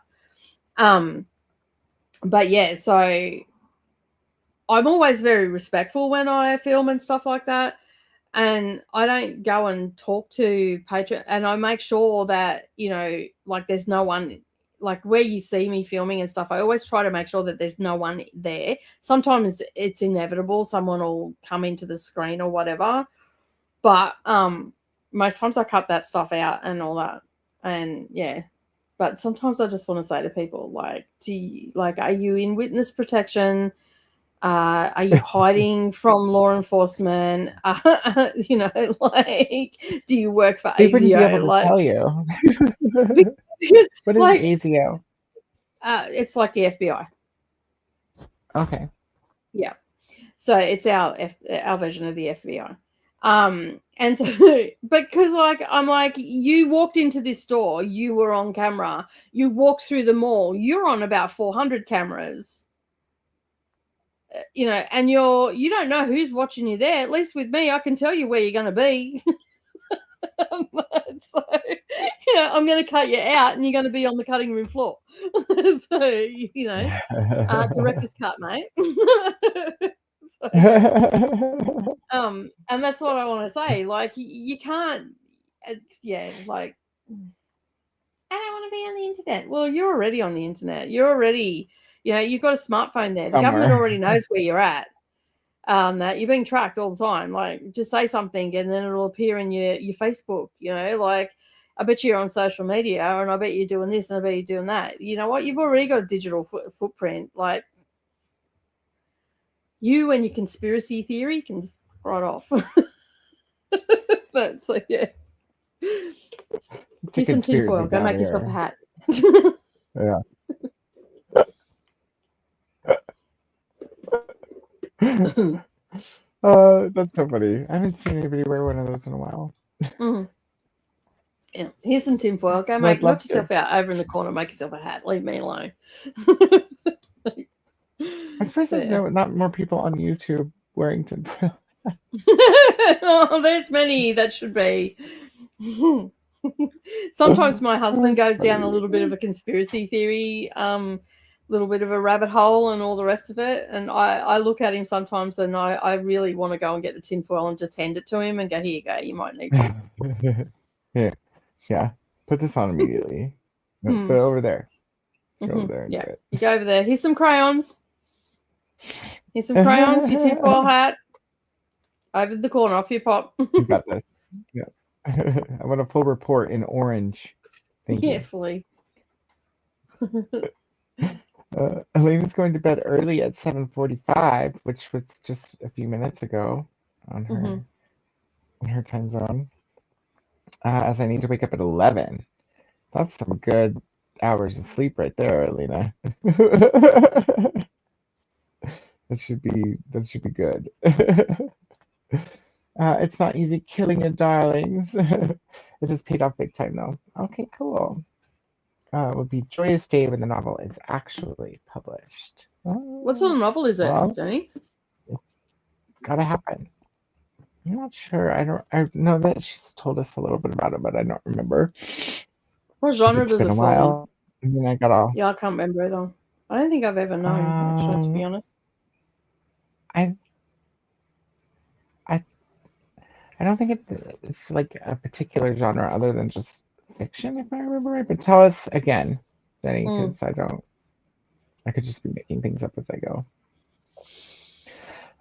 But yeah, so I'm always very respectful when I film and stuff like that. And I don't go and talk to Patreon, and I make sure that, like, there's no one, like, where you see me filming and stuff, I always try to make sure that there's no one there. Sometimes it's inevitable. Someone will come into the screen or whatever. But most times I cut that stuff out and all that. And yeah. But sometimes I just want to say to people, like, are you in witness protection? Are you hiding from law enforcement? Like, do you work for
They wouldn't be
ASIO?
able to tell you.
Because,
What is
like,
ASIO?
It's like the FBI.
Okay.
Yeah. So it's our version of the FBI. And so, because, like, I'm like, you walked into this store, you were on camera, you walked through the mall, you're on about 400 cameras. And you don't know who's watching you there. At least with me, I can tell you where you're going to be. So, I'm going to cut you out, and you're going to be on the cutting room floor. So, director's cut, mate. And that's what I want to say. Like, you can't. Like, I don't want to be on the internet. Well, you're already on the internet. You're already. You've got a smartphone there. The government already knows where you're at. That you're being tracked all the time. Like, just say something, and then it'll appear in your Facebook. Like, I bet you're on social media, and I bet you're doing this, and I bet you're doing that. You know what? You've already got a digital footprint. Like, you and your conspiracy theory can just right off. But so yeah. Here's some tinfoil.
conspiracy
Go make
down
yourself a
here.
hat.
Yeah. That's so funny. I haven't seen anybody wear one of those in a while.
Mhm. Yeah. Here's some tinfoil. Go
I'd
knock
love to.
yourself out over in the corner. Make yourself a hat. Leave me alone.
I'm surprised there's
Yeah.
not more people on YouTube wearing tinfoil.
Oh, there's many that should be. Sometimes my husband goes down a little bit of a conspiracy theory, little bit of a rabbit hole and all the rest of it. And I look at him sometimes and I really want to go and get the tinfoil and just hand it to him and go, here you go, you might need this.
Yeah. Put this on immediately. No, put it over there. Go over there and
Yeah,
do it.
you go over there. Here's some crayons. Here's some crayons, your tinfoil hat. Over the corner, off your pop.
You got this. Yeah. I want a full report in orange. Thank you.
Fully.
Elena's going to bed early at 7:45, which was just a few minutes ago on her time zone. As I need to wake up at 11. That's some good hours of sleep right there, Elena. That should be good. It's not easy killing your darlings. It has paid off big time though. Okay, cool. It would be joyous day when the novel is actually published.
What sort of novel is it,
Well,
Jenny?
It's gotta happen. I'm not sure. I know that she's told us a little bit about it, but I don't remember.
What genre
It's
does it
been a
fall in?
while. And then I got all.
Yeah, I can't remember either. I don't think I've ever known, actually, to be honest.
I don't think it's like a particular genre other than just fiction, if I remember right. But tell us again, Jenny, because I could just be making things up as I go.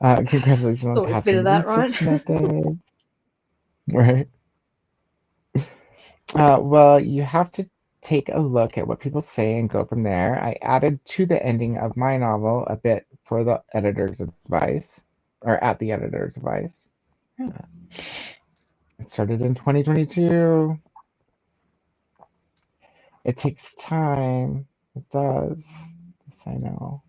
Congratulations on
Always a bit
passing
of that,
research
right?
methods. Right. Well, you have to take a look at what people say and go from there. I added to the ending of my novel a bit for the editor's advice, or at the editor's advice. Yeah. It started in 2022. It takes time. It does. Yes, I know.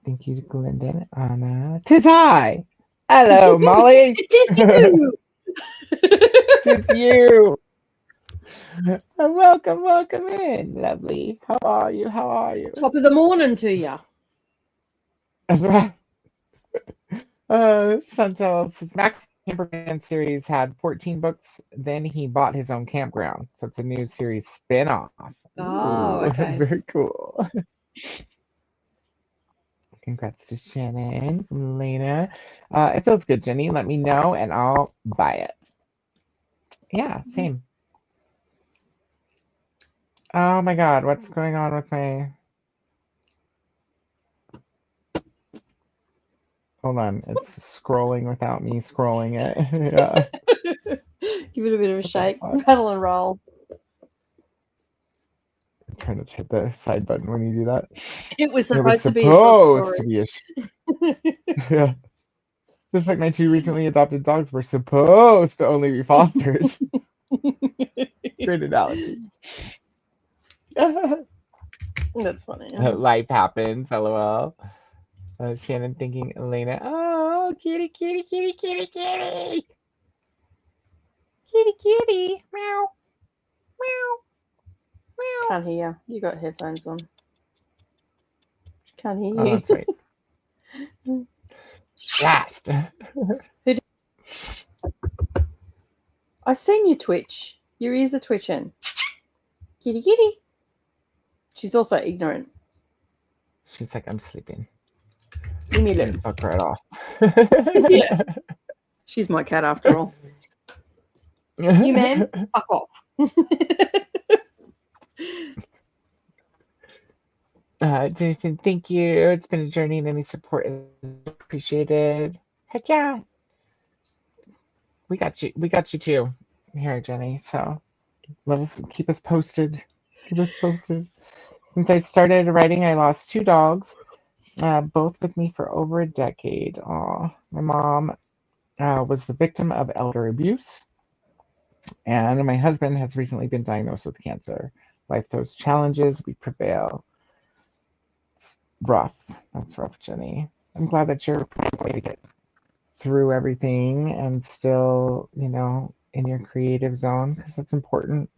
Thank you, Glendon, Anna. Tis Hello, Molly.
It is you!
Tis you. Welcome in, lovely. How are you?
Top of the morning to you.
That's right. Chantel says Max Camperman series had 14 books. Then he bought his own campground, so it's a new series spin-off.
Oh,
Ooh,
okay.
very cool. Congrats to Shannon, Lena. It feels good, Jenny. Let me know and I'll buy it. Yeah, same. Oh my God, what's going on with my... Hold on, it's scrolling without me scrolling it. Yeah.
Give it a bit of a shake, rattle and roll.
I'm trying to hit the side button when you do that.
It was
It was
supposed to be a short
supposed to
story.
be yeah. Just like my 2 recently adopted dogs were supposed to only be fosters. Great analogy.
That's funny.
Life happens, lol. Shannon thinking Elena, oh, kitty, kitty, kitty, kitty, kitty. Kitty, kitty, meow, meow, meow.
Can't hear you. You got headphones on. Can't hear
Oh,
you.
that's right. Last.
I seen you twitch. Your ears are twitching. Kitty, kitty. She's also ignorant.
She's like, I'm sleeping.
Leave me
And
alone.
fuck right off.
Yeah. She's my cat after all. You man, fuck off.
Jason, thank you. It's been a journey and any support is appreciated. Heck yeah. We got you too here, Jenny. So keep us posted. Since I started writing, I lost 2 dogs, both with me for over a decade. Aw, my mom was the victim of elder abuse. And my husband has recently been diagnosed with cancer. Life throws challenges, we prevail. It's rough. That's rough, Jenny. I'm glad that you're finding a way to get through everything and still, in your creative zone, because that's important.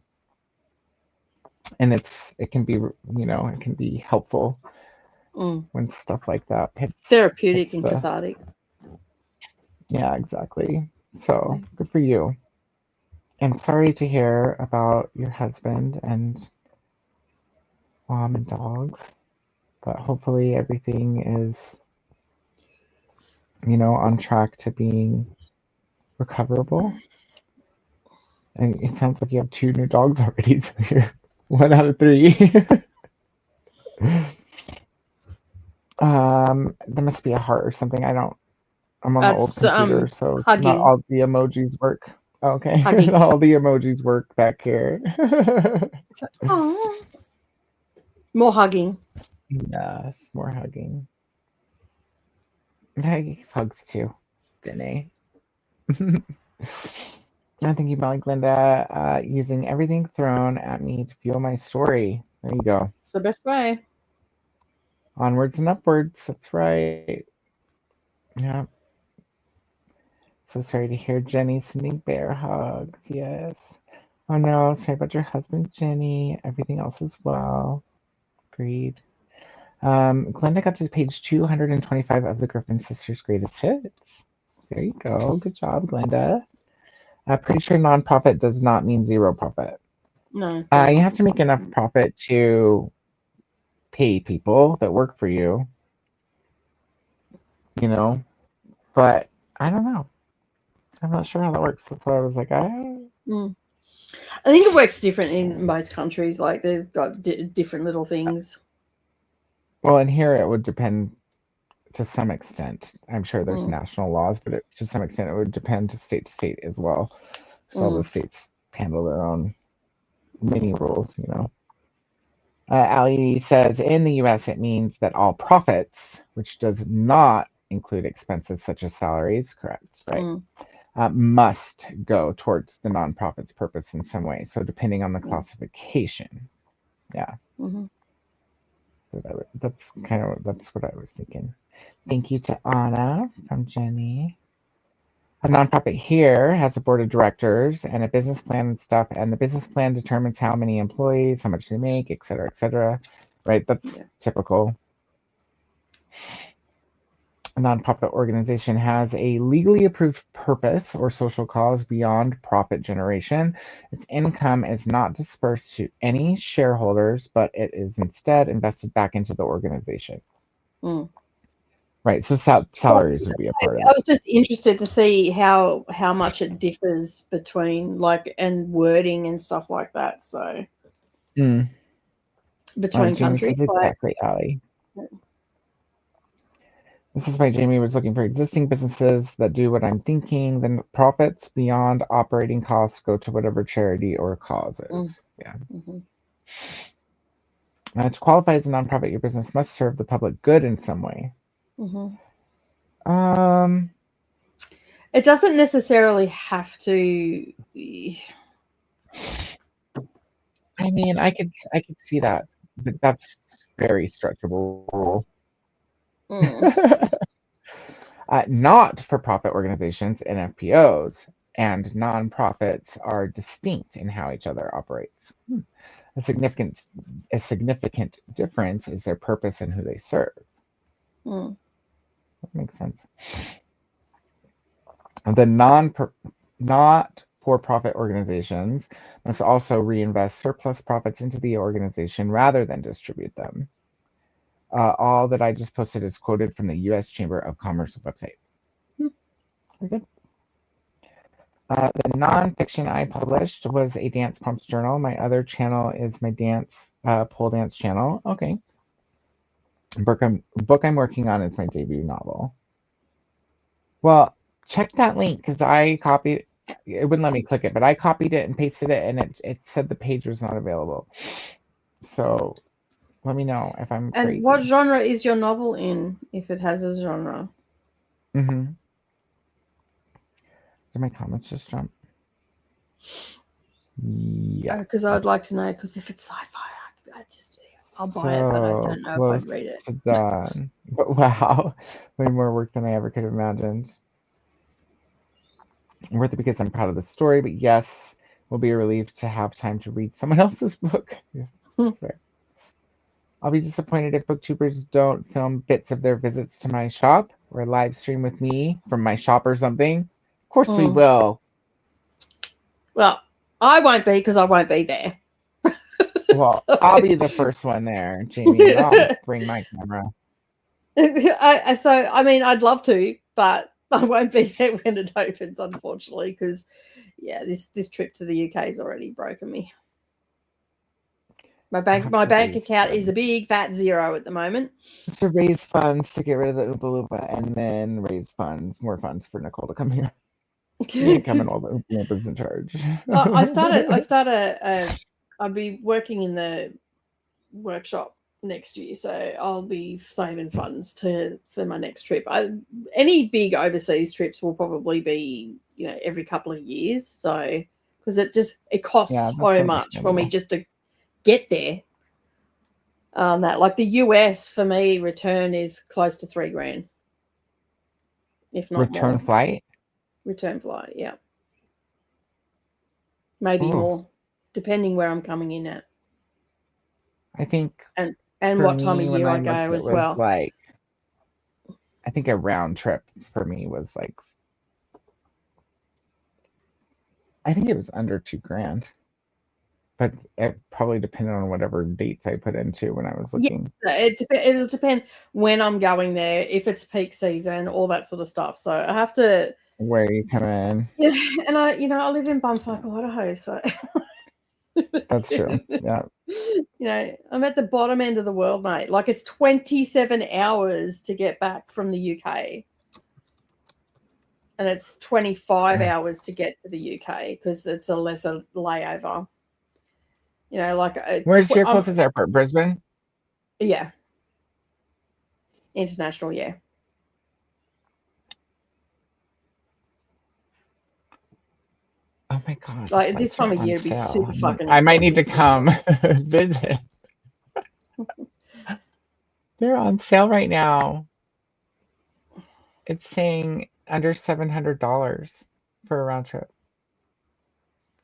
And it can be helpful when stuff like that hits.
Therapeutic
hits
and
the,
cathartic.
Yeah, exactly. So good for you. And sorry to hear about your husband and mom and dogs, but hopefully everything is, on track to being recoverable. And it sounds like you have 2 new dogs already, so you're 1 out of 3. There must be a heart or something. I'm on the old
That's
computer, so not
hugging.
all the emojis work. Okay,
Hugging.
not all the emojis work back here.
Oh, more hugging.
Yes, more hugging. Hey, hugs too, Danae. I think you like Linda, using everything thrown at me to fuel my story. There you go.
It's the best way.
Onwards and upwards. That's right. Yeah. So sorry to hear Jenny sending bear hugs. Yes. Oh no, sorry about your husband, Jenny. Everything else as well. Agreed. Glenda got to page 225 of the Griffin Sisters' Greatest Hits. There you go. Good job, Glenda. I'm pretty sure nonprofit does not mean zero profit.
No.
You have to make enough profit to pay people that work for you, but I don't know. I'm not sure how that works. That's why I was like,
I think it works different in most countries. Like, there's got different little things.
Well, in here it would depend to some extent. I'm sure there's national laws, but to some extent it would depend to state as well. So the states handle their own mini rules, Ali says, in the US, it means that all profits, which does not include expenses such as salaries, correct, right, must go towards the nonprofit's purpose in some way. So depending on the classification. Yeah. So that's what I was thinking. Thank you to Anna from Jenny. A nonprofit here has a board of directors and a business plan and stuff, and the business plan determines how many employees, how much they make, et cetera, right? That's typical. A nonprofit organization has a legally approved purpose or social cause beyond profit generation. Its income is not dispersed to any shareholders, but it is instead invested back into the organization. Right, so salaries would be a part of it.
I was just interested to see how much it differs between and wording and stuff like that. So between countries,
exactly, Ali. This is why Jamie was looking for existing businesses that do what I'm thinking. Then profits beyond operating costs go to whatever charity or cause is. Yeah. To qualify as a nonprofit, your business must serve the public good in some way.
It doesn't necessarily have to.
I mean, I could see that, but that's very stretchable rule. Not-for-profit organizations, NFPOs, and nonprofits are distinct in how each other operates. A significant difference is their purpose and who they serve. That makes sense. The not-for-profit organizations must also reinvest surplus profits into the organization rather than distribute them. All that I just posted is quoted from the U.S. Chamber of Commerce website. Very good. The nonfiction I published was a dance prompts journal. My other channel is my pole dance channel. Okay. Book I'm working on is my debut novel. Well, check that link because I copied it. Wouldn't let me click it, but I copied it and pasted it, and it said the page was not available. So let me know if I'm crazy.
And what genre is your novel in, if it has a genre?
Did my comments just jump? Yeah.
Because I'd like to know. Because if it's sci-fi, I'll buy it, but I don't know if I'd
Close
read it.
to done. But wow, way more work than I ever could have imagined. Worth it because I'm proud of the story, but yes, will be a relief to have time to read someone else's book. Yeah, fair. I'll be disappointed if booktubers don't film bits of their visits to my shop or live stream with me from my shop or something. Of course we will.
Well, I won't be because I won't be there.
Well, I'll be the first one there, Jamie, and I'll bring my camera.
I mean, I'd love to, but I won't be there when it opens, unfortunately, because this trip to the UK has already broken me. My bank account is a big fat zero at the moment.
To raise funds to get rid of the Oompa Loompa and then raise more funds for Nicole to come here. You ain't coming, all the Oompa Loompas in charge.
I'll be working in the workshop next year, so I'll be saving funds for my next trip. Any big overseas trips will probably be every couple of years, so because it costs so much for me just to get there. That like the US for me return is close to $3,000, if not
return
more.
flight.
Return flight, yeah, maybe more, depending where I'm coming in at.
I think,
and what time of year I go as well.
Like, I think a round trip for me was like, I think it was under $2,000, but it probably depended on whatever dates I put into when I was looking.
Yeah, it'll depend when I'm going there, if it's peak season, all that sort of stuff. So I have to.
Where you come in?
Yeah, and I live in Bumfuck, Idaho, so.
That's true. Yeah.
I'm at the bottom end of the world, mate. Like it's 27 hours to get back from the UK. And it's 25 hours to get to the UK because it's a lesser layover.
Where's your closest airport? Brisbane?
Yeah. International, yeah.
Oh my god!
Like this time of year, it'd be super fucking.
I might need to come visit. They're on sale right now. It's saying under $700 for a round trip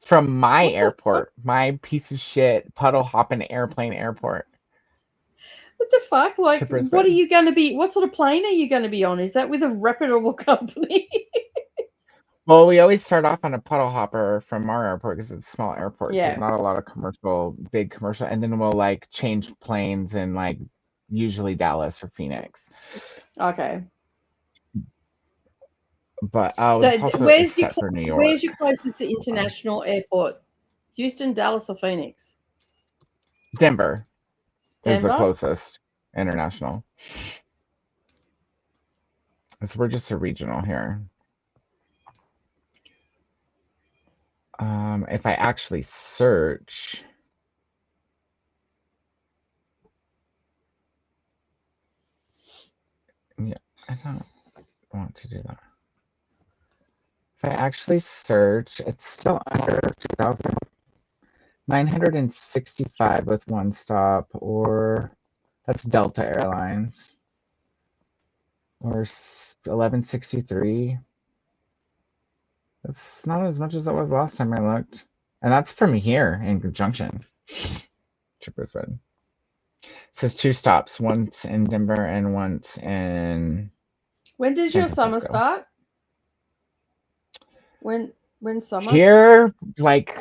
from my airport, my piece of shit puddle hopping airplane airport.
What the fuck? Like, what are you going to be? What sort of plane are you going to be on? Is that with a reputable company?
Well, we always start off on a puddle hopper from our airport because it's a small airport, so not a lot of big commercial, and then we'll like change planes in like usually Dallas or Phoenix.
Okay.
But
where's your closest international airport? Houston, Dallas, or Phoenix?
Denver is the closest international. So we're just a regional here. If I actually search, yeah, I don't want to do that. If I actually search, it's still under 2,000. 965 with one stop, or that's Delta Airlines, or 1163. That's not as much as it was last time I looked. And that's from here in Junction to Brisbane. It says 2 stops, once in Denver and once in.
When does your summer start? When summer?
Here, like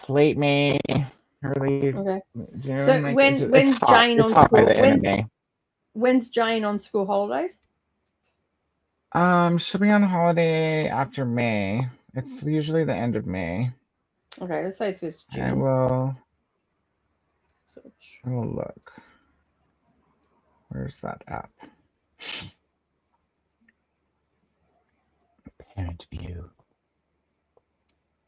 late May, early June.
So
like,
when's Jane on school? When's Jane on school holidays?
She'll be on holiday after May. It's usually the end of May.
Okay, let's say 1st June.
I will look. Where's that app? Parent view.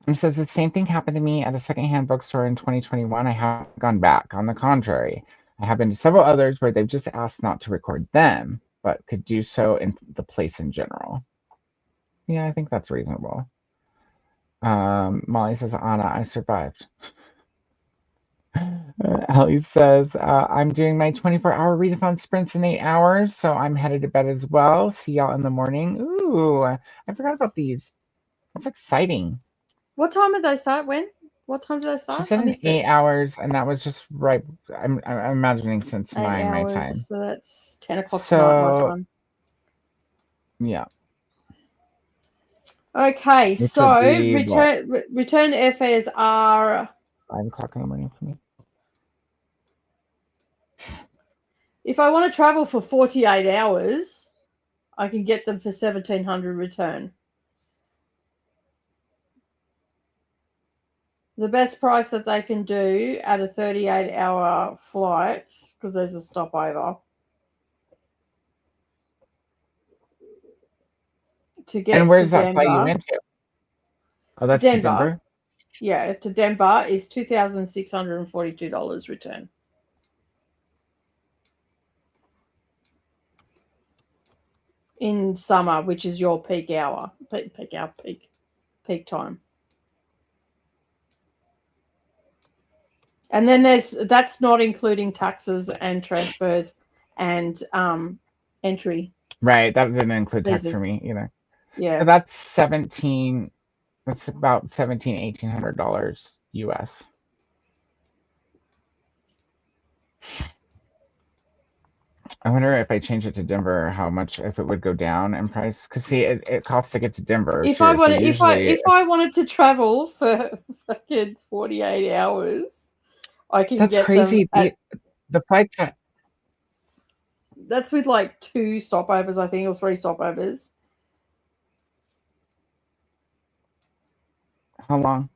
It says the same thing happened to me at a secondhand bookstore in 2021. I haven't gone back. On the contrary, I have been to several others where they've just asked not to record them, but could do so in the place in general. Yeah, I think that's reasonable. Molly says, Anna, I survived. Ellie says, I'm doing my 24-hour readathon sprints in 8 hours, so I'm headed to bed as well. See y'all in the morning. Ooh, I forgot about these. That's exciting.
What time did they start? When? What time did they
She
start?
said
I
in
missed
8
it.
hours, and that was just right. I'm imagining since
8
9 my
hours.
time.
So that's 10 o'clock tonight my
So,
time.
yeah.
Okay,
Which
so
would be what?
return airfares are,
5 o'clock in the morning for me.
if I want to travel for 48 hours, I can get them for $1,700 return. The best price that they can do at a 38-hour flight, because there's a stopover, to get
And
to
where's that flight you
Denver.
went to? Oh,
To
that's to
Denver.
Denver?
Yeah, to Denver is $2,642 return. In summer, which is your peak hour, peak time. And then that's not including taxes and transfers and entry.
Right, that didn't include tax for
Visas.
me either.
Yeah.
So that's about $1,800 US. I wonder if I change it to Denver, how much, if it would go down in price. Because see, it costs to get to Denver
If
too.
I
So
wanted,
usually,
if I wanted to travel for fucking 48 hours, I can
that's
get them
crazy.
at.
The flights that,
That's with like 2 stopovers, I think, or 3 stopovers.
how long?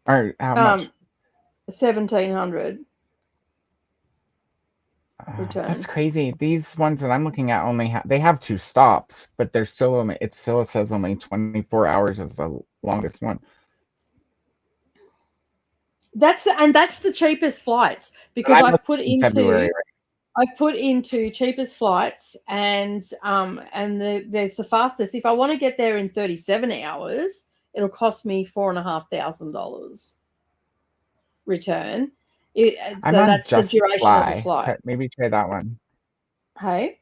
Or how much?
1,700 return.
That's crazy. These ones that I'm looking at only they have 2 stops, but they're still only, it still says only 24 hours is the longest one.
That's the cheapest flights, because
I'm
I've
looking
put
in February,
into cheapest flights, and there's the fastest. If I want to get there in 37 hours, it'll cost me $4,500 return.
I'm
So
on
that's the
Just
duration of the
Fly.
flight.
Maybe try that one.
Hey,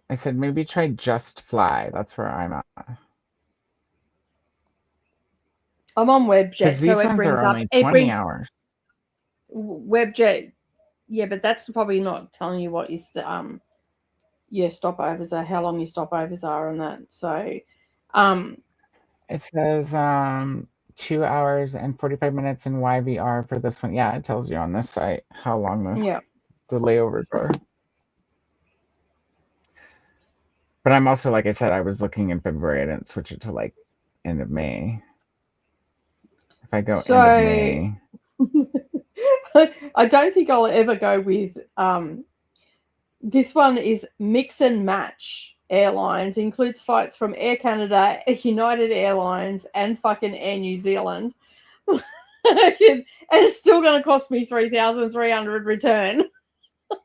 I said maybe try Just Fly. That's where I'm at.
I'm on Webjet,
Because
so
these
it
ones
brings
are
up
only 20 hours.
Webjet. Yeah, but that's probably not telling you what your stopovers are, how long your stopovers are, and that. So,
It says 2 hours and 45 minutes in YVR for this one. Yeah, it tells you on this site how long the layovers are. But I'm also, like I said, I was looking in February. I didn't switch it to like end of May. If I go end of May.
I don't think I'll ever go with this one is Mix and Match Airlines, includes flights from Air Canada, United Airlines, and fucking Air New Zealand. And it's still going to cost me $3,300 return.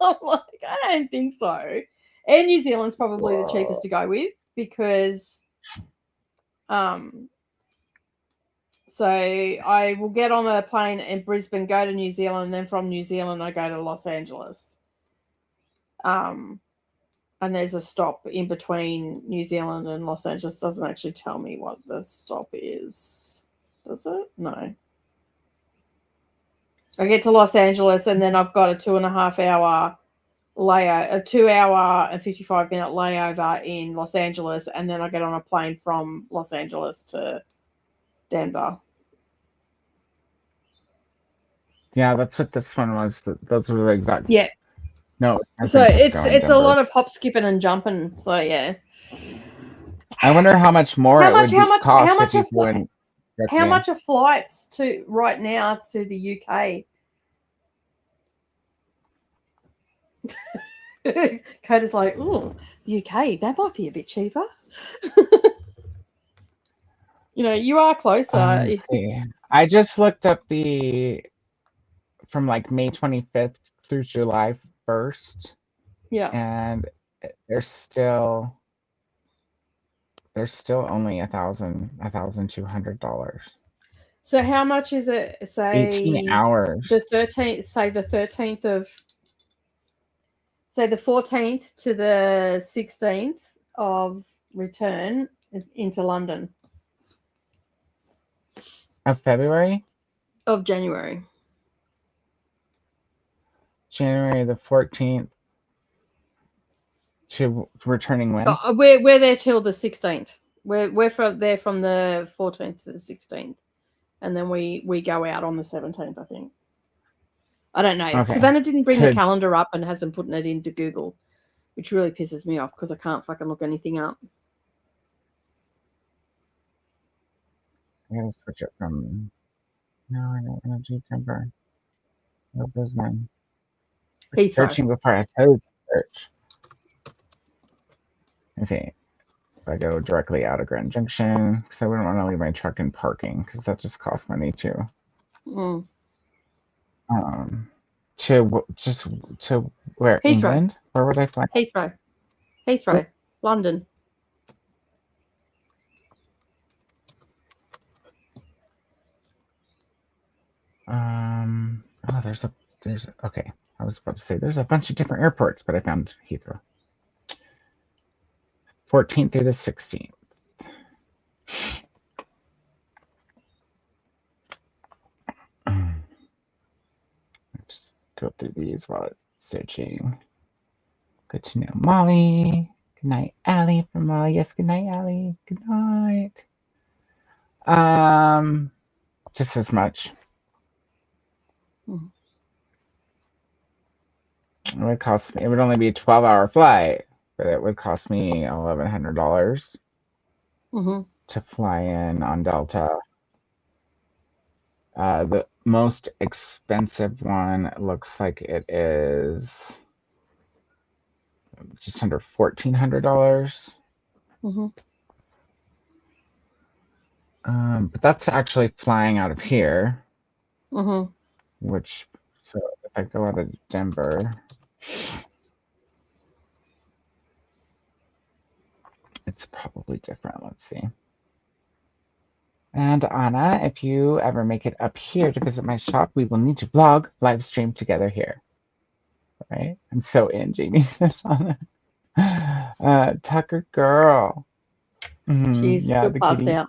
I'm like, I don't think so. Air New Zealand's probably the cheapest to go with, because so I will get on a plane in Brisbane, go to New Zealand, and then from New Zealand I go to Los Angeles. And there's a stop in between New Zealand and Los Angeles. Doesn't actually tell me what the stop is. Does it? No. I get to Los Angeles, and then I've got a 2.5 hour layover, a 2 hour and 55-minute layover in Los Angeles, and then I get on a plane from Los Angeles to Denver.
Yeah, that's what this one was. Those were the exact.
Yeah.
No.
So it's a lot of hop, skipping, and jumping. So yeah.
I wonder how much more it would cost if you flew in.
How much are flights to right now to the UK? Koda's like, oh, the UK, that might be a bit cheaper. You know, you are closer.
Let's see. I just looked up from like May 25th through July 1st.
Yeah.
And they're still only $1,200.
So how much is it?
18 hours.
The 13th. Say the 13th of. Say the 14th to the 16th of return into London
Of February?
of January.
January the 14th to returning when?
Oh, we're there till the 16th. We're there from the 14th to the 16th, and then we go out on the 17th. I think. I don't know.
Okay.
Savannah didn't bring the calendar up and hasn't put it into Google, which really pisses me off because I can't fucking look anything up.
I gotta switch it from. No, I don't want to do Denver. What was mine?
Heathrow.
Searching before I close search. Let's see. If I go directly out of Grand Junction, because I wouldn't want to leave my truck in parking, because that just costs money too.
Mm.
To where?
Heathrow.
England? Where would I fly?
Heathrow, London.
Oh, there's okay. I was about to say there's a bunch of different airports, but I found Heathrow. 14th through the 16th. Just go through these while it's searching. Good to know, Molly. Good night, Allie from Molly. Yes, good night, Allie. Good night. Just as much. It would cost me. It would only be a 12-hour flight, but it would cost me $1,100 to fly in on Delta. The most expensive one looks like it is just under $1,400. But that's actually flying out of here. Which, so if I go out of Denver, it's probably different. Let's see. And Anna, if you ever make it up here to visit my shop, we will need to vlog, live stream together here. Right? I'm so in, Jamie. Tucker girl.
She's still passed out.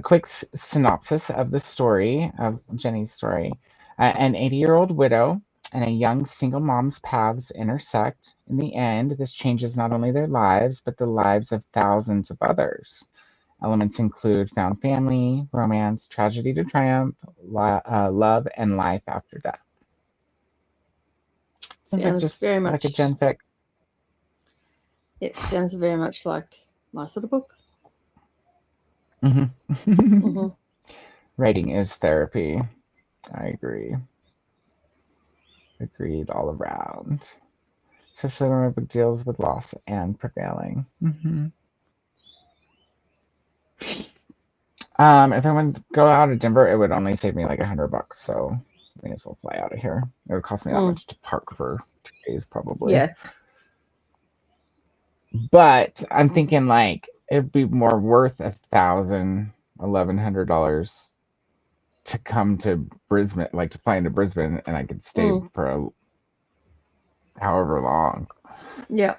Quick synopsis of the story, of Jenny's story. An 80-year-old widow and a young single mom's paths intersect. In the end, this changes not only their lives, but the lives of thousands of others. Elements include found family, romance, tragedy to triumph, love, and life after death.
Sounds
just
very much
like a Gen fic.
It sounds very much like my sort of book.
Writing is therapy. I agree. Agreed all around. Especially when my book deals with loss and prevailing. If I went to go out of Denver, it would only save me like $100. So I may as well fly out of here. It would cost me that much to park for 2 days, probably.
Yeah.
But I'm thinking like it'd be more worth $1,000, $1,100 to come to Brisbane, like to fly into Brisbane, and I could stay for however long.
Yeah.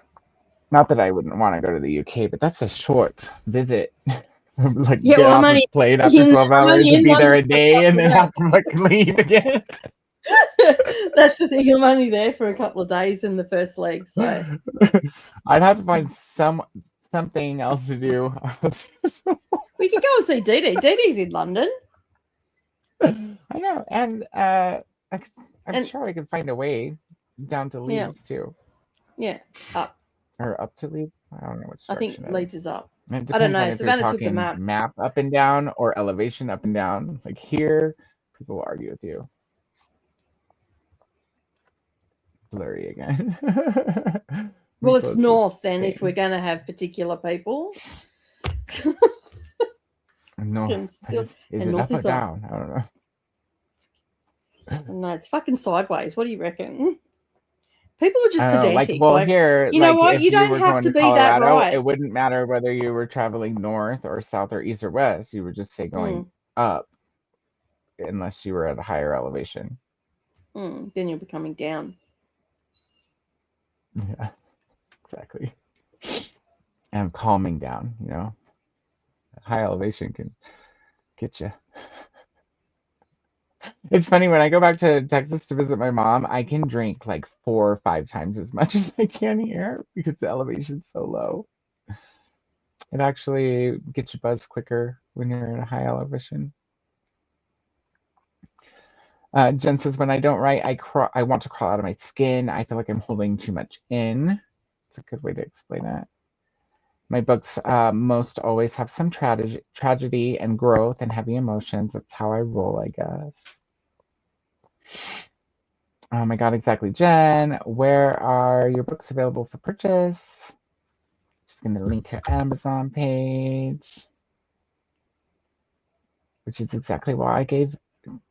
Not that I wouldn't want to go to the UK, but that's a short visit. Like
yeah,
get off the plane after 12 hours and be there a day and then have to like leave again.
That's the thing. I'm only there for a couple of days in the first leg, so
I'd have to find something else to do.
We could go and see Dee Dee. Dee Dee's in London.
I know, and I'm sure I could find a way down to Leeds too.
Yeah, up
or up to Leeds. I don't know which direction.
I think Leeds is up.
I
don't know. Savannah took the
map up and down or elevation up and down. Like here, people will argue with you. Blurry again.
Well, it's north then if we're going to have particular people.
No, is it up or down? I don't know.
No, it's fucking sideways. What do you reckon? People are just
I don't know, like,
pedantic.
well,
Like,
here,
you know
like,
what?
if
You
you
don't
were
have
going
to
to
be that
Colorado,
right.
it wouldn't matter whether you were traveling north or south or east or west. You would just say going up, unless you were at a higher elevation.
Then you'll be coming down.
Yeah, exactly. And calming down, you know. High elevation can get you. It's funny, when I go back to Texas to visit my mom, I can drink like 4 or 5 times as much as I can here because the elevation's so low. It actually gets you buzzed quicker when you're at a high elevation. Jen says, when I don't write, I want to crawl out of my skin. I feel like I'm holding too much in. It's a good way to explain that. My books most always have some tragedy and growth and heavy emotions. That's how I roll, I guess. Oh my God, exactly, Jen. Where are your books available for purchase? Just going to link her Amazon page, which is exactly why I gave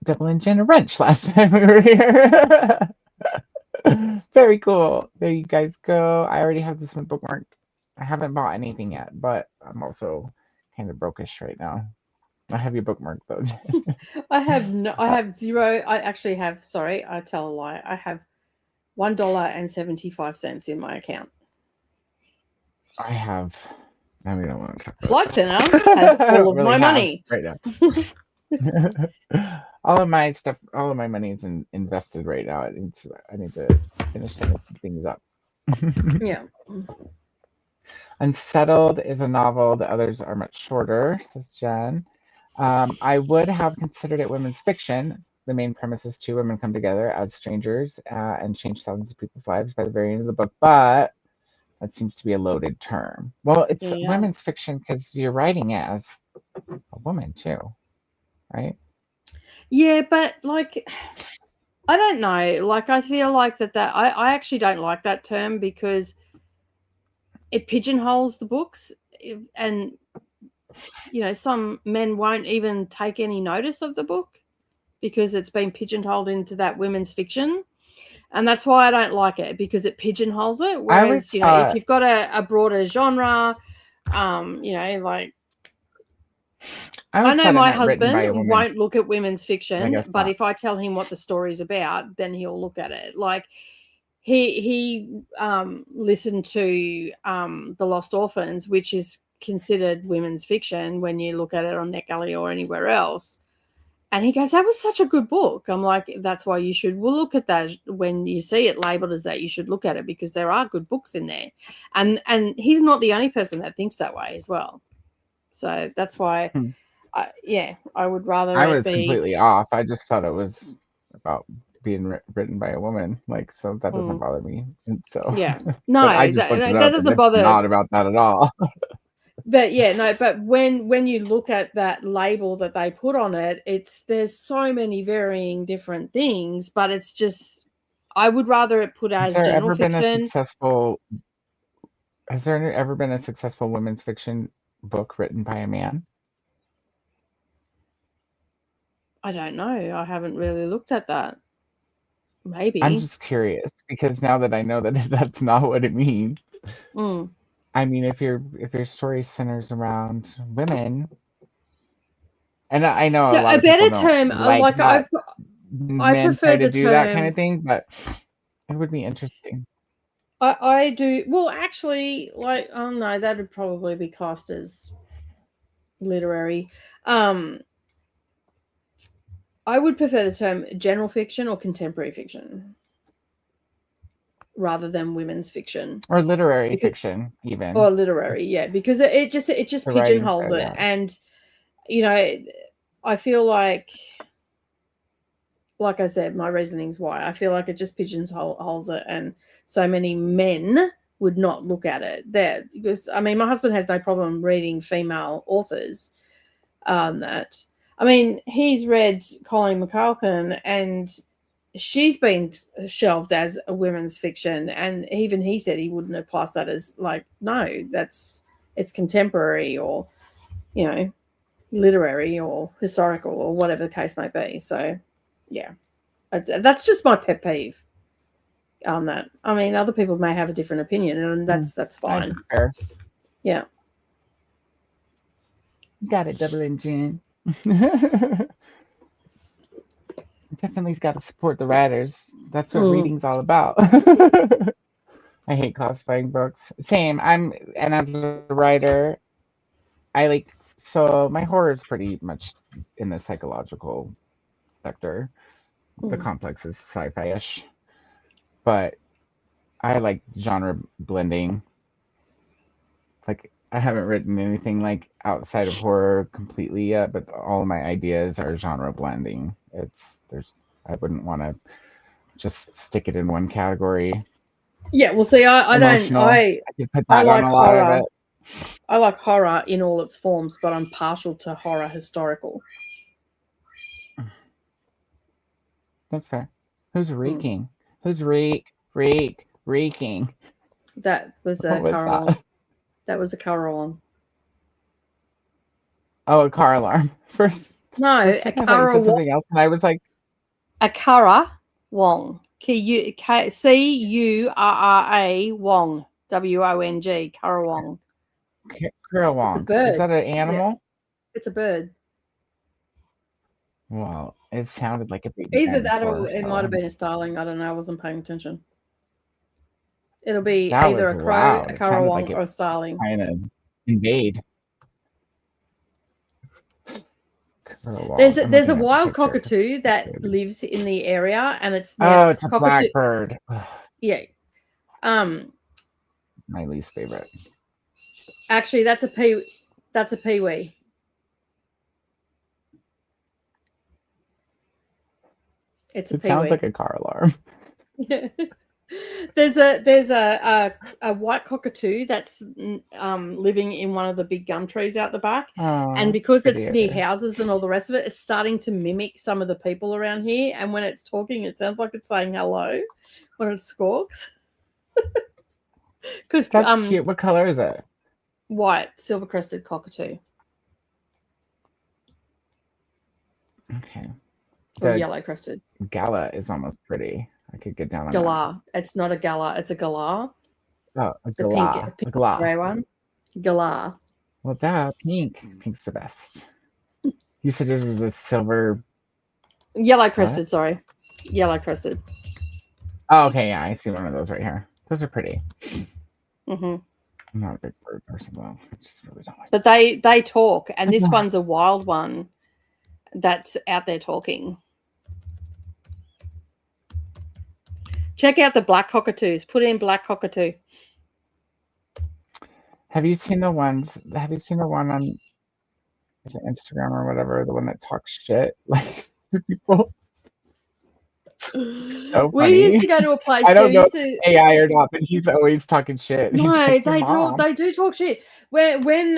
Devil and Jen a wrench last time we were here. Very cool. There you guys go. I already have this one bookmarked. I haven't bought anything yet, but I'm also kind of brokish right now. I have your bookmark though.
I have zero. I actually have, sorry, I tell a lie. I have $1.75 in my account.
I have. Now we don't want to talk about
Flight Center has all of
really
my money
right now. All of my stuff, all of my money is invested right now. I need to finish setting things up.
Yeah.
Unsettled is a novel. The others are much shorter, says Jen. I would have considered it women's fiction. The main premise is 2 women come together as strangers and change thousands of people's lives by the very end of the book, but that seems to be a loaded term. Well, it's women's fiction because you're writing it as a woman too, right?
Yeah, but like, I don't know. Like, I feel like that I actually don't like that term because it pigeonholes the books, and you know, some men won't even take any notice of the book because it's been pigeonholed into that women's fiction. And that's why I don't like it, because it pigeonholes it. Whereas, you know, if you've got a broader genre, you know, like, I know my husband won't look at women's fiction, but if I tell him what the story's about, then he'll look at it. Like, he listened to The Lost Orphans, which is considered women's fiction when you look at it on NetGalley or anywhere else. And he goes, that was such a good book. I'm like, that's why you should look at that. When you see it labeled as that, you should look at it because there are good books in there. And he's not the only person that thinks that way as well. So that's why, I would rather
I was completely off. I just thought it was about being written by a woman. Like, so that doesn't bother me. And so,
yeah, no,
I just
that doesn't bother.
It's not about that at all.
But yeah, no, but when you look at that label that they put on it, there's so many varying different things, but it's just, I would rather it put as general fiction.
Has there ever been a successful women's fiction book written by a man?
I don't know. I haven't really looked at that. Maybe.
I'm just curious because now that I know that that's not what it means. I mean, if your story centers around women, and I know a lot of people don't like that,
I prefer the
do that kind of thing, but it would be interesting.
I do. Well, actually, like, oh no, that would probably be classed as literary. I would prefer the term general fiction or contemporary fiction rather than women's fiction
or literary fiction, even,
or literary, yeah, because it just pigeonholes it, and you know, I feel like I said, my reasoning's why I feel like it just pigeonholes it, and so many men would not look at it there. Because I mean, my husband has no problem reading female authors. That, I mean, he's read Colleen McCulkin, and she's been shelved as a women's fiction, and even he said he wouldn't have classed that as, like, no, it's contemporary or, you know, literary or historical or whatever the case may be. So yeah, that's just my pet peeve. on that. I mean, other people may have a different opinion, and that's fine.
That's fair.
Yeah.
Got it, double engine. Definitely's got to support the writers. That's what reading's all about. I hate classifying books. Same. And as a writer, so my horror is pretty much in the psychological sector. The complex is sci-fi-ish. But I like genre blending. Like, I haven't written anything like outside of horror completely yet, but all of my ideas are genre blending. I wouldn't want to just stick it in one category.
Yeah, well, see, I
could put that
like
on a lot
horror.
of it.
I like horror in all its forms, but I'm partial to horror historical.
That's fair. Who's reeking? Who's reeking?
That was a car. That was a car alarm.
Oh, a car alarm. First,
no, a car alarm.
Something else, and I was like,
a Kara Wong. Curra Wong. WONG. Kara Wong.
Currawong. Is that an animal?
Yeah. It's a bird.
Well, it sounded like a big
Either that or it might have been a starling. I don't know. I wasn't paying attention. It'll be either a crow, a currawong, or a starling.
Kind of invade.
There's a wild cockatoo that lives in the area, and it's
it's a blackbird.
Yeah.
My least favorite.
Actually, that's a peewee. It's a peewee.
Sounds like a car alarm.
Yeah. There's a white cockatoo that's living in one of the big gum trees out the back, and because it's near houses and all the rest of it, it's starting to mimic some of the people around here. And when it's talking, it sounds like it's saying hello when it squawks. Because
that's cute. What color is it?
White, silver-crested cockatoo.
Okay.
Or yellow-crested.
Gala is almost pretty. I could get down on
Galah. It's not a galah. It's a galah.
Oh, a galah.
The pink gray one. Galah.
Well, pink. Pink's the best. You said this is a silver.
Yellow-crested, sorry. Yellow-crested.
Oh, okay. Yeah, I see one of those right here. Those are pretty.
Mm-hmm.
I'm not a big bird person, though. I just really don't like
But they talk, and this one's a wild one that's out there talking. Check out the black cockatoos. Put in black cockatoo.
Have you seen the one on Instagram or whatever? The one that talks shit like to people. So
we used to go to a place.
I don't know AI or not, but he's always talking shit.
No,
like,
they do talk shit. When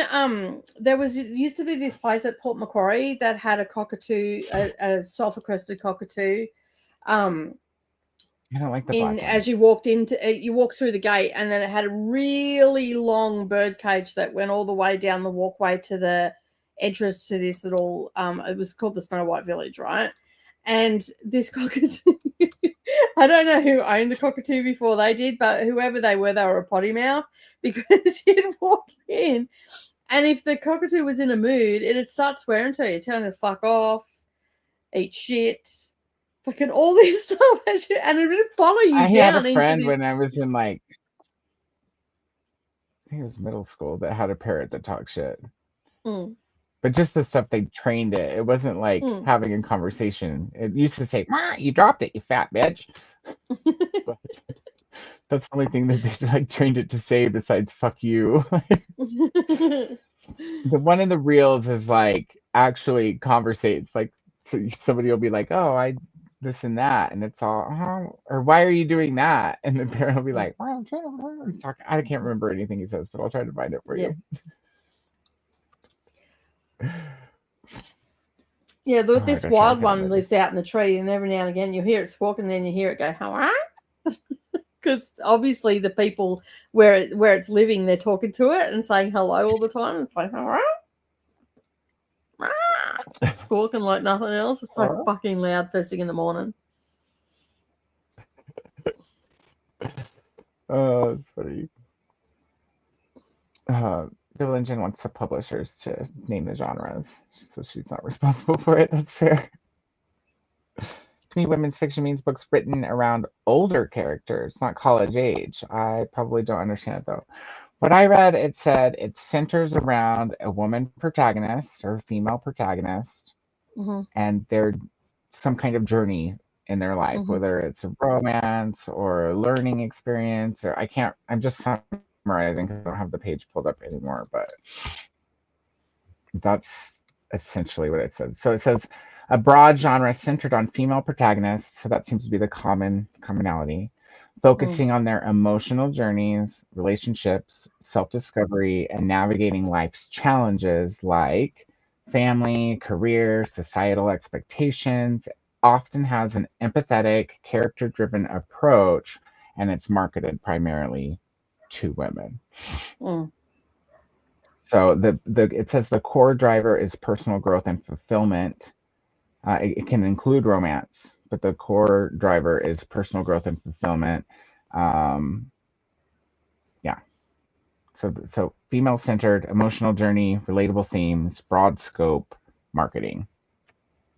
there used to be this place at Port Macquarie that had a cockatoo, a sulphur-crested cockatoo.
I don't like the black one.
As you walked through the gate, and then it had a really long bird cage that went all the way down the walkway to the entrance to this little. It was called the Snow White Village, right? And this cockatoo, I don't know who owned the cockatoo before they did, but whoever they were a potty mouth, because you'd walk in, and if the cockatoo was in a mood, it'd start swearing to you, telling you to fuck off, eat shit, fucking all this stuff, and it would follow you down.
I had a friend when I was in I think it was middle school, that had a parrot that talked shit. But just the stuff they trained it. It wasn't like having a conversation. It used to say, "You dropped it, you fat bitch." That's the only thing that they trained it to say besides "fuck you." The one in the reels is actually conversates. So somebody will be like, "Oh, I this and that," and it's all, or "Why are you doing that?" And the parent will be like, "I can't remember anything he says, but I'll try to find it for you."
Yeah, this wild one lives out in the tree, and every now and again you hear it squawk, and then you hear it go, "Hello," because obviously the people where it's living, they're talking to it and saying hello all the time. It's like, "Hello," squawking like nothing else. It's so fucking loud first thing in the morning.
Oh, that's funny. Devil Engine wants the publishers to name the genres, so she's not responsible for it. That's fair. To me, women's fiction means books written around older characters, not college age. I probably don't understand it though. What I read, it said it centers around a woman protagonist or female protagonist, and their some kind of journey in their life, whether it's a romance or a learning experience, or I'm just summarizing because I don't have the page pulled up anymore, but that's essentially what it says. So it says a broad genre centered on female protagonists, so that seems to be the commonality, focusing on their emotional journeys, relationships, self-discovery, and navigating life's challenges like family, career, societal expectations. Often has an empathetic, character-driven approach, and it's marketed primarily to women. So it says the core driver is personal growth and fulfillment. It can include romance, but the core driver is personal growth and fulfillment. Yeah. So female-centered, emotional journey, relatable themes, broad scope, marketing,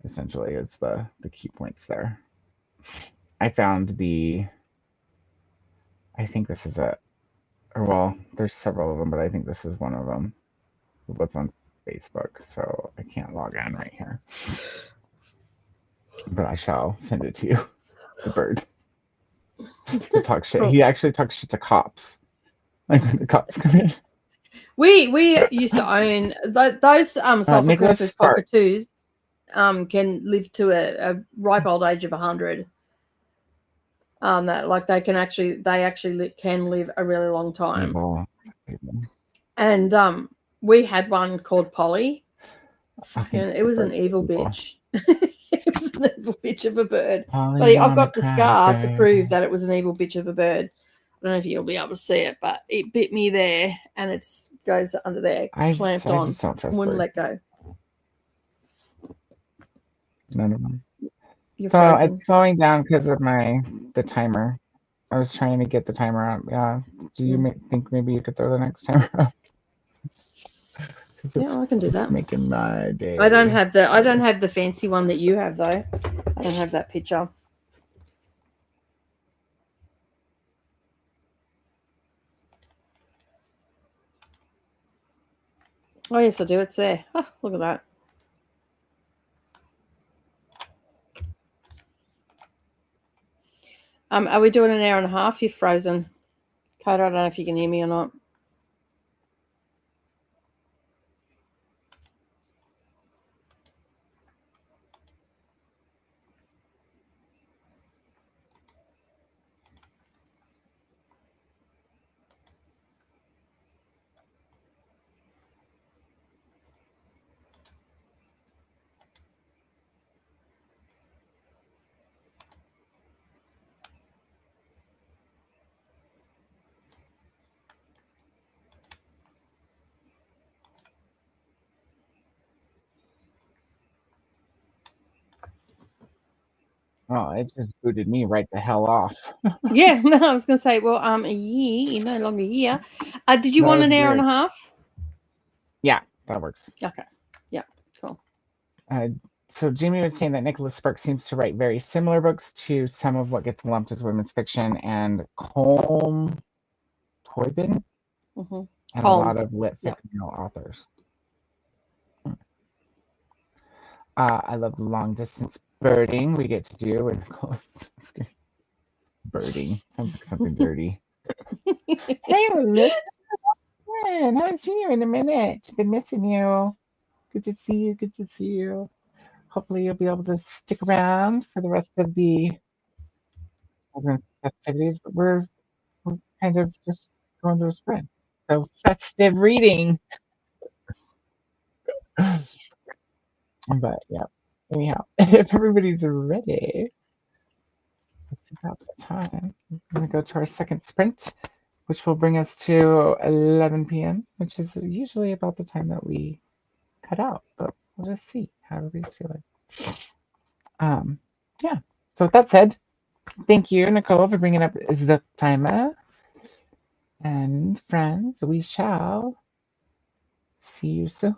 essentially is the key points there. I found I think this is there's several of them, but I think this is one of them. It was on Facebook, so I can't log in right here. But I shall send it to you. The bird. To talk shit. He actually talks shit to cops. Like when the cops come in.
We used to own those self-requested cockatoos can live to a ripe old age of 100. That like they actually can live a really long time. And we had one called Polly. It was an evil bitch. It was an evil bitch of a bird. But I've got the scar to prove that it was an evil bitch of a bird. I don't know if you'll be able to see it, but it bit me there, and it goes under there, clamped on, wouldn't let go.
None of them. So it's slowing down because of the timer. I was trying to get the timer out. Yeah. Do you think maybe you could throw the next timer out?
Yeah, I can do that.
Making my day.
I don't have the fancy one that you have though. I don't have that picture. Oh yes, I do. It's there. Oh, look at that. Are we doing an hour and a half? You're frozen. Koda, I don't know if you can hear me or not.
Oh, it just booted me right the hell off.
Yeah, no, I was going to say, well, a year, you're no longer here. Did you want an hour and a half?
Yeah, that works.
Okay. Yeah, cool.
So Jamie was saying that Nicholas Sparks seems to write very similar books to some of what gets lumped as women's fiction, and Colm Toybin and a lot of lit fictional authors. I love the long distance birding we get to do. And birding sounds like something dirty. Hey, Liz. I haven't seen you in a minute. Been missing you. Good to see you. Good to see you. Hopefully you'll be able to stick around for the rest of the activities. But we're kind of just going to a sprint. So festive reading. But yeah. Anyhow, if everybody's ready, it's about the time. I'm going to go to our second sprint, which will bring us to 11 p.m., which is usually about the time that we cut out. But we'll just see how everybody's feeling. Yeah. So with that said, thank you, Nicole, for bringing up the timer. And friends, we shall see you soon.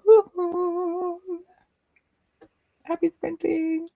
Happy sprinting.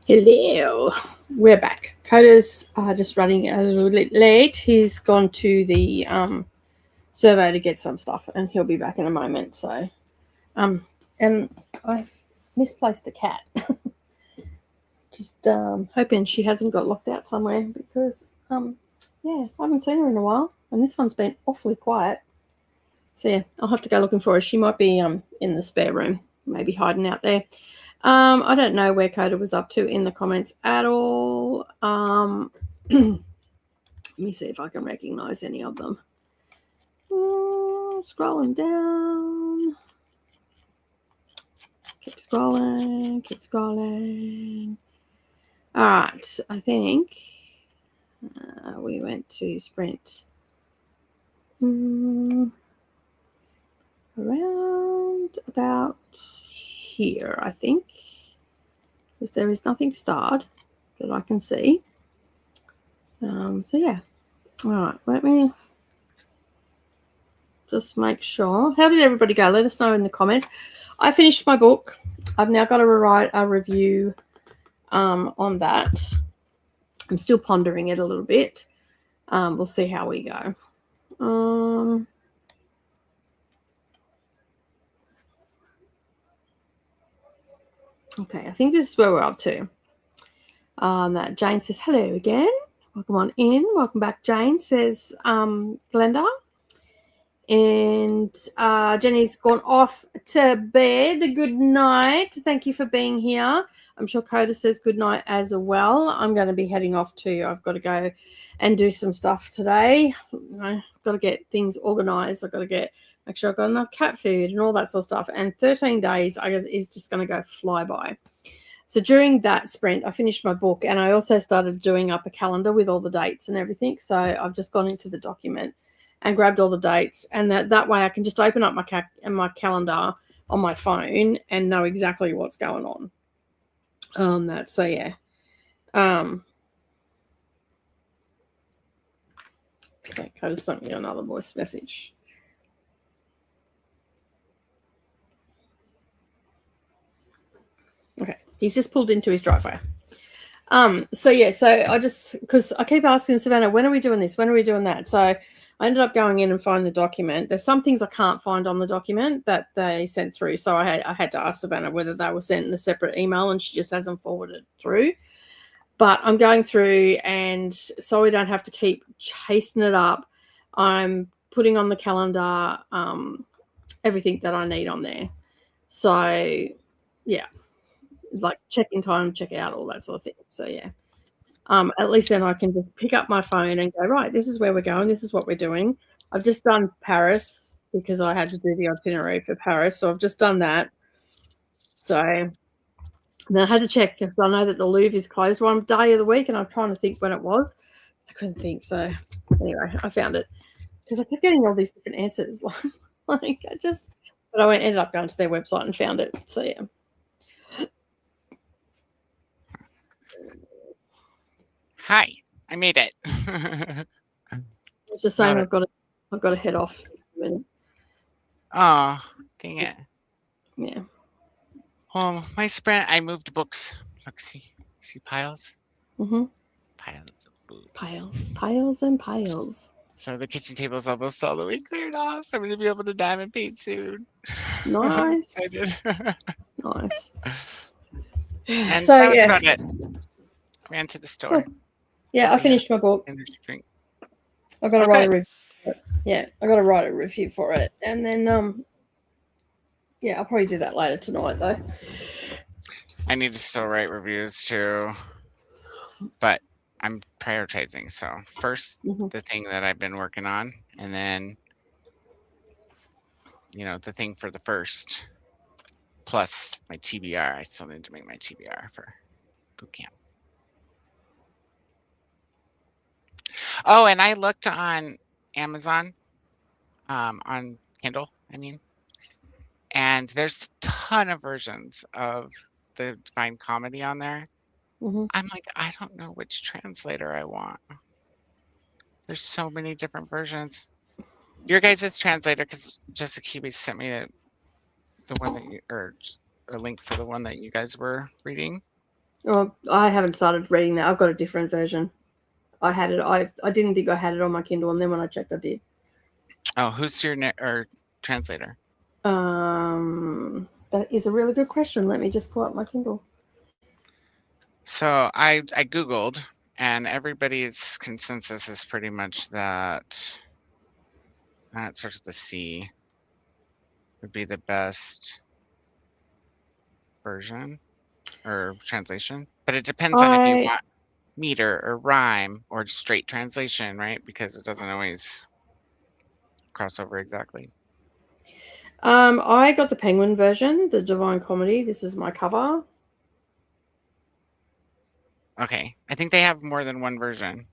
Hello. We're back. Koda's just running a little bit late. He's gone to the survey to get some stuff, and he'll be back in a moment. So, and I've misplaced a cat. Just hoping she hasn't got locked out somewhere because, yeah, I haven't seen her in a while, and this one's been awfully quiet. So yeah, I'll have to go looking for her. She might be in the spare room, maybe hiding out there. I don't know where Koda was up to in the comments at all. Let me see if I can recognize any of them. Scrolling down. Keep scrolling, keep scrolling. All right, I think we went to sprint around about here, I think, because there is nothing starred that I can see. So yeah, all right, let me just make sure. How did everybody go? Let us know in the comments. I finished my book. I've now got to write a review on that. I'm still pondering it a little bit. We'll see how we go. Okay, I think this is where we're up to. Jane says, hello again. Welcome on in. Welcome back, Jane, says Glenda. And Jenny's gone off to bed. Good night. Thank you for being here. I'm sure Koda says good night as well. I'm going to be heading off too. I've got to go and do some stuff today. I've got to get things organized. I've got to make sure I've got enough cat food and all that sort of stuff. And 13 days, I guess, is just going to go fly by. So during that sprint, I finished my book, and I also started doing up a calendar with all the dates and everything. So I've just gone into the document and grabbed all the dates, and that way I can just open up my calendar on my phone and know exactly what's going on. So yeah. Okay, Koda sent me another voice message. Okay, he's just pulled into his driveway. So yeah, so I just, because I keep asking Savannah, when are we doing this? When are we doing that? So I ended up going in and finding the document. There's some things I can't find on the document that they sent through. So I had to ask Savannah whether they were sent in a separate email, and she just hasn't forwarded through. But I'm going through, and so we don't have to keep chasing it up, I'm putting on the calendar everything that I need on there. So yeah, like check-in time, check out, all that sort of thing. So yeah. At least then I can just pick up my phone and go, right, this is where we're going. This is what we're doing. I've just done Paris because I had to do the itinerary for Paris. So I've just done that. So then I had to check because I know that the Louvre is closed one day of the week, and I'm trying to think when it was. I couldn't think. So anyway, I found it because I kept getting all these different answers. But I ended up going to their website and found it. So yeah.
Hi, I made it.
I was just saying I've got to head off.
Oh, dang it.
Yeah.
Well, my sprint, I moved books. Look, see piles?
Mm-hmm.
Piles of books.
Piles and piles.
So the kitchen table is almost all the way cleared off. I'm going to be able to diamond paint soon.
Nice.
I did.
Nice.
And
so
that was
yeah.
about it. Ran to the store.
Yeah, I finished my book.
Drink.
I've got to write a review for it. Yeah, I've got to write a review for it. And then, yeah, I'll probably do that later tonight, though.
I need to still write reviews, too. But I'm prioritizing. So first, the thing that I've been working on, and then, the thing for the first, plus my TBR. I still need to make my TBR for boot camp. Oh, and I looked on Amazon, on Kindle, and there's a ton of versions of the Divine Comedy on there. I'm like, I don't know which translator I want. There's so many different versions. Your guys' translator, because Jessica Kiwi sent me the one that or a link for the one that you guys were reading.
Oh, I haven't started reading that. I've got a different version. I had it. I didn't think I had it on my Kindle, and then when I checked, I did.
Oh, who's your or translator?
That is a really good question. Let me just pull up my Kindle.
So I Googled, and everybody's consensus is pretty much that starts with the C would be the best version or translation. But it depends on if you want meter or rhyme or straight translation, right? Because it doesn't always cross over exactly.
I got the Penguin version, the Divine Comedy. This is my cover.
Okay, I think they have more than one version.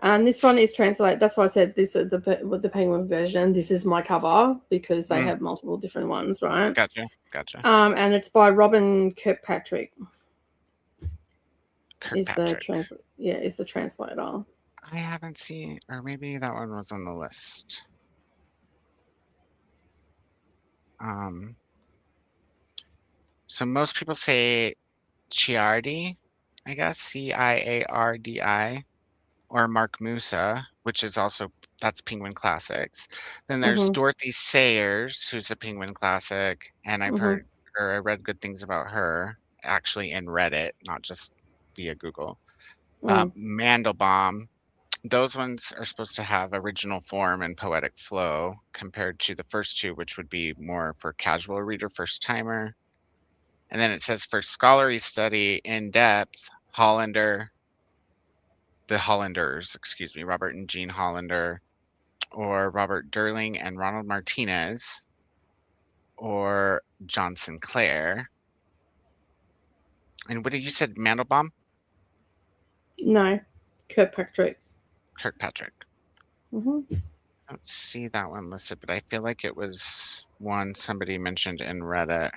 And this one is translated. That's why I said this with the Penguin version. This is my cover because they have multiple different ones, right?
Gotcha.
And it's by Robin Kirkpatrick.
Kirkpatrick.
Is the translator.
I haven't seen, or maybe that one was on the list. So most people say Ciardi, I guess, Ciardi, or Mark Musa, which is also, that's Penguin Classics. Then there's Dorothy Sayers, who's a Penguin Classic, and I've heard, or I read good things about her, actually in Reddit, not just via Google. Mandelbaum, those ones are supposed to have original form and poetic flow compared to the first two, which would be more for casual reader, first timer. And then it says for scholarly study in depth, the Hollanders, excuse me, Robert and Jean Hollander, or Robert Durling and Ronald Martinez, or John Sinclair. And what did you said, Mandelbaum?
No, Kirkpatrick.
I don't see that one listed, but I feel like it was one somebody mentioned in Reddit.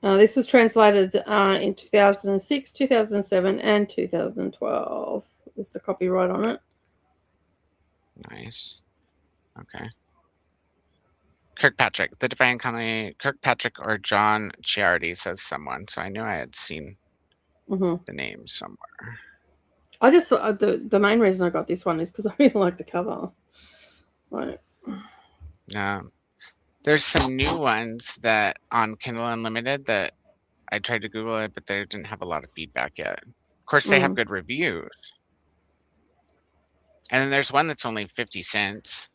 This was translated in 2006, 2007, and 2012. There's the copyright on it.
Nice. Okay. Kirkpatrick, the Divine Comedy, Kirkpatrick or John Ciardi, says someone. So I knew I had seen the name somewhere.
I just thought the main reason I got this one is because I really like the cover. Right.
There's some new ones that on Kindle Unlimited that I tried to Google it, but they didn't have a lot of feedback yet. Of course, they have good reviews. And then there's one that's only 50 cents.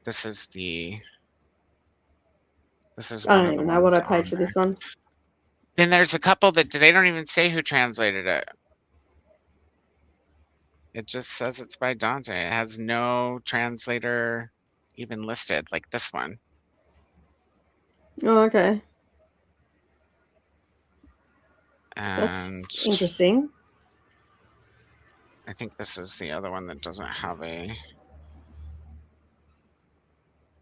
This is
I don't even know what I paid for this one.
Then there's a couple that they don't even say who translated it. It just says it's by Dante. It has no translator even listed, like this one.
Oh, okay.
And
that's interesting.
I think this is the other one that doesn't have a...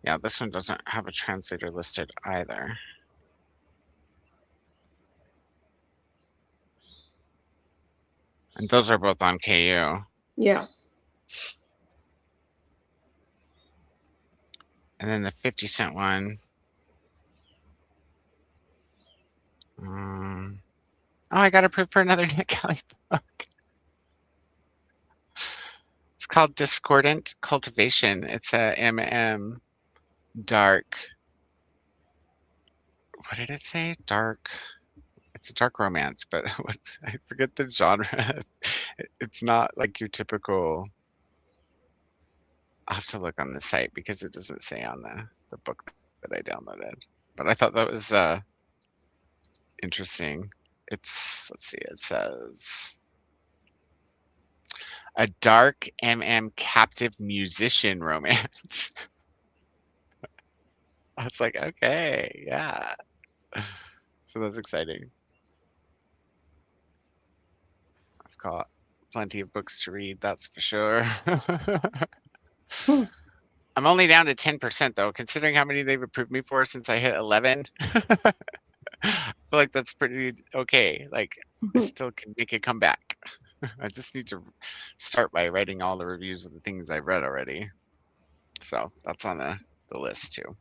Yeah, this one doesn't have a translator listed either. And those are both on KU.
Yeah.
And then the 50-cent one. Oh, I got approved for another Nick Kelly book. It's called Discordant Cultivation. It's a dark. What did it say? Dark. It's a dark romance, but I forget the genre. It's not like your typical. I'll have to look on the site because it doesn't say on the book that I downloaded. But I thought that was interesting. Let's see, it says a dark captive musician romance. I was like, okay, yeah. So that's exciting. I've got plenty of books to read, that's for sure. I'm only down to 10% though, considering how many they've approved me for since I hit 11. I feel like that's pretty okay. Like I still can make a comeback. I just need to start by writing all the reviews of the things I've read already. So that's on the list too.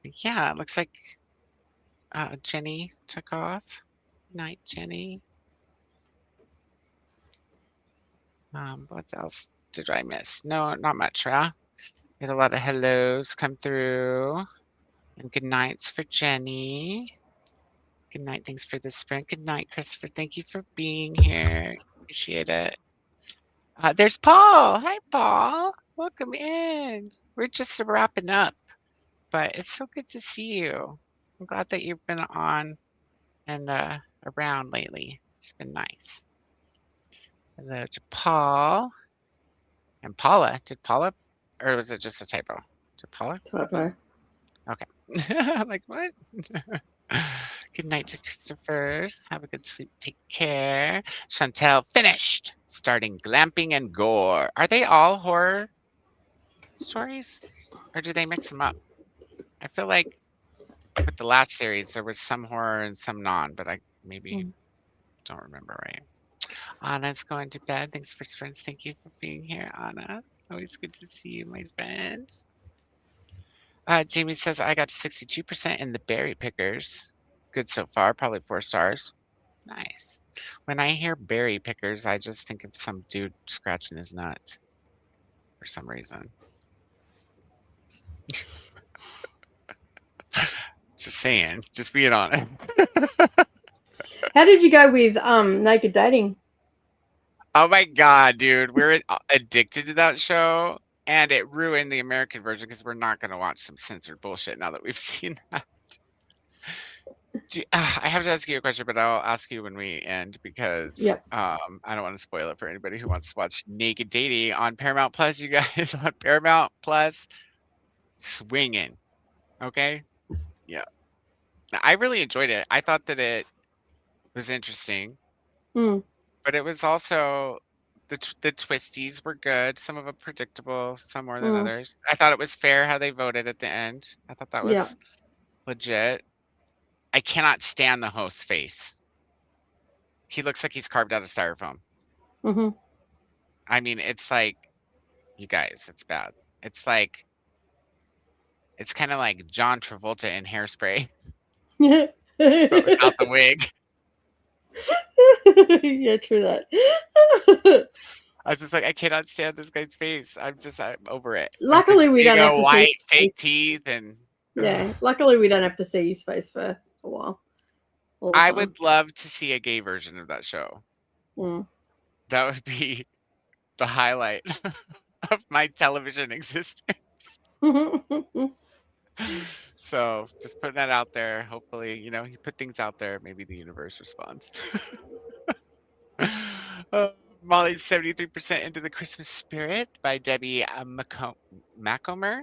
Yeah, it looks like Jenny took off. Night, Jenny. What else did I miss? No, not much, huh? We had a lot of hellos come through. And good nights for Jenny. Good night. Thanks for the sprint. Good night, Christopher. Thank you for being here. Appreciate it. There's Paul. Hi, Paul. Welcome in. We're just wrapping up, but it's so good to see you. I'm glad that you've been on and around lately. It's been nice. Hello to Paul and Paula. Did Paula, or was it just a typo? Did Paula?
Typo.
Okay. I'm like, what? Good night to Christopher's. Have a good sleep. Take care. Chantel finished. Starting glamping and gore. Are they all horror stories? Or do they mix them up? I feel like with the last series, there was some horror and some non, but I maybe don't remember right. Anna's going to bed. Thanks for friends. Thank you for being here, Anna. Always good to see you, my friend. Jamie says, I got to 62% in the berry pickers. Good so far, probably 4 stars. Nice. When I hear berry pickers, I just think of some dude scratching his nuts for some reason. Just saying, just being honest.
How did you go with naked dating?
Oh my God, dude. We're addicted to that show. And it ruined the American version because we're not going to watch some censored bullshit now that we've seen that. I have to ask you a question, but I'll ask you when we end because
Yep.
I don't want to spoil it for anybody who wants to watch Naked Dating on Paramount Plus. You guys on Paramount Plus, swinging. Okay. Yeah. I really enjoyed it. I thought that it was interesting, but it was also the twisties were good. Some of them predictable, some more than others. I thought it was fair how they voted at the end. I thought that was legit. I cannot stand the host's face. He looks like he's carved out of styrofoam. I mean, it's like, you guys, it's bad. It's like, it's kind of like John Travolta in Hairspray, but without the wig.
Yeah, true that.
I was just like, I cannot stand this guy's face. I'm over it.
Luckily, we don't have to
white
see
fake teeth and.
Yeah, luckily we don't have to see his face for a while.
I would love to see a gay version of that show. That would be the highlight of my television existence. So just putting that out there. Hopefully, you put things out there. Maybe the universe responds. Molly's 73% into the Christmas Spirit by Debbie Macomer.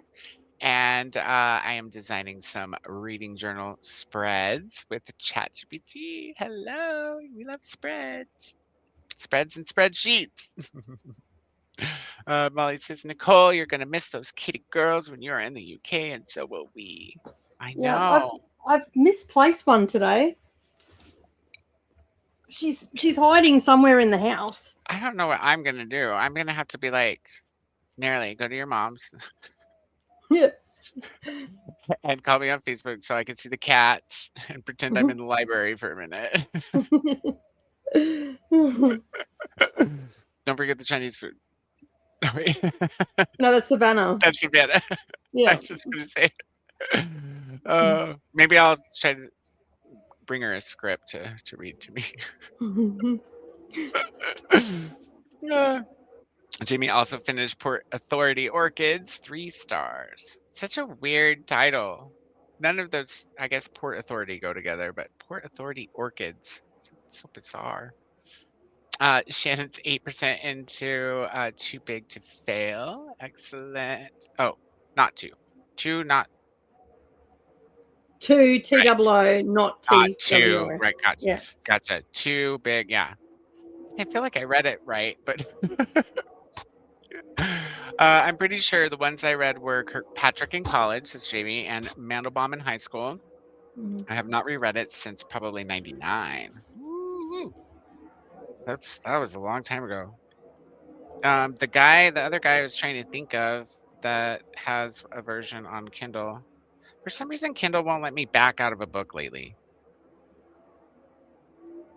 And I am designing some reading journal spreads with ChatGPT. Hello, we love spreads. Spreads and spreadsheets. Molly says, Nicole, you're going to miss those kitty girls when you're in the UK, and so will we. I know.
Yeah, I've misplaced one today. She's hiding somewhere in the house.
I don't know what I'm going to do. I'm going to have to be like, Nearly, go to your mom's.
Yeah.
And call me on Facebook so I can see the cats and pretend I'm in the library for a minute. Don't forget the Chinese food. No, wait.
No, that's Savannah.
That's Savannah.
Yeah.
I was just going to say. Maybe I'll try to bring her a script to read to me. Jamie also finished Port Authority Orchids, 3 stars. Such a weird title. None of those, I guess, Port Authority go together, but Port Authority Orchids. It's so bizarre. Shannon's 8% into Too Big to Fail. Excellent. Oh, not 2. 2, not
2 T-double-O, not
not
T-W-O.
2. Right, gotcha.
Yeah.
Gotcha. Too Big, yeah. I feel like I read it right, but I'm pretty sure the ones I read were Kirkpatrick in college, says Jamie, and Mandelbaum in high school. I have not reread it since probably 99. Woo-hoo. That was a long time ago. The other guy I was trying to think of that has a version on Kindle. For some reason, Kindle won't let me back out of a book lately.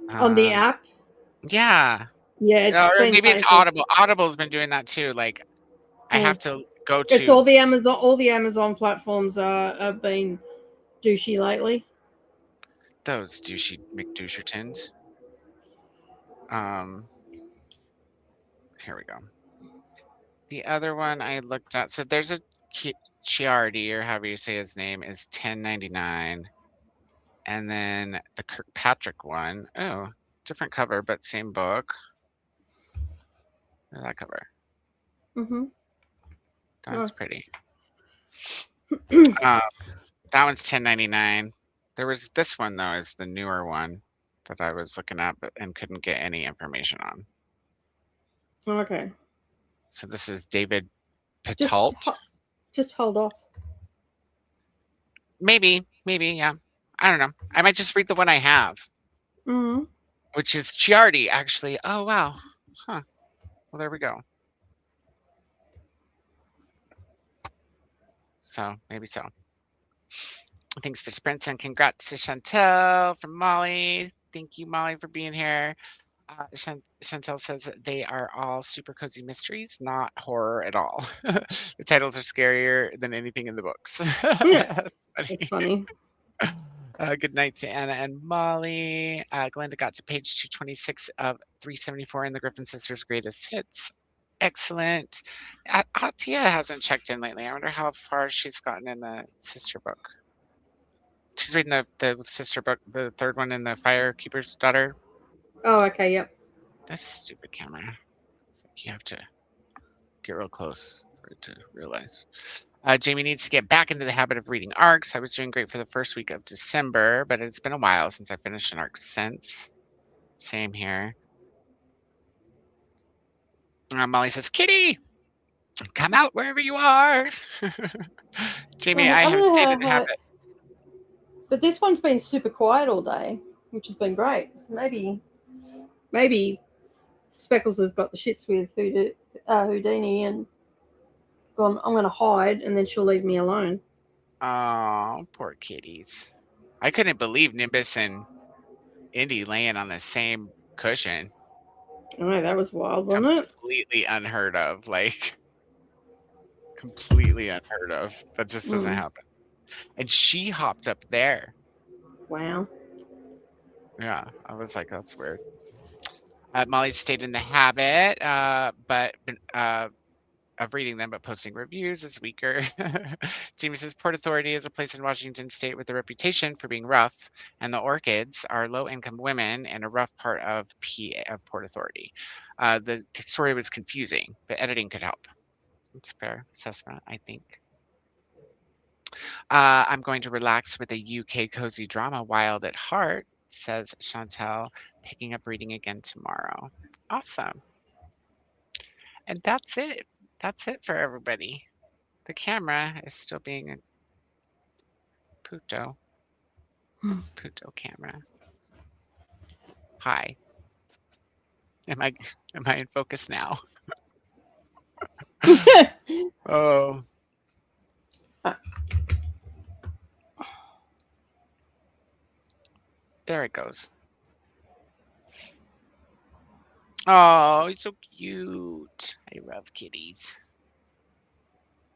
On the app?
Yeah.
Yeah, it's
Or
been
maybe it's
painful.
Audible. Audible's been doing that too. Like, I have to go
It's
to
all the Amazon platforms are being douchey lately.
those douchey McDouchertons. Here we go. The other one I looked at. So there's a Chiardi, or however you say his name, is $10.99. And then the Kirkpatrick one, oh, different cover, but same book. Look at that cover.
Mm-hmm.
That's
Nice.
pretty. That one's $10.99. There was this one though, is the newer one that I was looking at, and couldn't get any information on.
Okay.
So this is David
Just
Petalt.
just hold off.
Maybe, yeah. I don't know. I might just read the one I have,
Mm-hmm.
which is Chiardi, actually. Oh, wow. Huh. Well, there we go. So, maybe so. Thanks for sprints and congrats to Chantel from Molly. Thank you, Molly, for being here. Chantel says that they are all super cozy mysteries, not horror at all. The titles are scarier than anything in the books.
Yeah, it's funny.
Good night to Anna and Molly. Glenda got to page 226 of 374 in the Griffin Sisters' greatest hits. Excellent. Atia hasn't checked in lately. I wonder how far she's gotten in the sister book. She's reading the sister book, the third one in the Firekeeper's Daughter.
Oh, okay, yep.
That's a stupid camera. It's like you have to get real close for it to realize. Jamie needs to get back into the habit of reading arcs. I was doing great for the first week of December, but it's been a while since I finished an arc since. Same here. Molly says, Kitty, come out wherever you are. Jamie, I have stayed in the habit.
But this one's been super quiet all day, which has been great. So maybe Speckles has got the shits with Houdini and gone, I'm going to hide, and then she'll leave me alone.
Oh, poor kitties. I couldn't believe Nimbus and Indy laying on the same cushion.
I know, that was wild, wasn't it?
Completely unheard of. Like, completely unheard of. That just doesn't happen. And she hopped up there.
Wow.
Yeah, I was like, that's weird. Molly stayed in the habit, of reading them, but posting reviews is weaker. Jamie says Port Authority is a place in Washington State with a reputation for being rough, and the Orchids are low-income women in a rough part of Port Authority. The story was confusing, but editing could help. That's a fair assessment, I think. I'm going to relax with a UK cozy drama, Wild at Heart, says Chantel, picking up reading again tomorrow. Awesome. And that's it. That's it for everybody. The camera is still being a Puto camera. Hi. Am I in focus now? Oh. There it goes. Oh, he's so cute. I love kitties.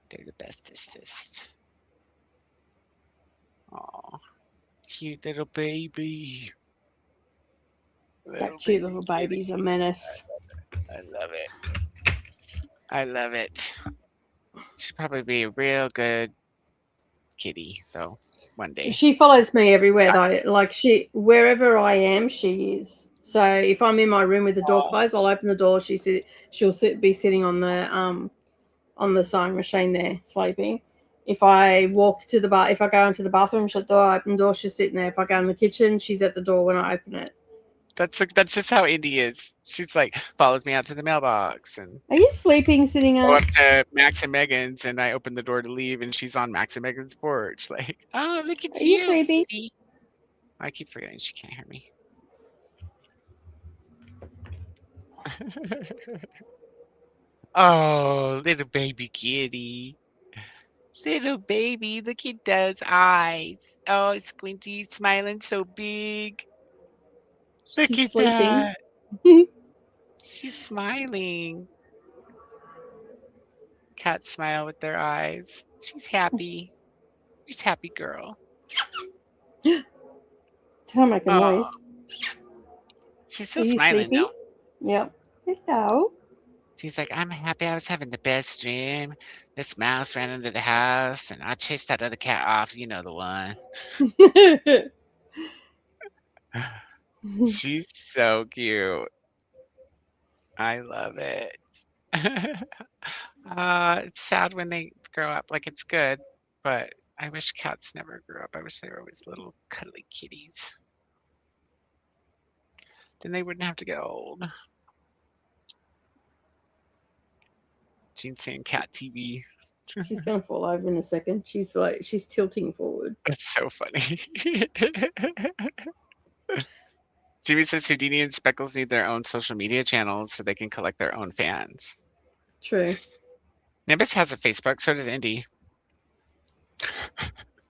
They're the bestest. Oh, cute little baby.
That cute little baby's a menace.
I love it. I love it. She'll probably be a real good kitty, though, one day.
She follows me everywhere, though. Like, wherever I am, she is. So if I'm in my room with the door closed, I'll open the door. She'll be sitting on the sewing machine there, sleeping. If I walk to the bar, if I go into the bathroom, shut the door, open the door, she's sitting there. If I go in the kitchen, she's at the door when I open it.
That's just how Indy is. She's like follows me out to the mailbox and.
Are you sleeping, sitting
Go
up?
up to Max and Megan's, and I open the door to leave, and she's on Max and Megan's porch. Like, oh, look at
Are you sleeping?
Kitty. I keep forgetting she can't hear me. Oh, little baby kitty. Little baby, look at those eyes. Oh, Squinty smiling so big. Look
She's
at
sleeping.
that. She's smiling. Cats smile with their eyes. She's happy. She's happy girl.
Did I make a
Oh,
noise?
she's
Are
still
you
smiling
sleepy?
though.
Yep. Hello.
She's like, I'm happy I was having the best dream. This mouse ran into the house and I chased that other cat off. You know the one. She's so cute. I love it. It's sad when they grow up. Like, it's good, but I wish cats never grew up. I wish they were always little cuddly kitties. Then they wouldn't have to get old. Jean's saying cat TV.
She's gonna fall over in a second. She's tilting forward.
That's so funny. Jimmy says Houdini and Speckles need their own social media channels so they can collect their own fans.
True.
Nimbus has a Facebook, so does Indy.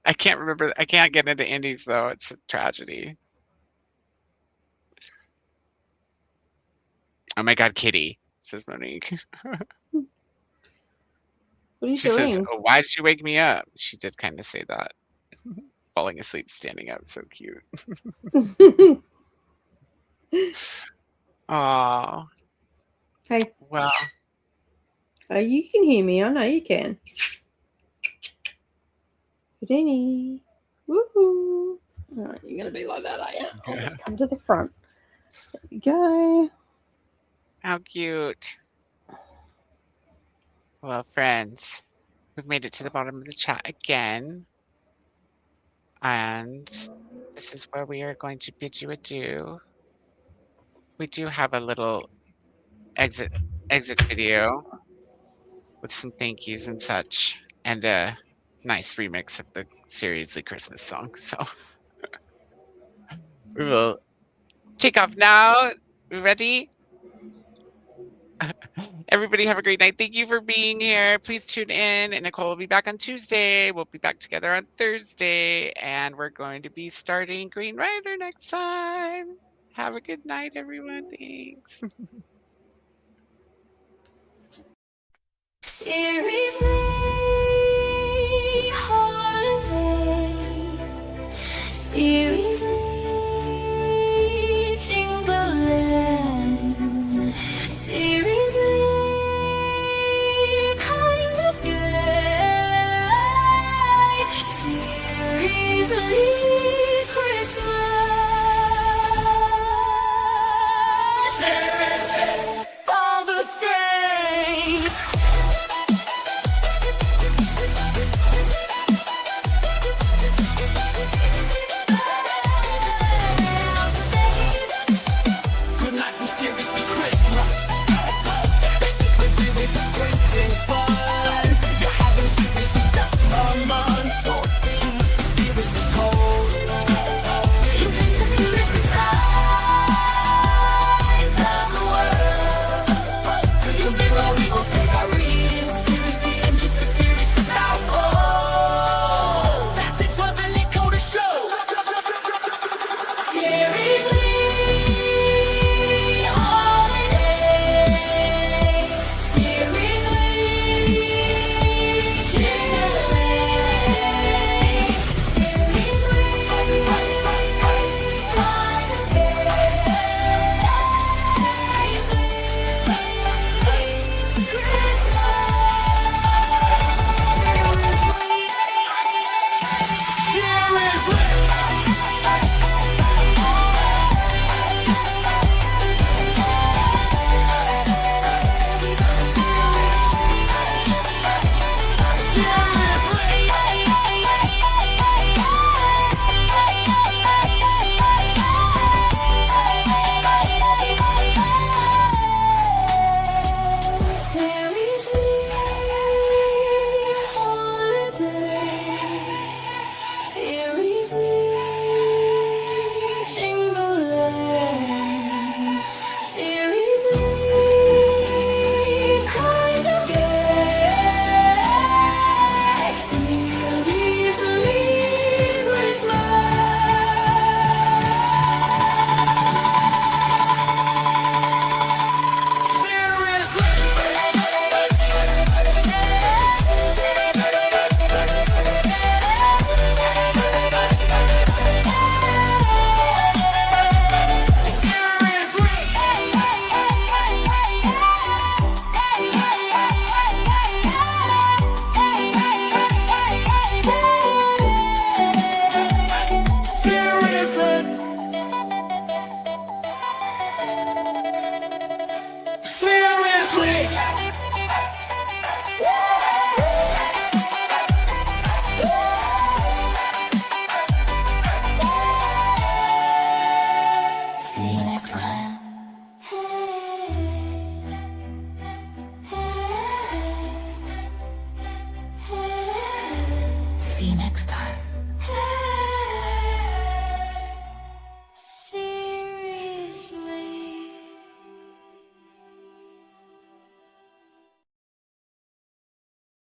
I can't remember. I can't get into Indy's though. It's a tragedy. Oh my God, Kitty, says Monique.
What are you
She
doing?
says, oh, why did you wake me up? She did kind of say that. Falling asleep, standing up, so cute. Oh,
Hey,
well,
you can hear me. I know you can. Houdini. Woohoo. All right, you're going to be like that, are you? I'll just come to the front. There we go.
how cute. Well, friends, we've made it to the bottom of the chat again. And this is where we are going to bid you adieu. We do have a little exit video with some thank yous and such, and a nice remix of the Seriously Christmas song. So we will take off now. We ready? Everybody have a great night. Thank you for being here. Please tune in, and Nicole will be back on Tuesday. We'll be back together on Thursday, and we're going to be starting Green Rider next time. Have a good night, everyone. Thanks.
Seriously, holiday. Seriously, Timberland. Seriously, kind of good. Seriously, Christmas. Seriously, all the things. next time.